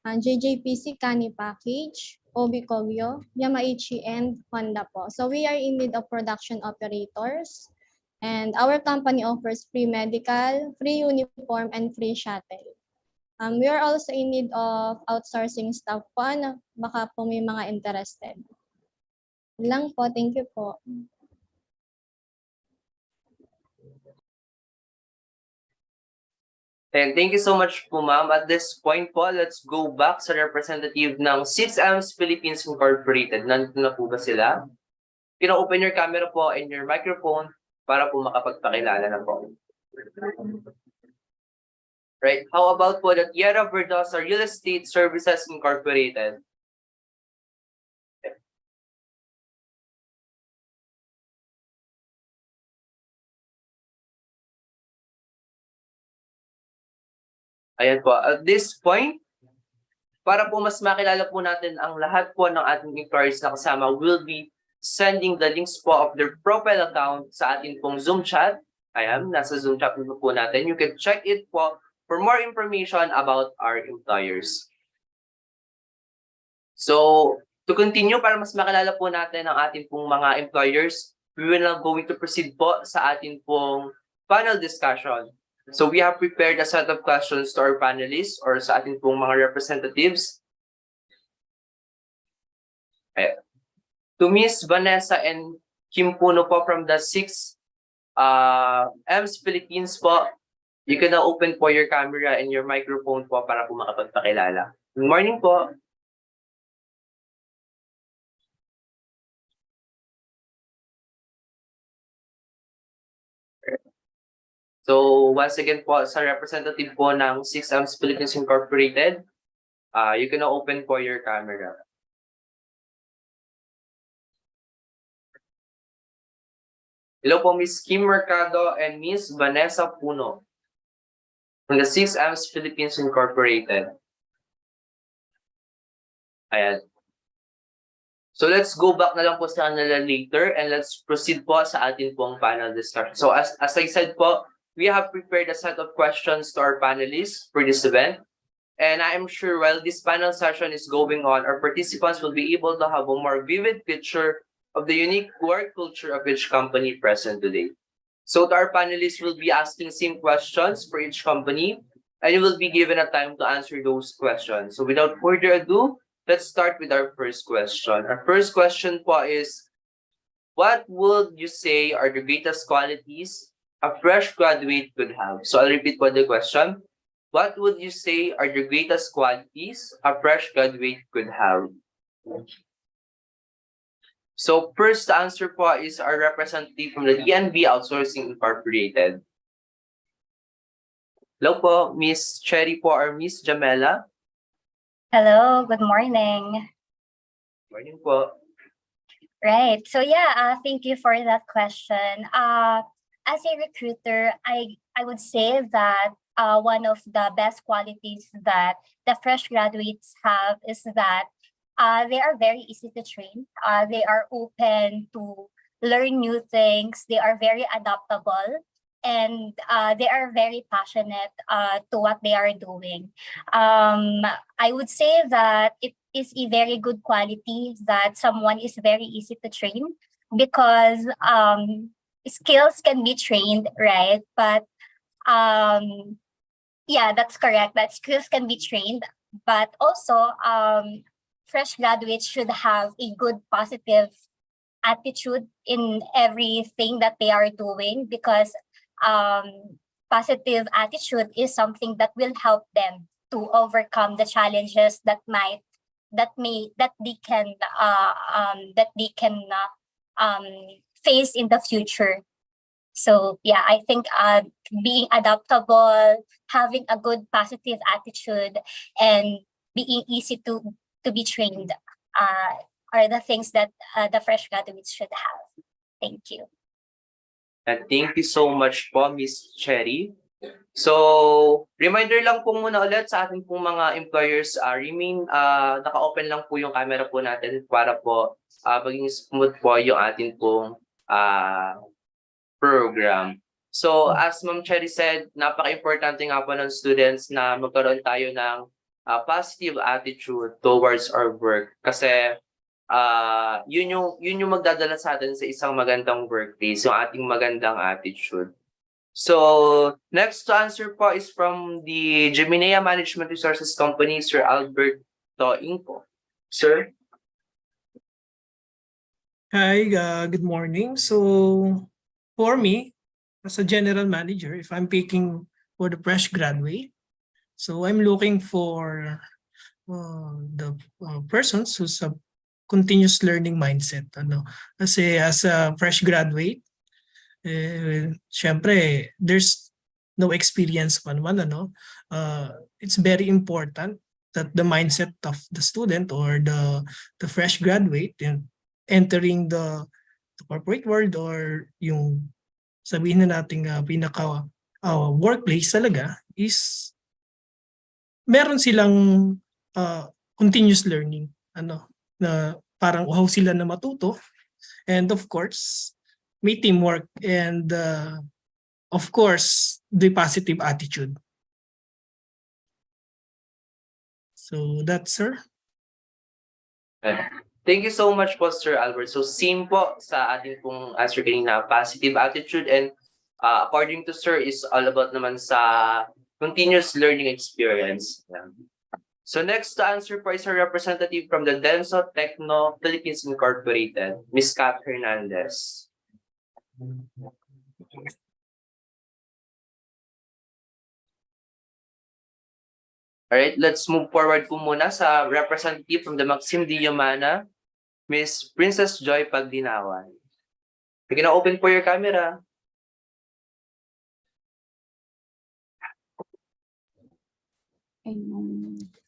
JJPC Kani Package, Obi Kogyo, Yamaichi, and Honda po. So we are in need of production operators, and our company offers free medical, free uniform, and free shuttle. We are also in need of outsourcing staff po, ano, baka po may mga interested. Lang po, thank you po. And thank you so much po, ma'am. At this point po, let's go back sa representative ng 6M's Philippines Incorporated. Nandito na po ba sila? You can open your camera po and your microphone para po makapagpakilala na po. Right. How about po the Tierra Verdosa Real Estate Services Incorporated? Ayan po. At this point, para po mas makilala po natin ang lahat po ng ating inquiries na kasama, we'll be sending the links po of their profile account sa ating pong Zoom chat. Ayan, nasa Zoom chat po natin. You can check it po for more information about our employers. So, to continue, para mas makilala po natin ang ating pong mga employers, we will now going to proceed po sa ating pong panel discussion. So we have prepared a set of questions to our panelists or sa ating pong mga representatives. Okay. To Miss Vanessa and Kim Puno po from the 6M's Philippines po, you can now open po your camera and your microphone po para po makapagpakilala. Good morning po. So once again po, sa representative po ng 6M's Philippines Incorporated, you can now open po your camera. Hello po, Miss Kim Mercado and Miss Vanessa Puno from the 6M's Philippines Incorporated. Ayan. So let's go back na lang po sa kanila later and let's proceed po sa atin pong panel discussion. So as I said po, we have prepared a set of questions to our panelists for this event. And I am sure while this panel session is going on, our participants will be able to have a more vivid picture of the unique work culture of each company present today. So our panelists will be asking same questions for each company, and you will be given a time to answer those questions. So without further ado, let's start with our first question. Our first question po is, what would you say are the greatest qualities a fresh graduate could have? So I'll repeat po the question. What would you say are the greatest qualities a fresh graduate could have? So first answer po is our representative from the DNB Outsourcing Incorporated. Hello po, Miss Cherry po or Miss Jamela. Hello, good morning. Morning po. Right. So yeah, thank you for that question. As a recruiter, I would say that one of the best qualities that the fresh graduates have is that they are very easy to train. They are open to learn new things. They are very adaptable, and they are very passionate to what they are doing. I would say that it is a very good quality that someone is very easy to train, because skills can be trained, right? But yeah, that's correct. That skills can be trained, but also fresh graduates should have a good positive attitude in everything that they are doing, because positive attitude is something that will help them to overcome the challenges that they can face in the future. So yeah, I think being adaptable, having a good positive attitude, and being easy to be trained are the things that the fresh graduates should have. Thank you. And thank you so much po, Miss Cherry. So, reminder lang po muna ulit sa ating pong mga employers, naka-open lang po yung camera po natin para po maging smooth po yung ating pong program. So, as Ma'am Cherry said, napaka-importante nga po ng students na magkaroon tayo ng positive attitude towards our work. Kasi yun yung magdadala sa atin sa isang magandang workplace, yung ating magandang attitude. So, next to answer po is from the Geminea Management Resources Company, Sir Albert Inco. Sir? Hi, good morning. So, for me, as a general manager, if I'm picking for the fresh graduate, so I'm looking for the persons who's a continuous learning mindset. Kasi as a fresh graduate, syempre, there's no experience pa naman, it's very important that the mindset of the student or the fresh graduate entering the corporate world or yung sabihin na nating pinaka workplace talaga is meron silang continuous learning, na parang uhaw sila na matuto, and of course may teamwork, and of course the positive attitude. So that's, sir. Thank you so much po, Sir Albert. So same po sa ating pong answer kanina, positive attitude, and according to Sir is all about naman sa continuous learning experience. So next to answer po is a representative from the Denso Techno Philippines Incorporated, Ms. Kat Hernandez. Alright, let's move forward po muna sa representative from the Maxim D. Yamana, Ms. Princess Joy Pagdinawan. You can open po your camera.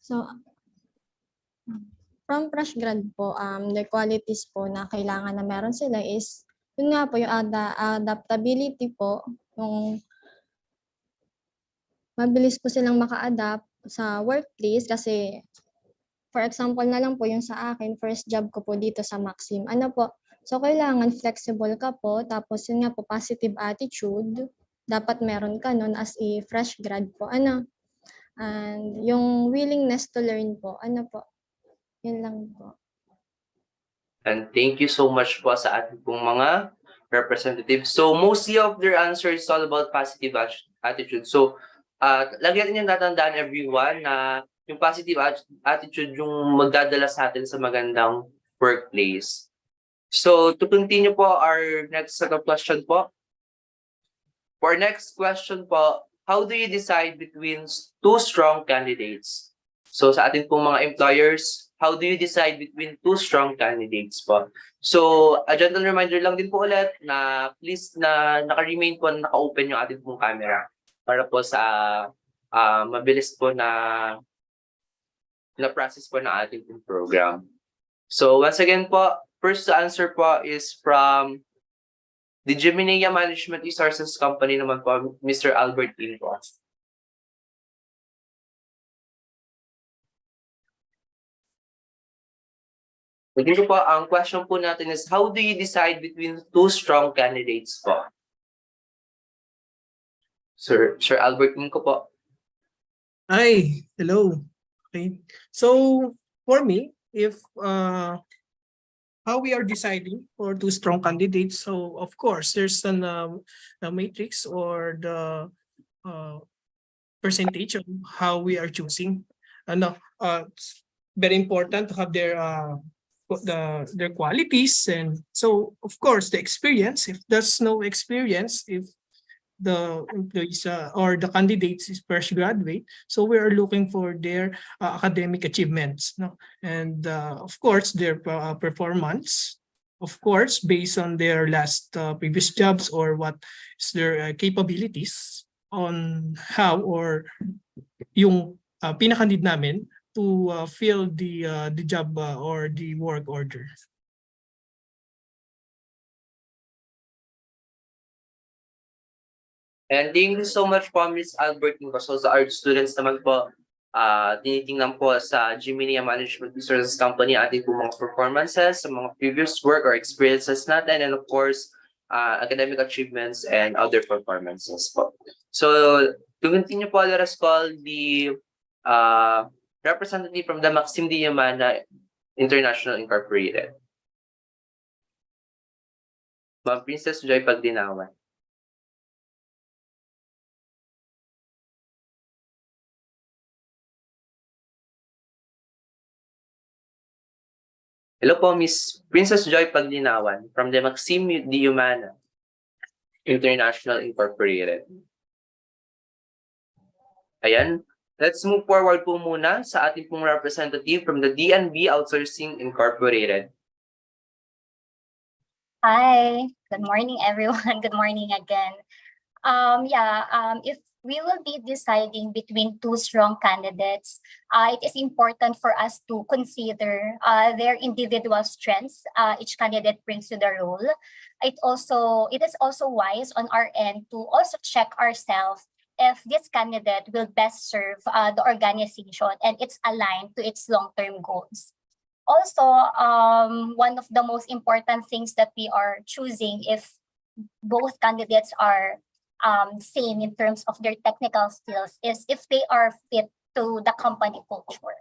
So, from fresh grad po, the qualities po na kailangan na meron sila is, yun nga po, yung adaptability po, yung mabilis po silang maka-adapt sa workplace. Kasi, for example na lang po, yung sa akin, first job ko po dito sa Maxim. So kailangan flexible ka po, tapos yun nga po, positive attitude, dapat meron ka nun as a fresh grad po. And yung willingness to learn po, yun lang po. And thank you so much po sa ating pong mga representatives. So mostly of their answers is all about positive attitude. So lagi natin yung tatandaan, everyone, na yung positive attitude yung magdadala sa atin sa magandang workplace. So to continue po our next set of question po. For next question po, how do you decide between two strong candidates? So sa atin pong mga employers, how do you decide between two strong candidates po? So a gentle reminder lang din po ulit na please na naka-remain po, naka-open yung ating pong camera para po sa mabilis po na process po ng ating pong program. So once again po, first to answer po is from the Jumpstart Management Resources Company naman po, Mr. Albert Inco. Hindi ko po, ang question po natin is, how do you decide between two strong candidates po? Sir Albert Inco po. Hi, hello. Okay. So for me, if how we are deciding for two strong candidates, so of course there's a matrix or the percentage of how we are choosing. It's very important to have their qualities, and so of course the experience. If there's no experience, if the employees or the candidates is fresh graduate, so we are looking for their academic achievements, no, and of course their performance, of course based on their last previous jobs or what is their capabilities on how or yung pinaka-need namin to fill the job or the work order. And thank you so much po, Ms. Albert Inco. So sa art students naman po, tinitingnan po sa Jumpstart Management Resources Company ating po mga performances, sa mga previous work or experiences natin, and of course, academic achievements and other performances po. So to continue po, let us call the representative from the Maxim D. Yamana International Incorporated. Ma'am Princess Joy Pagdinawan. Hello po, Miss Princess Joy Paglinawan from the Maxim D. Humana International Incorporated. Ayan. Let's move forward po muna sa ating pong representative from the DNB Outsourcing Incorporated. Hi, good morning, everyone. Good morning again. If we will be deciding between two strong candidates, it is important for us to consider their individual strengths each candidate brings to the role. It is also wise on our end to also check ourselves if this candidate will best serve the organization and it's aligned to its long-term goals. Also, one of the most important things that we are choosing if both candidates are same in terms of their technical skills is if they are fit to the company culture.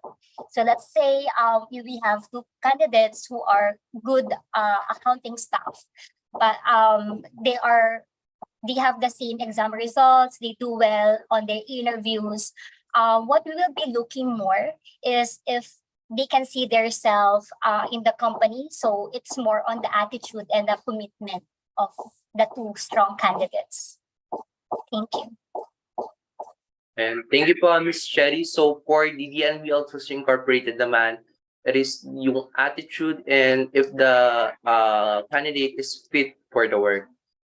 So let's say we have two candidates who are good accounting staff, but they have the same exam results, they do well on their interviews. What we will be looking more is if they can see themselves in the company. So it's more on the attitude and the commitment of the two strong candidates. Thank you. And thank you po, Ms. Cherry. So for the DNB Outsourcing Incorporated naman, it is yung attitude and if the candidate is fit for the work.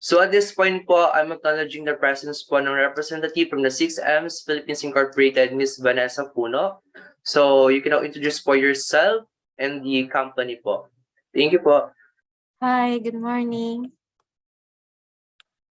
So at this point po, I'm acknowledging the presence po ng representative from the 6M's Philippines Incorporated, Ms. Vanessa Puno. So you can now introduce for yourself and the company po. Thank you po. Hi, good morning.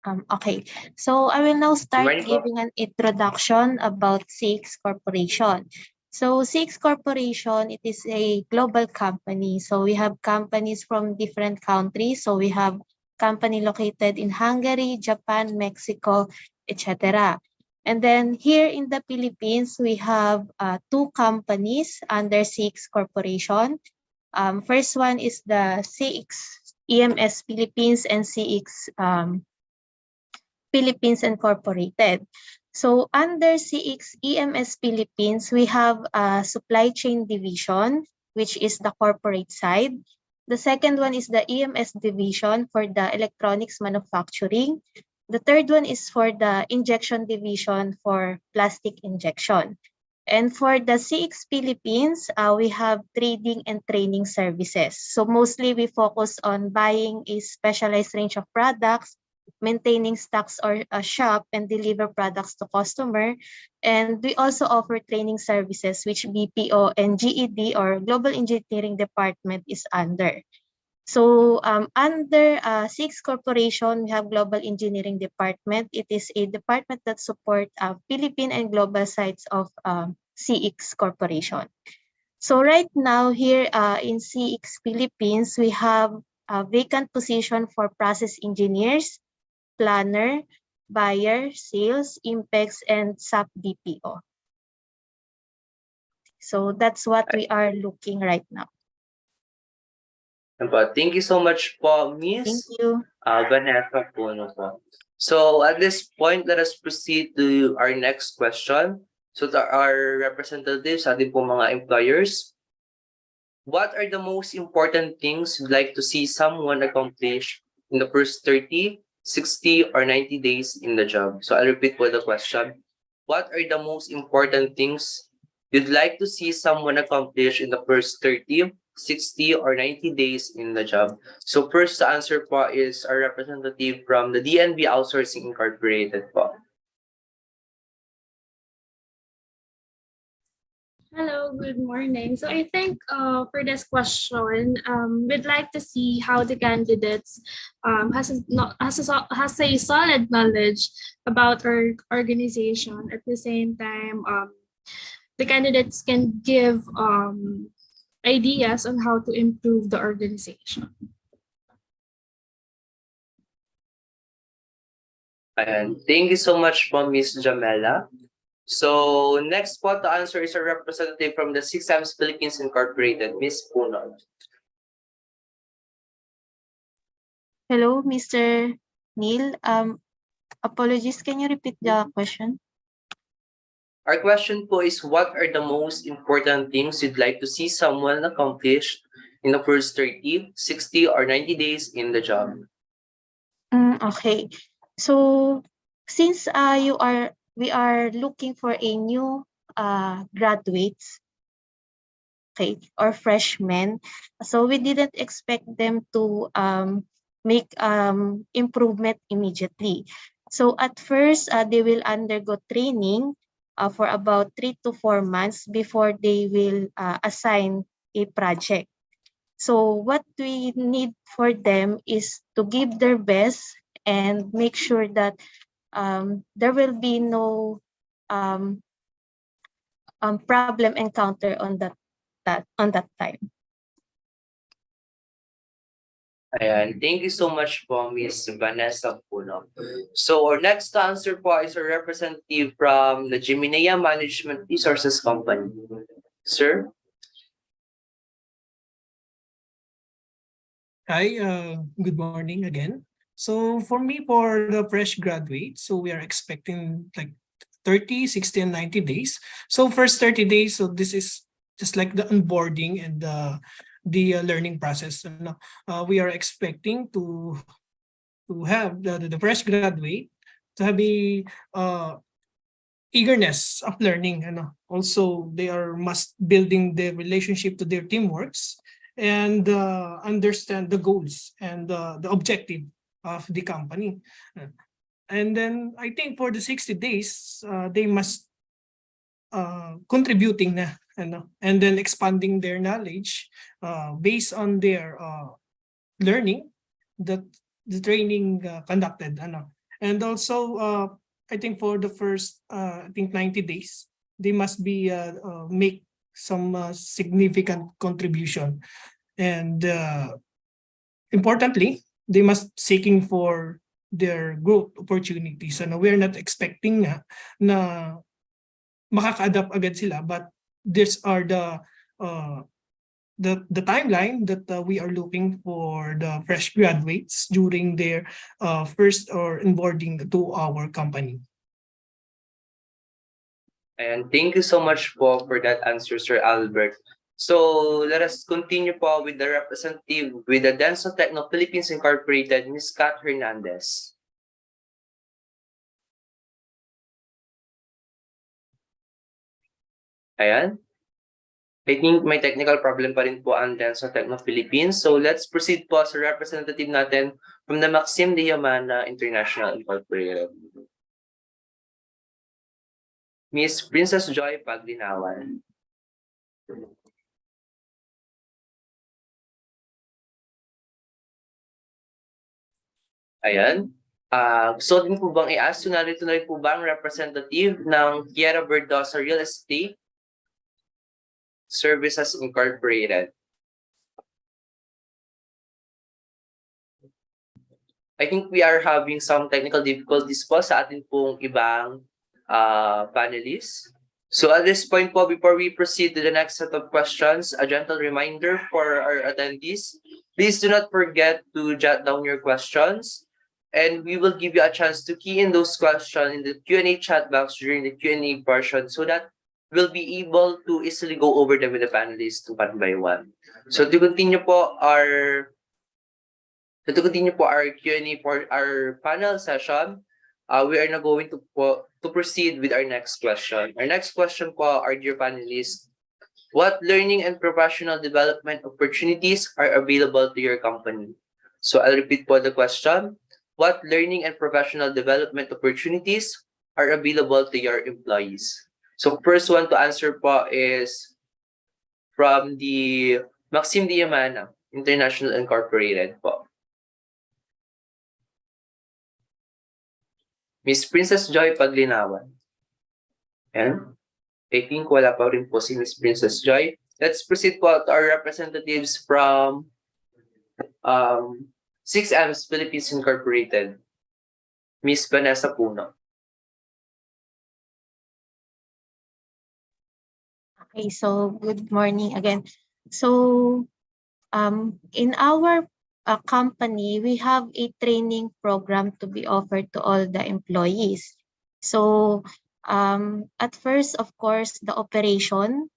Okay, so I will now start giving an introduction about CX Corporation. So CX Corporation, it is a global company. So we have companies from different countries. So we have company located in Hungary, Japan, Mexico, etc. And then here in the Philippines, we have two companies under CX Corporation. First one is the CX EMS Philippines and CX Philippines Incorporated. So under CX EMS Philippines, we have a supply chain division, which is the corporate side. The second one is the EMS division for the electronics manufacturing. The third one is for the injection division for plastic injection. And for the CX Philippines, we have trading and training services. So mostly we focus on buying a specialized range of products, maintaining stocks or a shop and deliver products to customer. And we also offer training services which BPO and GED or Global Engineering Department is under. So under SIX Corporation, we have Global Engineering Department. It is a department that support Philippine and global sites of CX Corporation. So right now here in CX Philippines, we have a vacant position for process engineers, planner, buyer, sales, IMPEX, and SAP DPO. So that's what we are looking right now. Thank you so much po, Thank Miss you. Vanessa Puno po. So at this point, let us proceed to our next question. So to our representatives, ating po mga employers, what are the most important things you'd like to see someone accomplish in the first 30, 60, or 90 days in the job? So I'll repeat for the question. What are the most important things you'd like to see someone accomplish in the first 30, 60, or 90 days in the job? So first to answer po is our representative from the DNB Outsourcing Incorporated po. Hello, good morning. So I think for this question, we'd like to see how the candidates has a solid knowledge about our organization. At the same time, the candidates can give ideas on how to improve the organization. And thank you so much po, Miss Jamela. So next po to answer is a representative from the 6 Philippines Incorporated, Miss Puno. Hello, Mr. Neil. Apologies, can you repeat the question? Our question po is, what are the most important things you'd like to see someone accomplish in the first 30, 60, or 90 days in the job? Okay. So since we are looking for a new graduates, okay, or freshmen, so we didn't expect them to make improvement immediately. So at first, they will undergo training for about 3 to 4 months before they will assign a project. So what we need for them is to give their best and make sure that there will be no problem encounter on that time. Ayan. Thank you so much po, Miss Vanessa Puno. So our next answer po is a representative from the Giminea Management Resources Company. Sir? Hi, good morning again. So for me, for the fresh graduate, so we are expecting like 30, 60, and 90 days. So first 30 days, so this is just like the onboarding and the learning process. We are expecting to have the fresh graduate to have a eagerness of learning. Also, they are must building the relationship to their teamworks and understand the goals and the objective of the company. And then I think for the 60 days, they must contributing na, and then expanding their knowledge based on their learning that the training conducted. And also, I think for the first, I think 90 days, they must be make some significant contribution. And importantly, they must seeking for their growth opportunities. We're not expecting na makaka-adapt agad sila, but these are the timeline that we are looking for the fresh graduates during their first or onboarding to our company. And thank you so much po for that answer, Sir Albert. So let us continue po with the representative with the Denso Techno Philippines Incorporated, Ms. Kat Hernandez. Ayan. I think may technical problem pa rin po ang Denso Techno Philippines. So let's proceed po sa representative natin from the Maxim de Yamana International Incorporated. Miss Princess Joy Paglinawan. Ayan. Gusto din po bang i-ask, narito na rin po ba ang representative ng Kiera Verdosa Real Estate Services Incorporated? I think we are having some technical difficulties po sa atin pong ibang panelists. So at this point po, before we proceed to the next set of questions, a gentle reminder for our attendees, please do not forget to jot down your questions, and we will give you a chance to key in those questions in the Q&A chat box during the Q&A portion so that we'll be able to easily go over them with the panelists one by one. So to continue po our Q&A for our panel session, we are now going to proceed with our next question. Our next question po, our dear panelists, what learning and professional development opportunities are available to your company? So I'll repeat po the question. What learning and professional development opportunities are available to your employees? So first one to answer po is from the Maxim Diamana International Incorporated po. Miss Princess Joy Paglinawan. And I think wala pa rin po si Miss Princess Joy. Let's proceed po to our representatives from 6M's Philippines Incorporated. Miss Vanessa Puno. Okay, so good morning again. So in our company, we have a training program to be offered to all the employees. So at first, of course, the operation,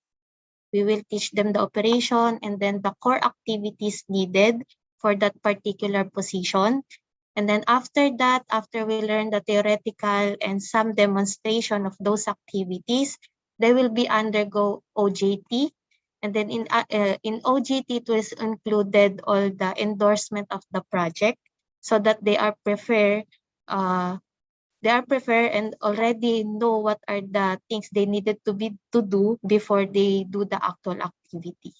we will teach them the operation and then the core activities needed for that particular position. And then after that, after we learn the theoretical and some demonstration of those activities, they will be undergo OJT. And then in OJT, it was included all the endorsement of the project so that they are prepared and already know what are the things they needed to do before they do the actual activity.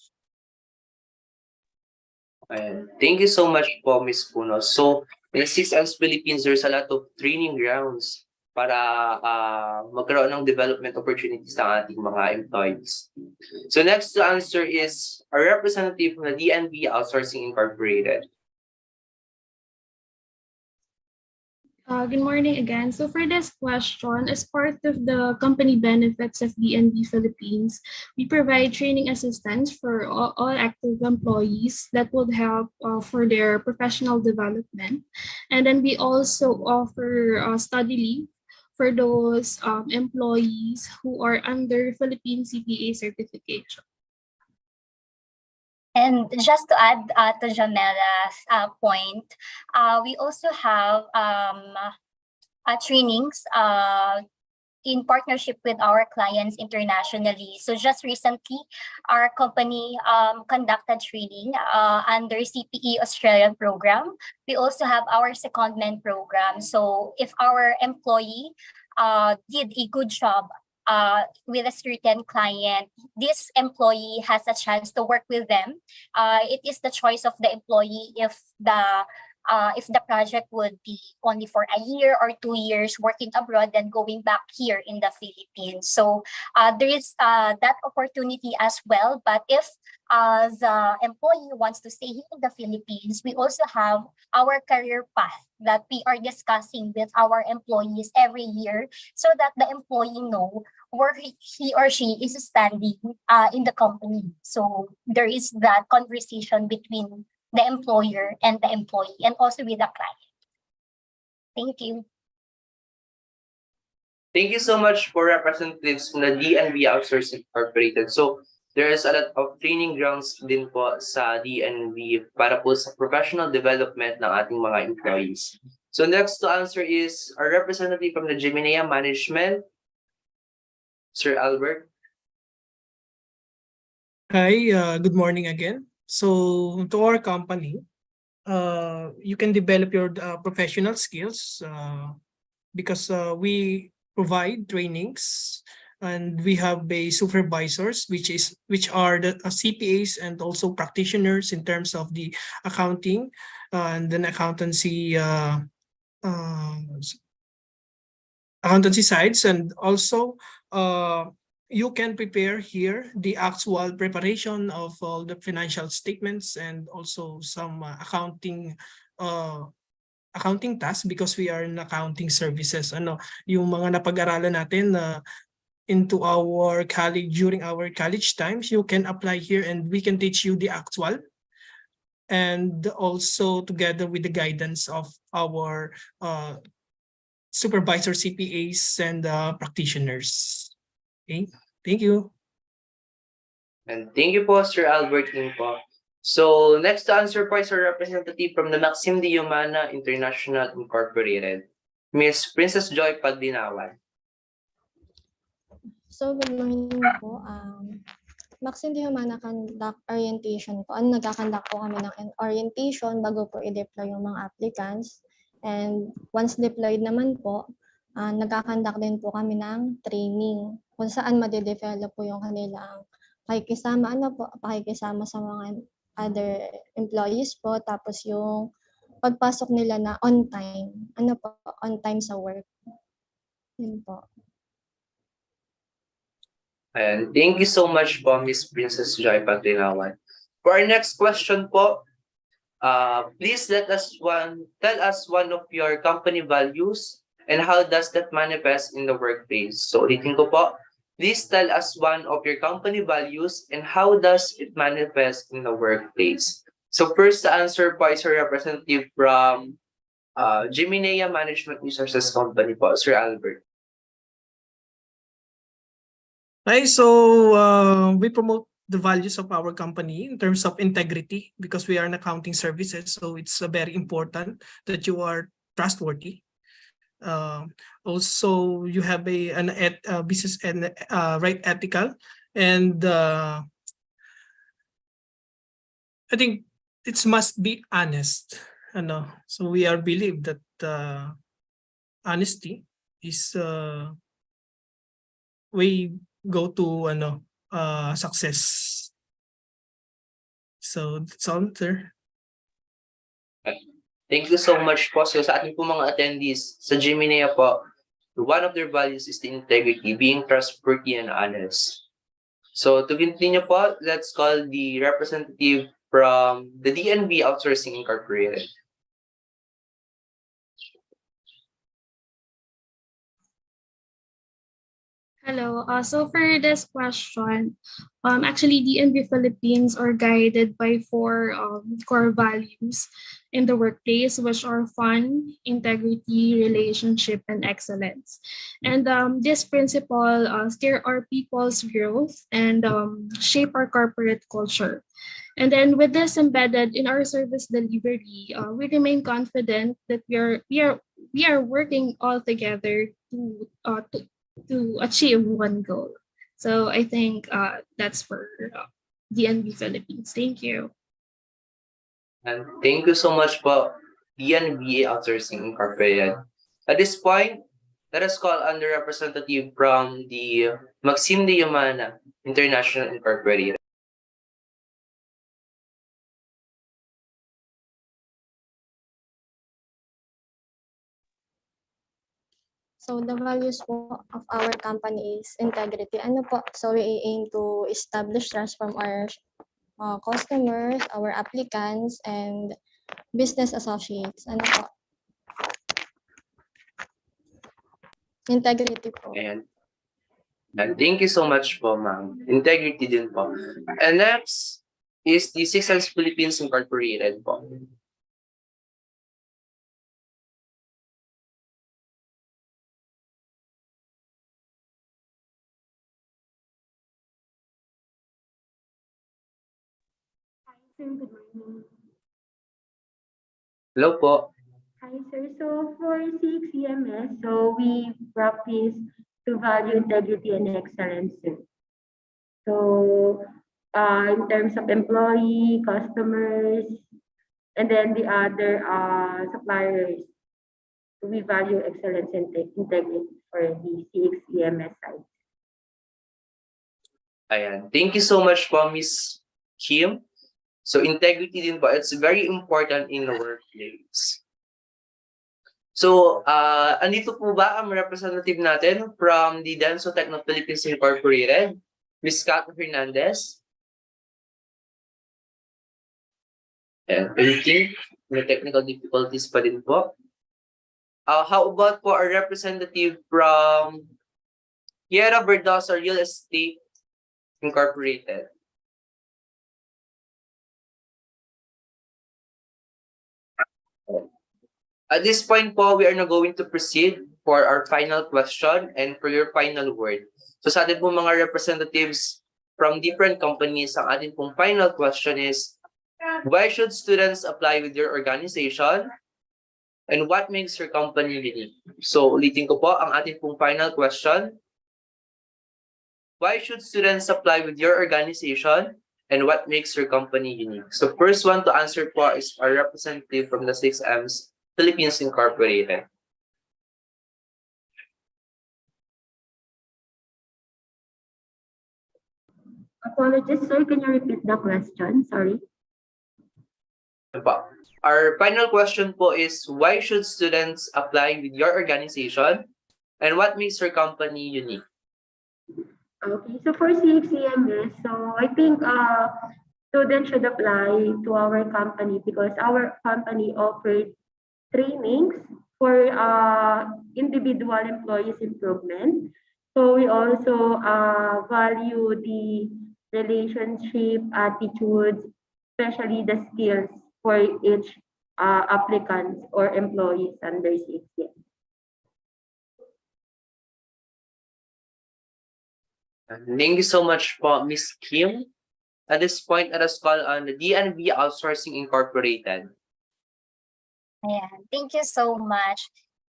Thank you so much po, Ms. Puno. So, in 6M's Philippines, there's a lot of training grounds para magkaroon ng development opportunities ng ating mga employees. So next to answer is a representative from the DNB Outsourcing Incorporated. Good morning again. So for this question, as part of the company benefits of DNB Philippines, we provide training assistance for all active employees that would help for their professional development. And then we also offer study leave for those employees who are under Philippine CPA certification. And just to add to Jamela's point, we also have trainings in partnership with our clients internationally. So just recently, our company conducted training under CPE Australian program. We also have our secondment program. So if our employee did a good job with a certain client, this employee has a chance to work with them. It is the choice of the employee if the project would be only for a year or 2 years working abroad, then going back here in the Philippines. So there is that opportunity as well. But if the employee wants to stay here in the Philippines, we also have our career path that we are discussing with our employees every year so that the employee know where he or she is standing in the company. So there is that conversation between the employer and the employee and also with the client. Thank you. Thank you so much for representatives from the DNB Outsourcing Incorporated. So there is a lot of training grounds din po sa DNB para po sa professional development ng ating mga employees. So next to answer is our representative from the Geminea Management, Sir Albert. Hi, good morning again. So to our company, you can develop your professional skills because we provide trainings and we have a supervisors which are the CPAs and also practitioners in terms of the accounting and then accountancy accountancy sides, and also you can prepare here the actual preparation of all the financial statements and also some accounting tasks, because we are in accounting services. Yung mga napag-aralan natin na into our college, during our college times, you can apply here and we can teach you the actual, and also together with the guidance of our supervisor CPAs and practitioners. Okay, thank you. And thank you po, Sir Albert po. So next to answer po is our representative from the Maxim de Humana International Incorporated, Miss Princess Joy Pagdinawan. So, good morning po. Maxim de Humana conduct orientation po. Nagkakandak po kami ng orientation bago po i-deploy yung mga applicants. And once deployed naman po, nagkakandak din po kami ng training kung saan ma-develop po yung kanilang pakikisama sa mga other employees po. Tapos yung pagpasok nila na on time. On time sa work. Yun po. And thank you so much po, Miss Princess Joy Pagdinawan. For our next question po, please tell us one of your company values and how does that manifest in the workplace. So ulitin ko po, please tell us one of your company values and how does it manifest in the workplace. So first to answer po is our representative from Jimenea Management Resources Company po, Sir Albert. Hi, so we promote the values of our company in terms of integrity, because we are in accounting services, so it's very important that you are trustworthy. Also, you have a business and right ethical, and I think it must be honest. So we are believe that honesty is way go to success. So that's all there. Thank you so much po. So sa ating po mga attendees sa Jimenea po, one of their values is the integrity, being trustworthy and honest. So to continue po, let's call the representative from the DNB Outsourcing Incorporated. Hello. So for this question, actually DNB Philippines are guided by 4 core values in the workplace, which are fun, integrity, relationship, and excellence. And this principle steer our people's growth and shape our corporate culture. And then with this embedded in our service delivery, we remain confident that we are working all together to achieve one goal. So I think that's for DNB Philippines. Thank you. And thank you so much po, DNB Outsourcing Incorporated. At this point, let us call on the representative from the Maxim de Humana International Incorporated. So the values po of our company is integrity. So we aim to establish trust from our customers, our applicants, and business associates. Integrity po. And thank you so much po, ma'am. Integrity din po. And next is the Six Sense Philippines Incorporated po. Sir, good morning. Hello po. Hi, sir. So for CXEMS, so we practice to value integrity and excellence, sir. So in terms of employee, customers, and then the other suppliers, we value excellence and integrity for the CXEMS side. Ayan. Thank you so much po, Miss Kim. So integrity din po, it's very important in the workplace. So, andito po ba ang representative natin from the Denso Techno Philippines Incorporated, Ms. Kat Hernandez? And I think may technical difficulties pa din po. How about po our representative from Sierra Verdosa Real Estate Incorporated? At this point po, we are now going to proceed for our final question and for your final word. So sa atin pong mga representatives from different companies, ang atin pong final question is, why should students apply with your organization? And what makes your company unique? So ulitin ko po ang atin pong final question. Why should students apply with your organization? And what makes your company unique? So first one to answer po is our representative from the 6Ms Philippines Incorporated. Apologies, sir. Can you repeat the question? Sorry. Our final question po is, why should students apply with your organization? And what makes your company unique? Okay, so for CXCMS, so I think students should apply to our company because our company offers trainings for individual employees improvement. So we also value the relationship, attitudes, especially the skills for each applicants or employees under CXCMS. Thank you so much po, Ms. Kim. At this point, let us call on the DNV Outsourcing Incorporated. Yeah, thank you so much.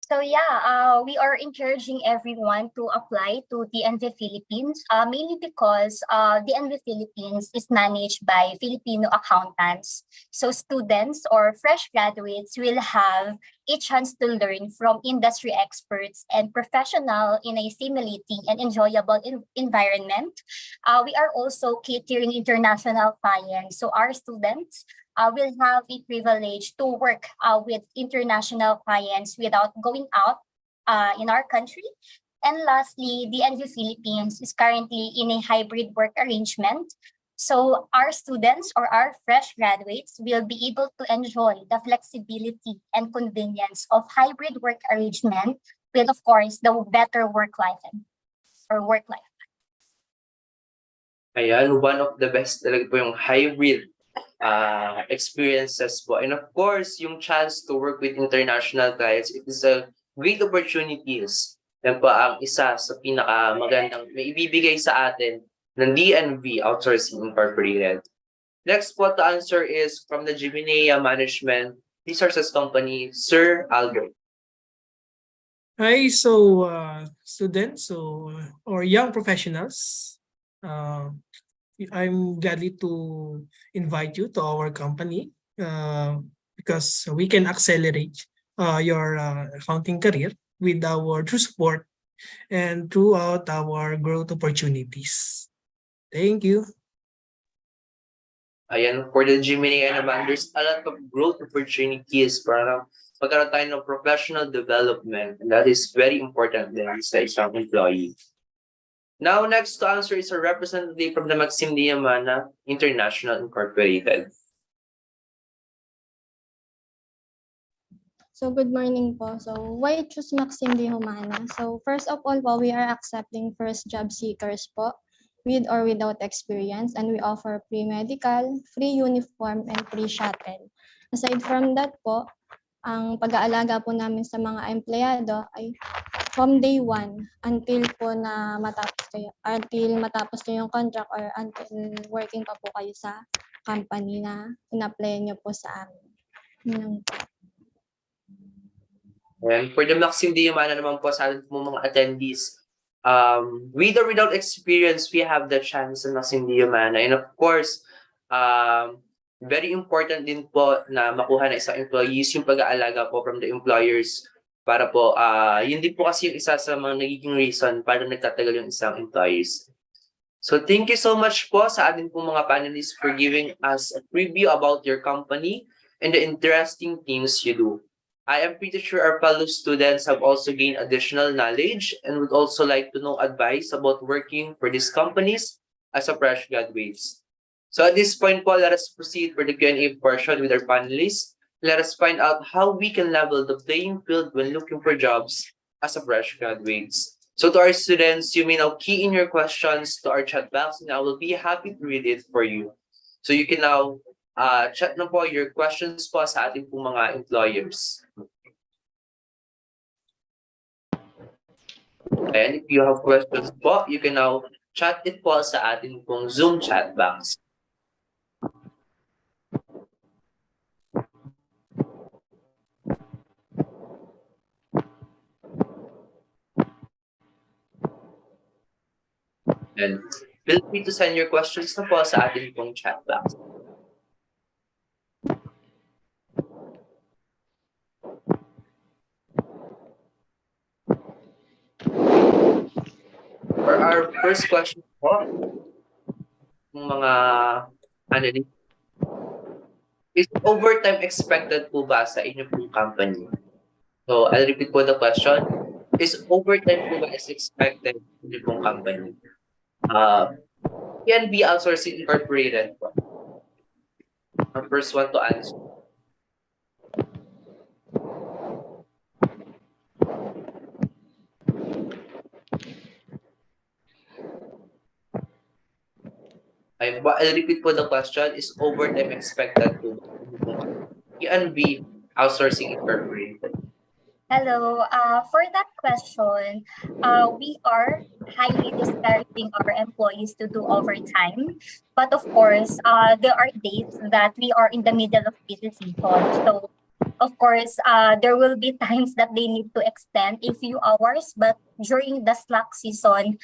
So yeah, we are encouraging everyone to apply to DNV Philippines, mainly because DNV Philippines is managed by Filipino accountants. So students or fresh graduates will have a chance to learn from industry experts and professional in a stimulating and enjoyable environment. We are also catering international clients. So our students will have a privilege to work with international clients without going out in our country. And lastly, the DNV Philippines is currently in a hybrid work arrangement. So our students or our fresh graduates will be able to enjoy the flexibility and convenience of hybrid work arrangement with, of course, the better work life. Ayan, one of the best talaga po yung hybrid experiences po. And of course, yung chance to work with international clients, it is a great opportunities. Yan po ang isa sa pinakamagandang may ibibigay sa atin ng DNV Outsourcing Incorporated. Next po to answer is from the Giminea Management Resources Company, Sir Albert. Hi, so students or young professionals, I'm gladly to invite you to our company because we can accelerate your accounting career with our true support and throughout our growth opportunities. Thank you. Ayan, for the Giminea naman, there's a lot of growth opportunities para magkaroon tayo ng professional development. And that is very important din sa isang employee. Now, next to answer is a representative from the Maxim Diamana International Incorporated. So good morning po. So why choose Maxim de Humana? So first of all po, we are accepting first job seekers po with or without experience, and we offer free medical, free uniform, and free shuttle. Aside from that po, ang pag-aalaga po namin sa mga empleyado ay from day 1 until po na matapos kayo yung contract or until working pa po kayo sa company na in-applyan nyo po sa amin. Yun po. And for the Maxim Diamana naman po sa ating mga attendees, with or without experience, we have the chance sa Maxim Diamana. And of course, very important din po na makuha na isang employees yung pag-aalaga po from the employers para po, yun din po kasi yung isa sa mga nagiging reason para nagtatagal yung isang employees. So thank you so much po sa ating pong mga panelists for giving us a preview about your company and the interesting things you do. I am pretty sure our fellow students have also gained additional knowledge and would also like to know advice about working for these companies as a fresh graduates. So at this point po, let us proceed for the Q&A portion with our panelists. Let us find out how we can level the playing field when looking for jobs as a fresh graduates. So to our students, you may now key in your questions to our chat box and I will be happy to read it for you. So you can now chat na po your questions po sa ating pong mga employers. And if you have questions po, you can now chat it po sa ating pong Zoom chat box. And feel free to send your questions na po sa ating pong chat box. For our first question po, ng mga analysts, is overtime expected po ba sa inyo pong company? So I'll repeat po the question. Is overtime po ba is expected sa inyo pong company? Can be outsourcing incorporated po. Our first one to answer. I'll repeat po the question. Is overtime expected to be outsourcing incorporated? Hello. For that question, we are highly discouraging our employees to do overtime. But of course, there are days that we are in the middle of busy season. So, of course, there will be times that they need to extend a few hours. But during the slack season,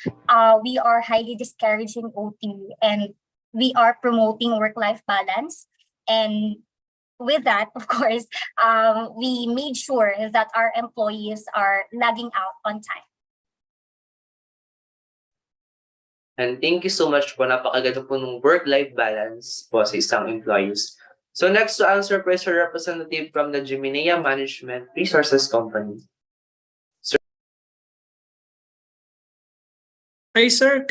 we are highly discouraging OT and we are promoting work-life balance. And with that, of course, we made sure that our employees are logging out on time. And thank you so much po. Napakaganda po ng work-life balance po sa isang employees. So next to answer po is a representative from the Jumpstart Management Resources Company. Hi, sir.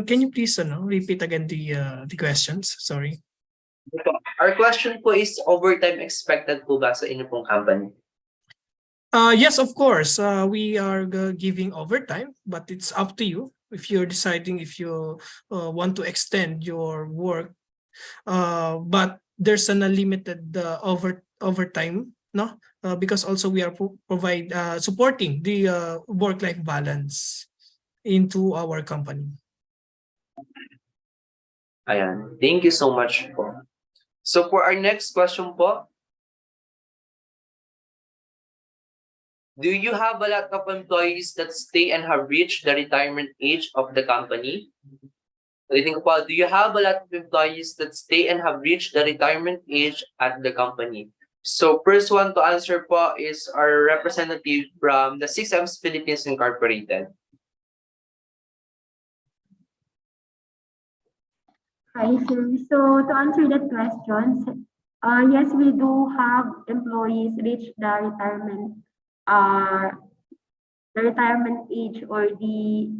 Can you please repeat again the questions? Sorry. Our question po is overtime expected po ba sa inyo pong company? Yes, of course. We are giving overtime, but it's up to you if you're deciding if you want to extend your work. But there's an unlimited overtime, no? Because also we are supporting the work-life balance into our company. Ayan. Thank you so much po. So for our next question po, do you have a lot of employees that stay and have reached the retirement age of the company? I think po, do you have a lot of employees that stay and have reached the retirement age at the company? So first one to answer po is our representative from the 6M's Philippines Incorporated. Hi, sir. So to answer that question, yes, we do have employees reach the retirement age or the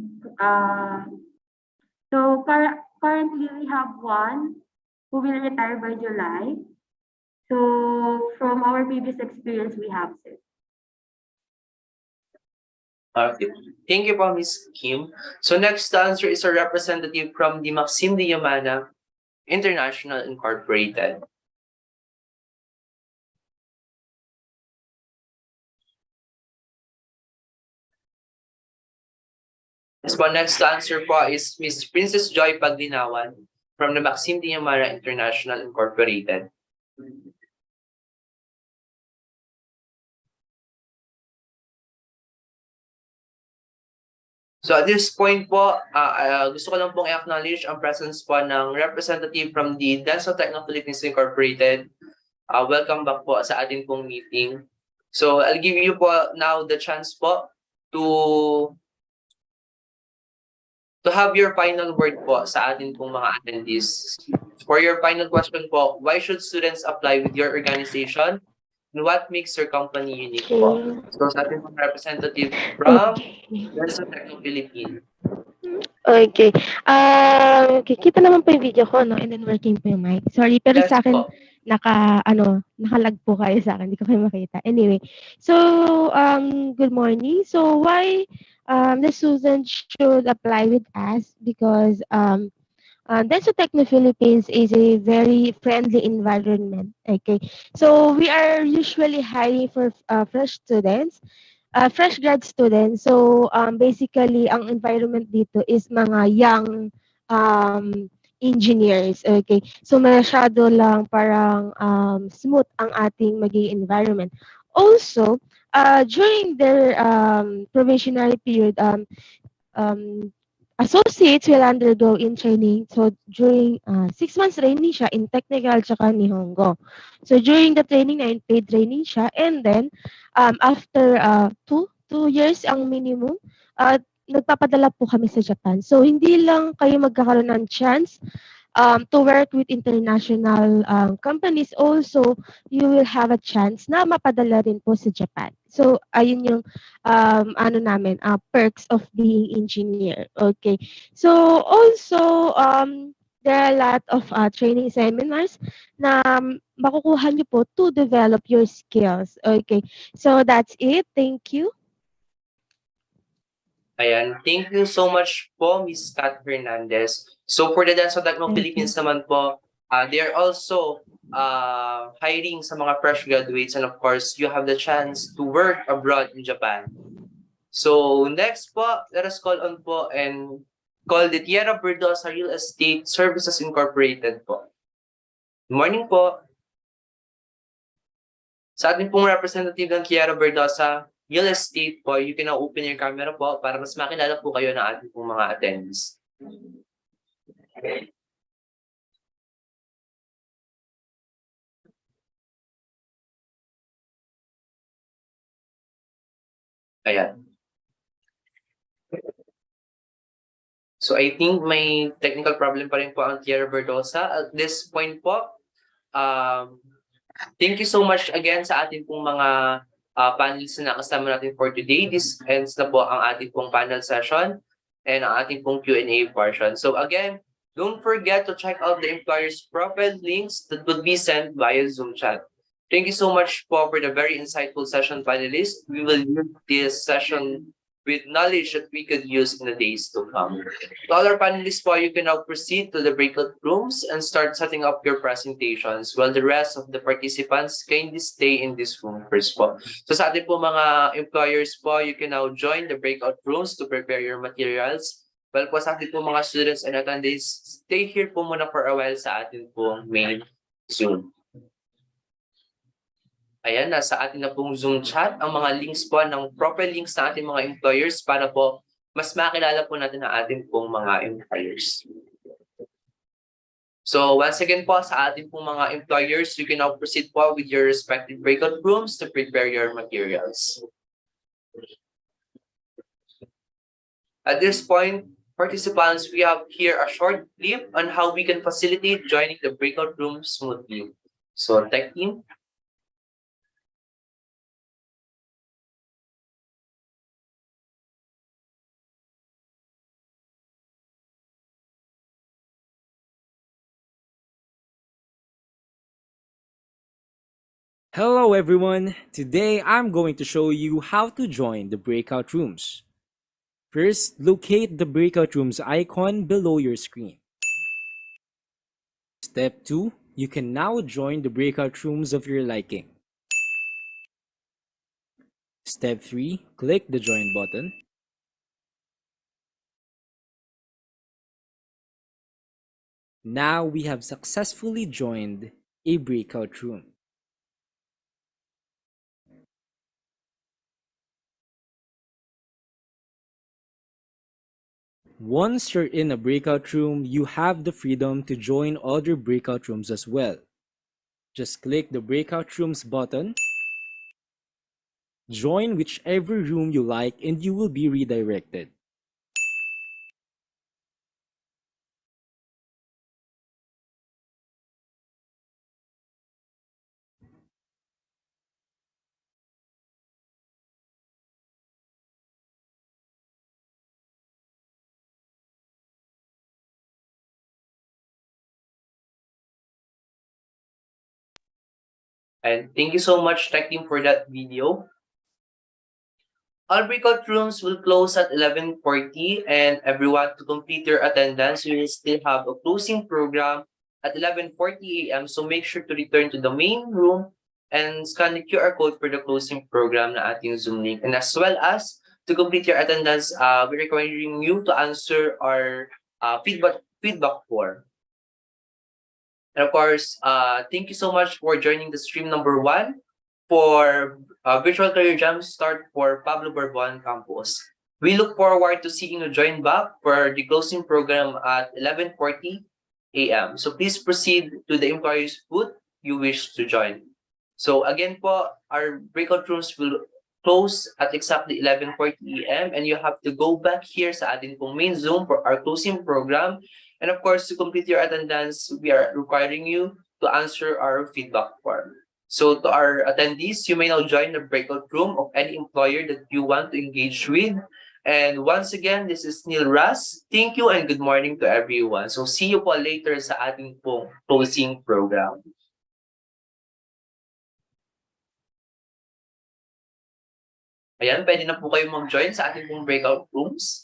currently we have one who will retire by July. So from our previous experience, we have, sir. Okay. Thank you po, Ms. Kim. So next to answer is a representative from the Maxim de Yamana International Incorporated. Next to answer po is Ms. Princess Joy Pagdinawan from the Maxim de Yamana International Incorporated. So at this point po, gusto ko lang pong i-acknowledge ang presence po ng representative from the Denso Techno Philippines Incorporated. Welcome back po sa ating pong meeting. So I'll give you po now the chance po to have your final word po sa ating pong mga attendees. For your final question po, why should students apply with your organization? what makes your company unique po. So sa ating pong representative from Denso Techno Philippines. Okay. Okay, kita naman po yung video ko, no? And then working po yung mic. Sorry, pero Yes sa akin, po. nakalag po kayo sa akin. Hindi ko kayo makita. Anyway, so, good morning. So, why the students should apply with us? Because Denso Techno Philippines is a very friendly environment. Okay, so we are usually hiring for fresh grad students. So basically, ang environment dito is mga young engineers. Okay, so masyado lang parang smooth ang ating maging environment. Also, during their probationary period, um, associates will undergo in training. So during 6 months training siya in technical tsaka Nihongo. So during the training na paid training siya, and then after 2 years ang minimum, nagpapadala po kami sa Japan. So hindi lang kayo magkakaroon ng chance to work with international companies, also you will have a chance na mapadala rin po sa Japan. So ayun yung perks of being engineer. Okay. So also there are a lot of training seminars na makukuha niyo po to develop your skills. Okay. So that's it. Thank you. Ayan. Thank you so much po, Ms. Kat Hernandez. So for the Denso Techno Philippines naman po, they are also hiring sa mga fresh graduates, and of course, you have the chance to work abroad in Japan. So next po, let us call on po and call the Tierra Verdosa Real Estate Services Incorporated po. Good morning po. Sa ating pong representative ng Tierra Verdosa Real Estate po, you can now open your camera po para mas makilala po kayo ng ating pong mga attendees. Ayan. So I think may technical problem pa rin po ang Tierra Verdosa. At this point po, thank you so much again sa ating pong mga panelists na nakasama natin for today. This ends na po ang ating pong panel session and ang ating pong Q&A portion. So again, don't forget to check out the employer's profile links that will be sent via Zoom chat. Thank you so much po for the very insightful session, panelists. We will use this session with knowledge that we could use in the days to come. To all our panelists po, you can now proceed to the breakout rooms and start setting up your presentations while the rest of the participants kindly stay in this room first po. So sa ating po mga employers po, you can now join the breakout rooms to prepare your materials. While po sa ating po mga students and attendees, stay here po muna for a while sa ating po main Zoom. Ayan, nasa atin na pong Zoom chat ang mga links po ng proper links ng ating mga employers para po mas makilala po natin ang ating pong mga employers. So once again po sa ating pong mga employers, you can now proceed po with your respective breakout rooms to prepare your materials. At this point, participants, we have here a short clip on how we can facilitate joining the breakout room smoothly. So tech team. Hello everyone! Today I'm going to show you how to join the breakout rooms. First, locate the breakout rooms icon below your screen. Step 2, you can now join the breakout rooms of your liking. Step 3, click the join button. Now we have successfully joined a breakout room. Once you're in a breakout room, you have the freedom to join other breakout rooms as well. Just click the breakout rooms button, join whichever room you like, and you will be redirected. And thank you so much, Tech Team, for that video. All breakout rooms will close at 11:40, and everyone, to complete your attendance, we will still have a closing program at 11:40 a.m. So make sure to return to the main room and scan the QR code for the closing program na ating Zoom link. And as well as to complete your attendance, we're requiring you to answer our feedback form. And of course, thank you so much for joining the stream number 1 for Virtual Career Jumpstart for Pablo Bourbon Campus. We look forward to seeing you join back for the closing program at 11:40 a.m. So please proceed to the employee's booth you wish to join. So again po, our breakout rooms will close at exactly 11:40 a.m. and you have to go back here sa ating pong main Zoom for our closing program. And of course, to complete your attendance, we are requiring you to answer our feedback form. So to our attendees, you may now join the breakout room of any employer that you want to engage with. And once again, this is Neil Ras. Thank you and good morning to everyone. So see you po later sa ating pong closing program. Ayan, pwede na po kayo mag-join sa ating pong breakout rooms.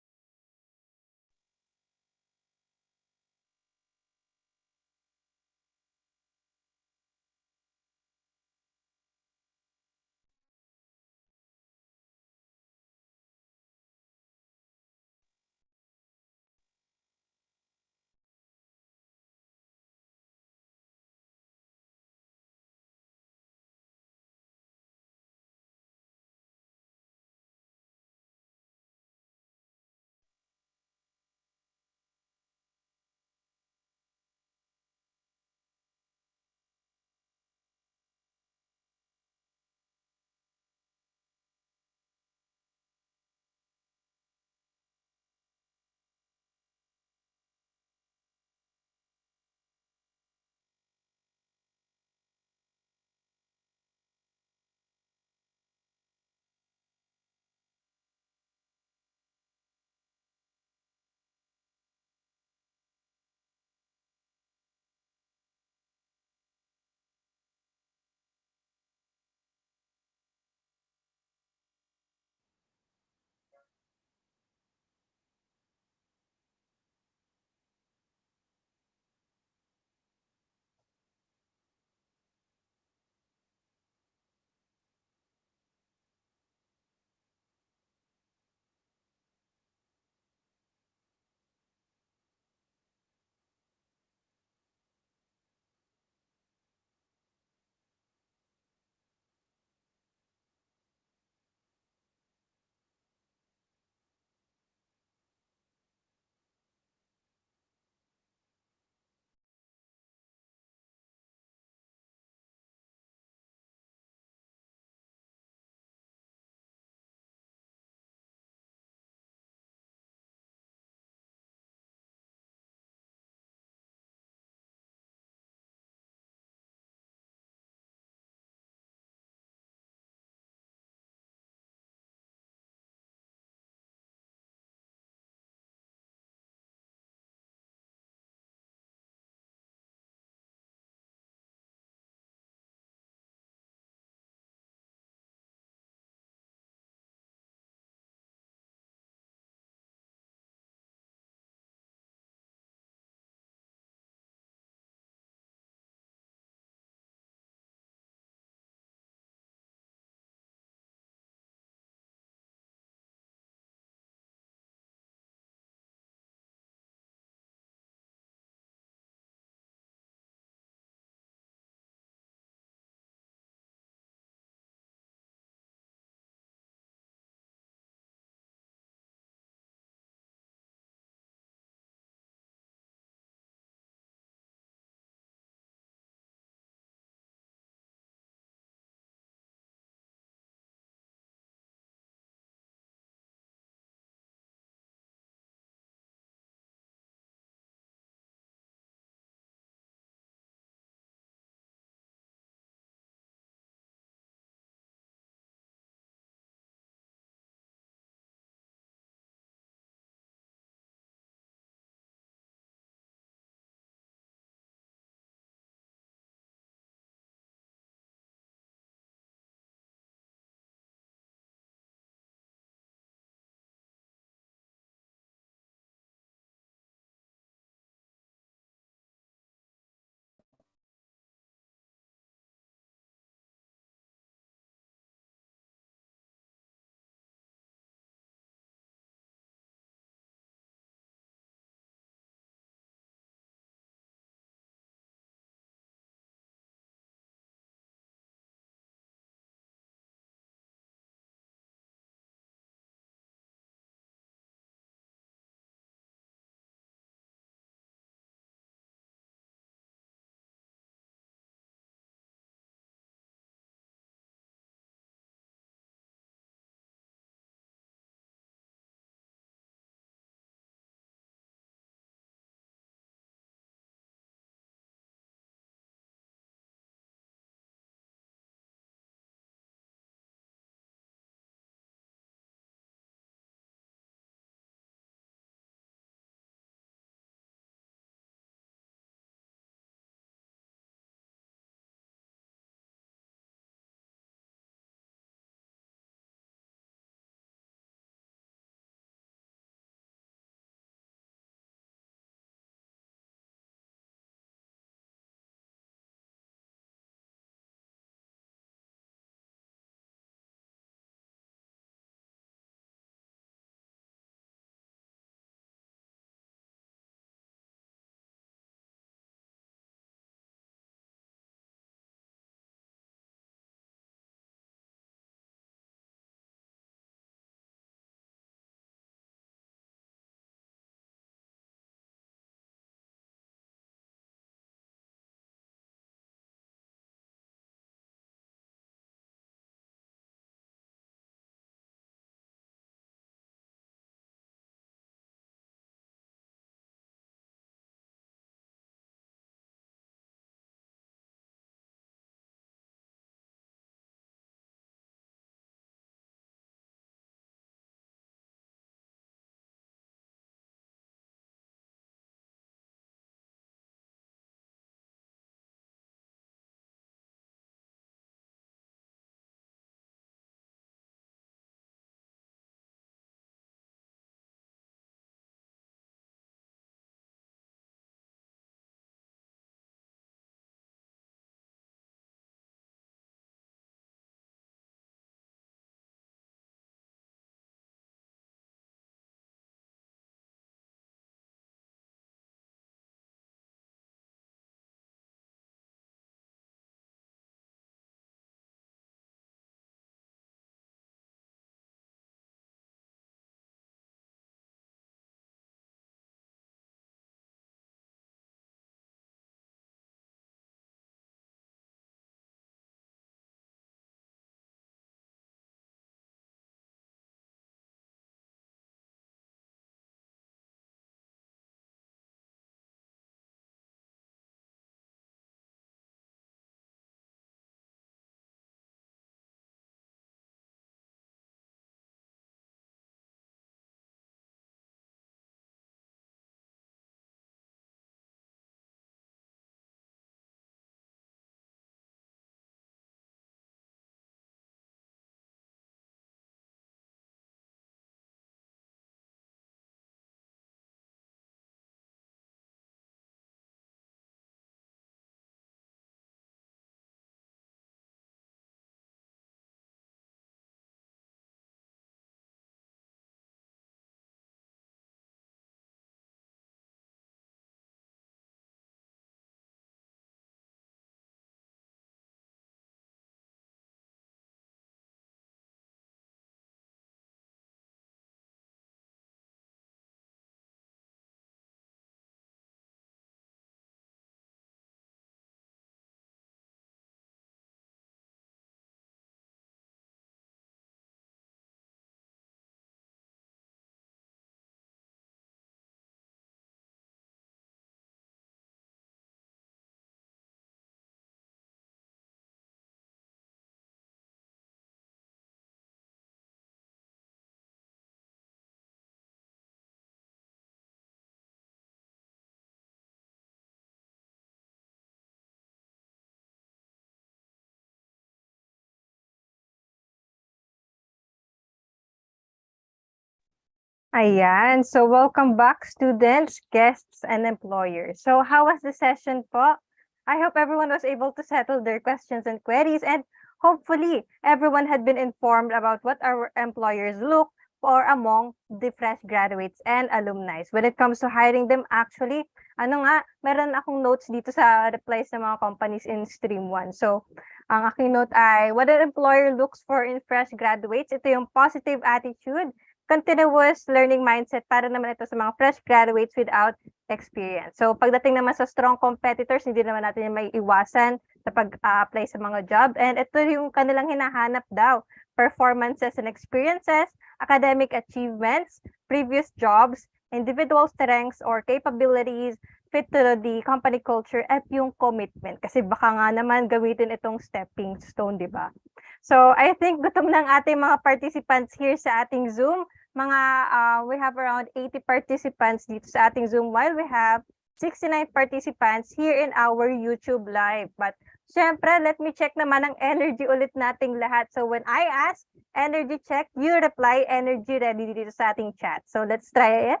Ayan. So welcome back, students, guests, and employers. So how was the session po? I hope everyone was able to settle their questions and queries, and hopefully everyone had been informed about what our employers look for among the fresh graduates and alumni. When it comes to hiring them, actually, meron akong notes dito sa replies ng mga companies in Stream 1. So, ang aking note ay, what an employer looks for in fresh graduates, ito yung positive attitude, continuous learning mindset para naman ito sa mga fresh graduates without experience. So pagdating naman sa strong competitors, hindi naman natin yung may iwasan sa pag-apply sa mga job. And ito yung kanilang hinahanap daw. Performances and experiences, academic achievements, previous jobs, individual strengths or capabilities, fit to the company culture, at yung commitment. Kasi baka nga naman gamitin itong stepping stone, di ba? So I think gutom ng ating mga participants here sa ating Zoom. We have around 80 participants dito sa ating Zoom, while we have 69 participants here in our YouTube live. But syempre, let me check naman ang energy ulit nating lahat. So when I ask energy check, you reply energy ready dito sa ating chat. So let's try it.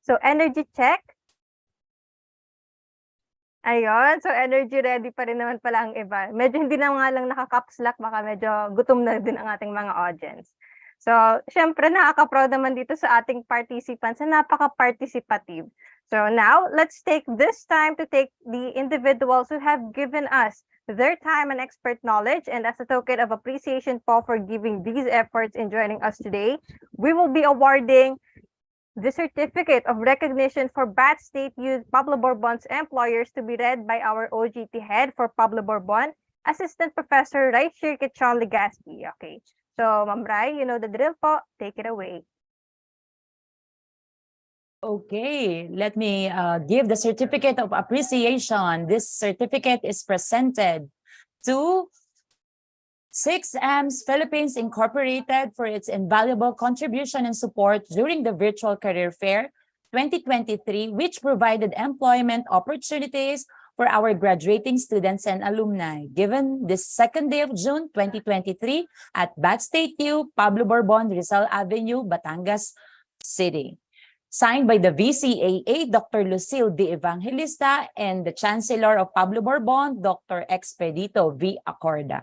So energy check. Ayun, so energy ready pa rin naman pala ang iba. Medyo hindi na nga lang naka-caps lock, baka medyo gutom na din ang ating mga audience. So, syempre nakaka-proud naman dito sa ating participants na napaka-participative. So now, let's take this time to take the individuals who have given us their time and expert knowledge, and as a token of appreciation po for giving these efforts in joining us today, we will be awarding the Certificate of Recognition for Bat State Youth Pablo Borbon's employers to be read by our OJT head for Pablo Borbon, Assistant Professor Raichir Quechon Legaspi. Okay. So, Ma'am Rai, you know the drill po. Take it away. Okay, let me give the certificate of appreciation. This certificate is presented to 6M's Philippines Incorporated for its invaluable contribution and support during the Virtual Career Fair 2023, which provided employment opportunities for our graduating students and alumni, given this 2nd day of June 2023 at Bat State U, Pablo Borbon, Rizal Avenue, Batangas City. Signed by the VCAA, Dr. Lucille B. Evangelista, and the Chancellor of Pablo Borbon, Dr. Expedito V. Acorda.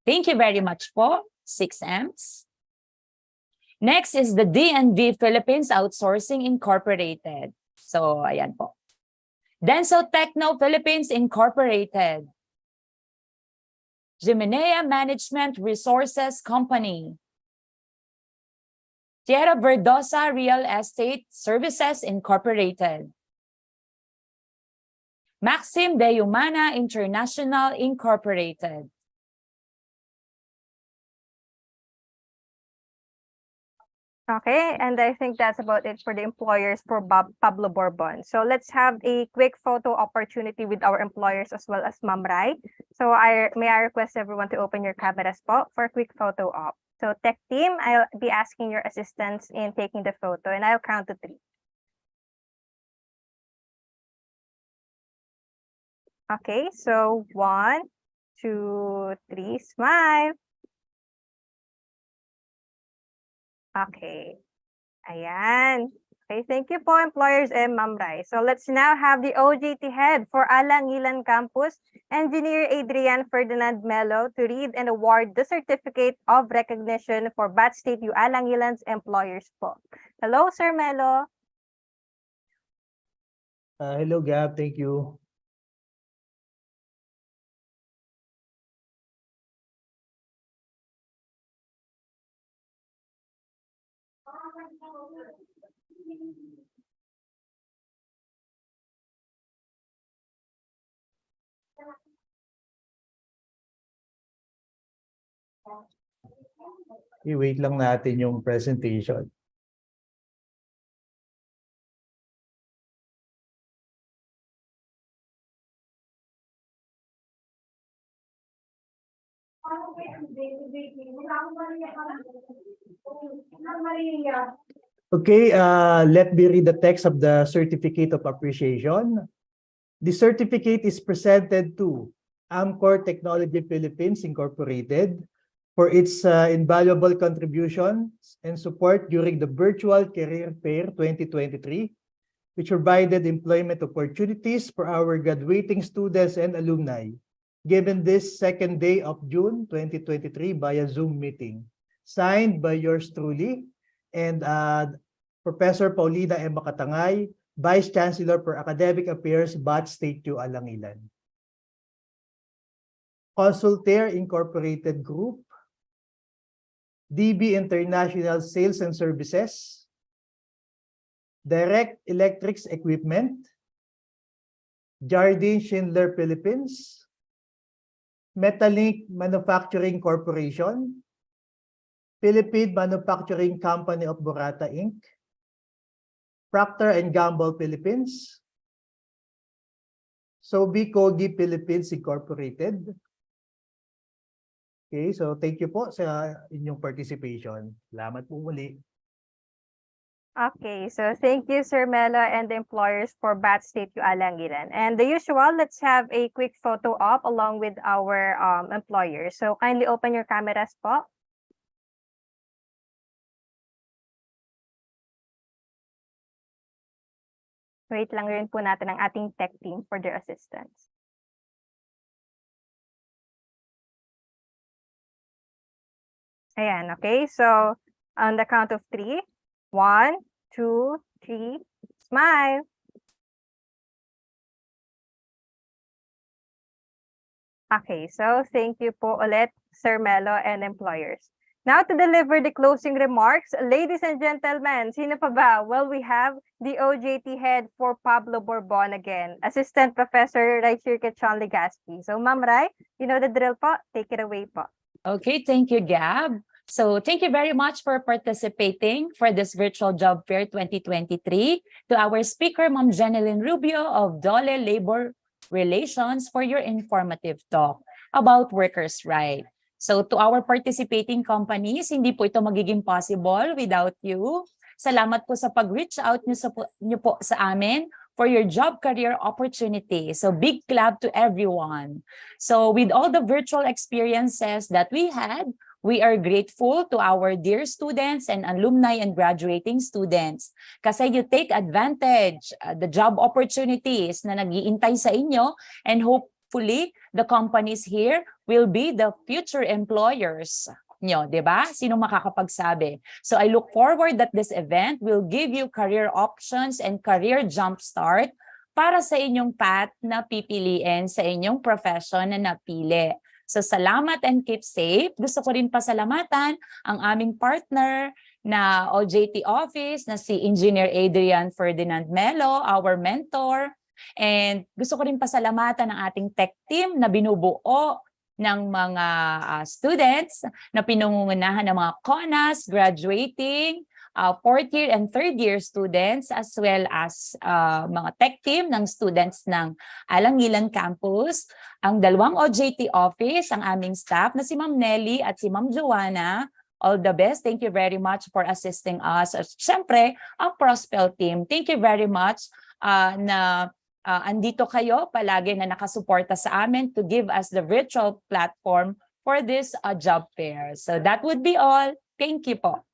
Thank you very much po, 6Ms. Next is the DNV Philippines Outsourcing Incorporated. So, ayan po. Denso Techno Philippines Incorporated. Jimenea Management Resources Company. Tierra Verdosa Real Estate Services Incorporated. Maxim de Humana International Incorporated. Okay, and I think that's about it for the employers for Pablo Borbon. So let's have a quick photo opportunity with our employers as well as Ma'am Rai. So may I request everyone to open your cameras po for a quick photo op. So tech team, I'll be asking your assistance in taking the photo, and I'll count to 3. Okay, so 1, 2, 3, smile. Okay. Ayan. Okay, thank you po, employers and Ma'am Rai. So let's now have the OJT head for Alangilan Campus, Engineer Adrian Ferdinand Melo, to read and award the Certificate of Recognition for Bat State U Alangilan's employers po. Hello, Sir Melo. Hello, Gab. Thank you. I-wait lang natin yung presentation. Okay, let me read the text of the Certificate of Appreciation. The certificate is presented to Amcor Technology Philippines Incorporated for its invaluable contributions and support during the virtual Career Fair 2023, which provided employment opportunities for our graduating students and alumni, given this second day of June 2023 via Zoom meeting. Signed by yours truly and Professor Paulina M. Makatangay, Vice Chancellor for Academic Affairs, BAT State U, Alangilan. Consultaire Incorporated Group, DB International Sales and Services, Direct Electrics Equipment, Jardine Schindler Philippines, Metalink Manufacturing Corporation, Philippine Manufacturing Company of Borata, Inc., Procter & Gamble Philippines, Sobi Kogi Philippines Incorporated. Okay, so thank you po sa inyong participation. Salamat po muli. Okay, so thank you, Sir Melo and the employers for BAT State U Alangilan. And the usual, let's have a quick photo op along with our employers. So kindly open your cameras po. Wait lang rin po natin ang ating tech team for their assistance. Ayan, okay. So on the count of 3, 1, 2, 3, smile. Okay, so thank you po ulit, Sir Melo and employers. Now to deliver the closing remarks, ladies and gentlemen, sino pa ba? Well, we have the OJT head for Pablo Borbon again, Assistant Professor Raichir Quechon Legaspi. So Ma'am Rai, you know the drill po, take it away po. Okay, thank you, Gab. So thank you very much for participating for this virtual job fair 2023. To our speaker, Ma'am Jeneline Rubio of Dole Labor Relations for your informative talk about workers' rights. So to our participating companies, hindi po ito magiging possible without you. Salamat po sa pag-reach out niyo po sa amin for your job career opportunity. So big clap to everyone. So with all the virtual experiences that we had, we are grateful to our dear students and alumni and graduating students kasi you take advantage the job opportunities na nag-iintay sa inyo, and hopefully the companies here will be the future employers nyo, di ba? Sino makakapagsabi? So I look forward that this event will give you career options and career jumpstart para sa inyong path na pipiliin sa inyong profession na napili. So salamat and keep safe. Gusto ko rin pasalamatan ang aming partner na OJT office na si Engineer Adrian Ferdinand Melo, our mentor. And gusto ko rin pasalamatan ang ating tech team na binubuo ng mga students na pinangungunahan ng mga CONAS, graduating, fourth year and third year students, as well as mga tech team ng students ng Alangilan Campus, ang dalawang OJT office, ang aming staff na si Ma'am Nelly at si Ma'am Joanna. All the best. Thank you very much for assisting us. At syempre, ang Prospel team, thank you very much na andito kayo palagi na nakasuporta sa amin to give us the virtual platform for this job fair. So that would be all. Thank you po.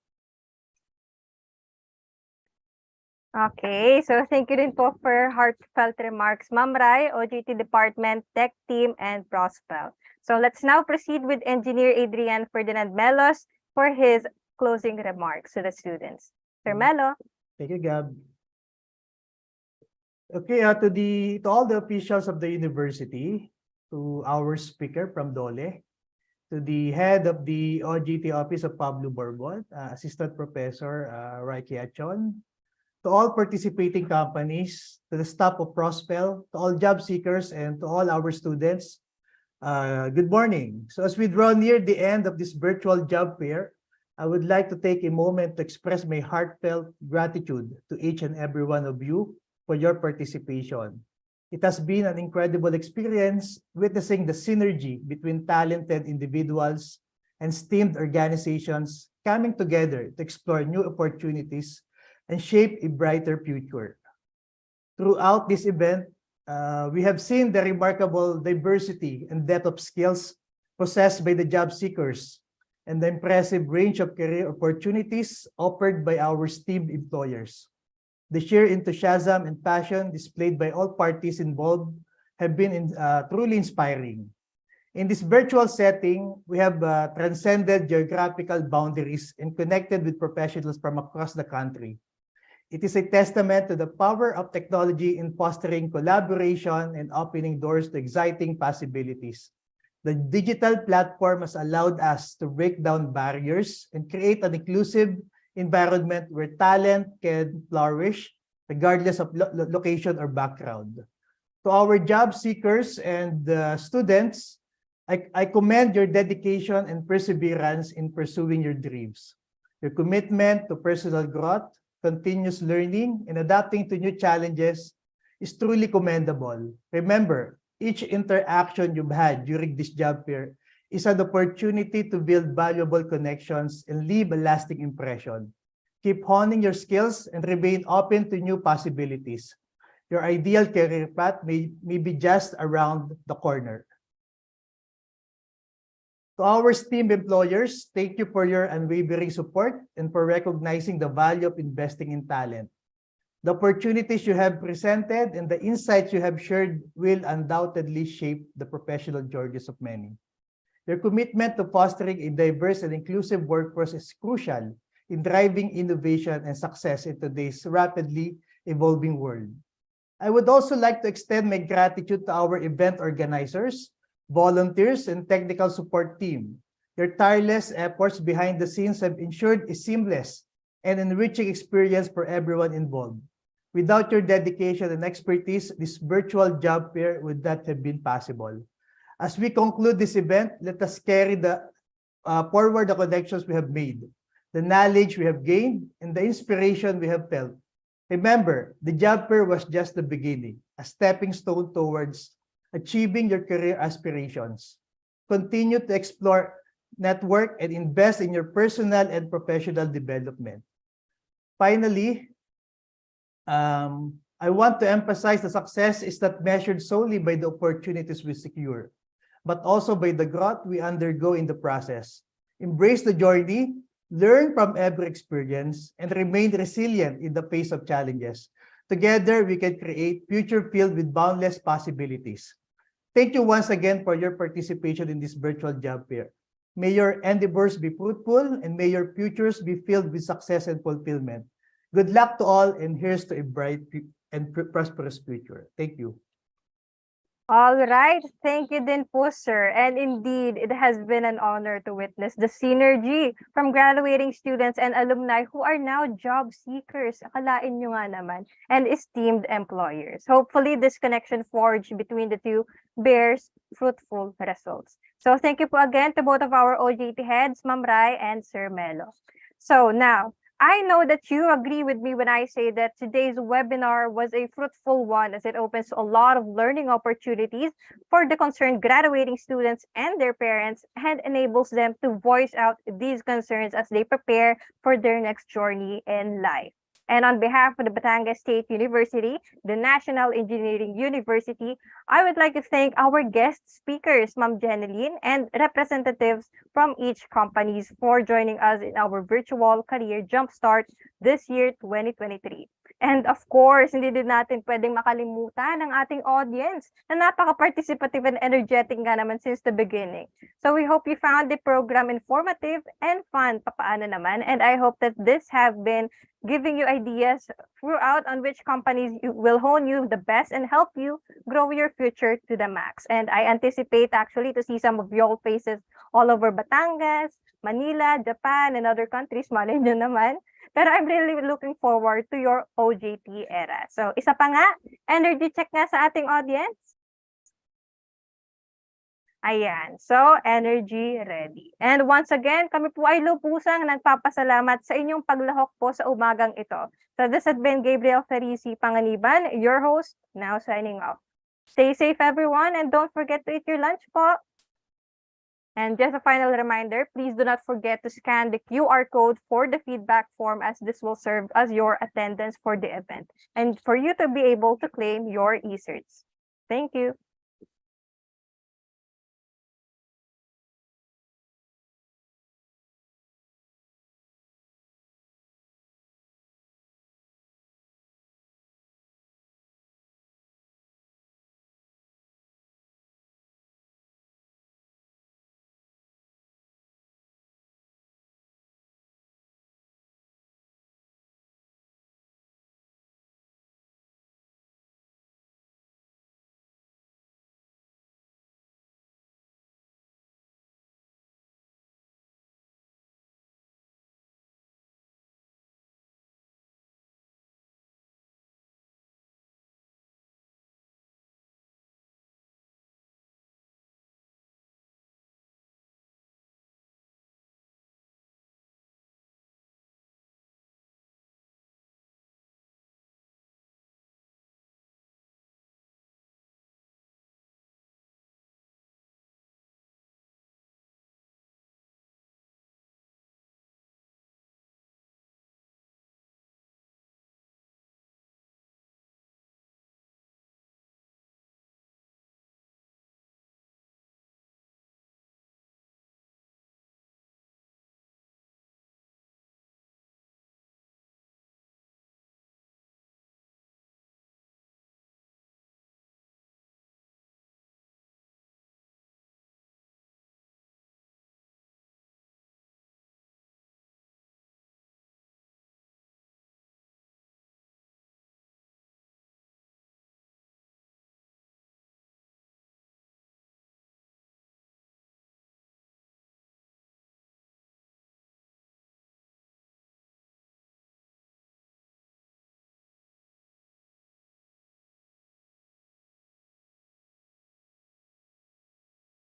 Okay, so thank you rin po for heartfelt remarks, Ma'am Rai, OJT Department, Tech Team, and Prospel. So let's now proceed with Engineer Adrian Ferdinand Melos for his closing remarks to the students. Sir Melo. Thank you, Gab. Okay, to all the officials of the university, to our speaker from Dole, to the head of the OJT office of Pablo Borbon, Assistant Professor Rai Quechon, to all participating companies, to the staff of Prospel, to all job seekers, and to all our students, good morning. So as we draw near the end of this virtual job fair, I would like to take a moment to express my heartfelt gratitude to each and every one of you for your participation. It has been an incredible experience witnessing the synergy between talented individuals and STEAM organizations coming together to explore new opportunities and shape a brighter future. Throughout this event, we have seen the remarkable diversity and depth of skills possessed by the job seekers and the impressive range of career opportunities offered by our esteemed employers. The sheer enthusiasm and passion displayed by all parties involved have been truly inspiring. In this virtual setting, we have transcended geographical boundaries and connected with professionals from across the country. It is a testament to the power of technology in fostering collaboration and opening doors to exciting possibilities. The digital platform has allowed us to break down barriers and create an inclusive environment where talent can flourish regardless of location or background. To our job seekers and students, I commend your dedication and perseverance in pursuing your dreams. Your commitment to personal growth, continuous learning, and adapting to new challenges is truly commendable. Remember, each interaction you've had during this job fair is an opportunity to build valuable connections and leave a lasting impression. Keep honing your skills and remain open to new possibilities. Your ideal career path may be just around the corner. To our esteemed employers, thank you for your unwavering support and for recognizing the value of investing in talent. The opportunities you have presented and the insights you have shared will undoubtedly shape the professional journeys of many. Your commitment to fostering a diverse and inclusive workforce is crucial in driving innovation and success in today's rapidly evolving world. I would also like to extend my gratitude to our event organizers, volunteers, and technical support team. Your tireless efforts behind the scenes have ensured a seamless and enriching experience for everyone involved. Without your dedication and expertise, this virtual job fair would not have been possible. As we conclude this event, let us carry forward the connections we have made, the knowledge we have gained, and the inspiration we have felt. Remember, the job fair was just the beginning, a stepping stone towards achieving your career aspirations. Continue to explore, network, and invest in your personal and professional development. Finally, I want to emphasize the success is not measured solely by the opportunities we secure, but also by the growth we undergo in the process. Embrace the journey, learn from every experience, and remain resilient in the face of challenges. Together, we can create future filled with boundless possibilities. Thank you once again for your participation in this virtual job fair. May your endeavors be fruitful and may your futures be filled with success and fulfillment. Good luck to all, and here's to a bright and prosperous future. Thank you. All right. Thank you din po, sir. And indeed, it has been an honor to witness the synergy from graduating students and alumni who are now job seekers. Akalain nyo nga naman. And esteemed employers. Hopefully, this connection forged between the two bears fruitful results. So thank you po again to both of our OJT heads, Ma'am Rai and Sir Melo. So now, I know that you agree with me when I say that today's webinar was a fruitful one as it opens a lot of learning opportunities for the concerned graduating students and their parents and enables them to voice out these concerns as they prepare for their next journey in life. And on behalf of the Batangas State University, the National Engineering University, I would like to thank our guest speakers, Ma'am Jeneline, and representatives from each companies for joining us in our virtual career Jumpstart this year, 2023. And of course, hindi din natin pwedeng makalimutan ang ating audience na napaka-participative and energetic nga naman since the beginning. So we hope you found the program informative and fun papaano naman. And I hope that this have been giving you ideas throughout on which companies will hone you the best and help you grow your future to the max. And I anticipate actually to see some of your faces all over Batangas, Manila, Japan, and other countries. Malay nyo naman. Pero I'm really looking forward to your OJT era. So isa pa nga, energy check nga sa ating audience. Ayan. So, energy ready. And once again, kami po ay lubusang nagpapasalamat sa inyong paglahok po sa umagang ito. So, this has been Gabriel Ferisi Panganiban, your host, now signing off. Stay safe, everyone, and don't forget to eat your lunch po. And just a final reminder, please do not forget to scan the QR code for the feedback form as this will serve as your attendance for the event and for you to be able to claim your e-certs. Thank you.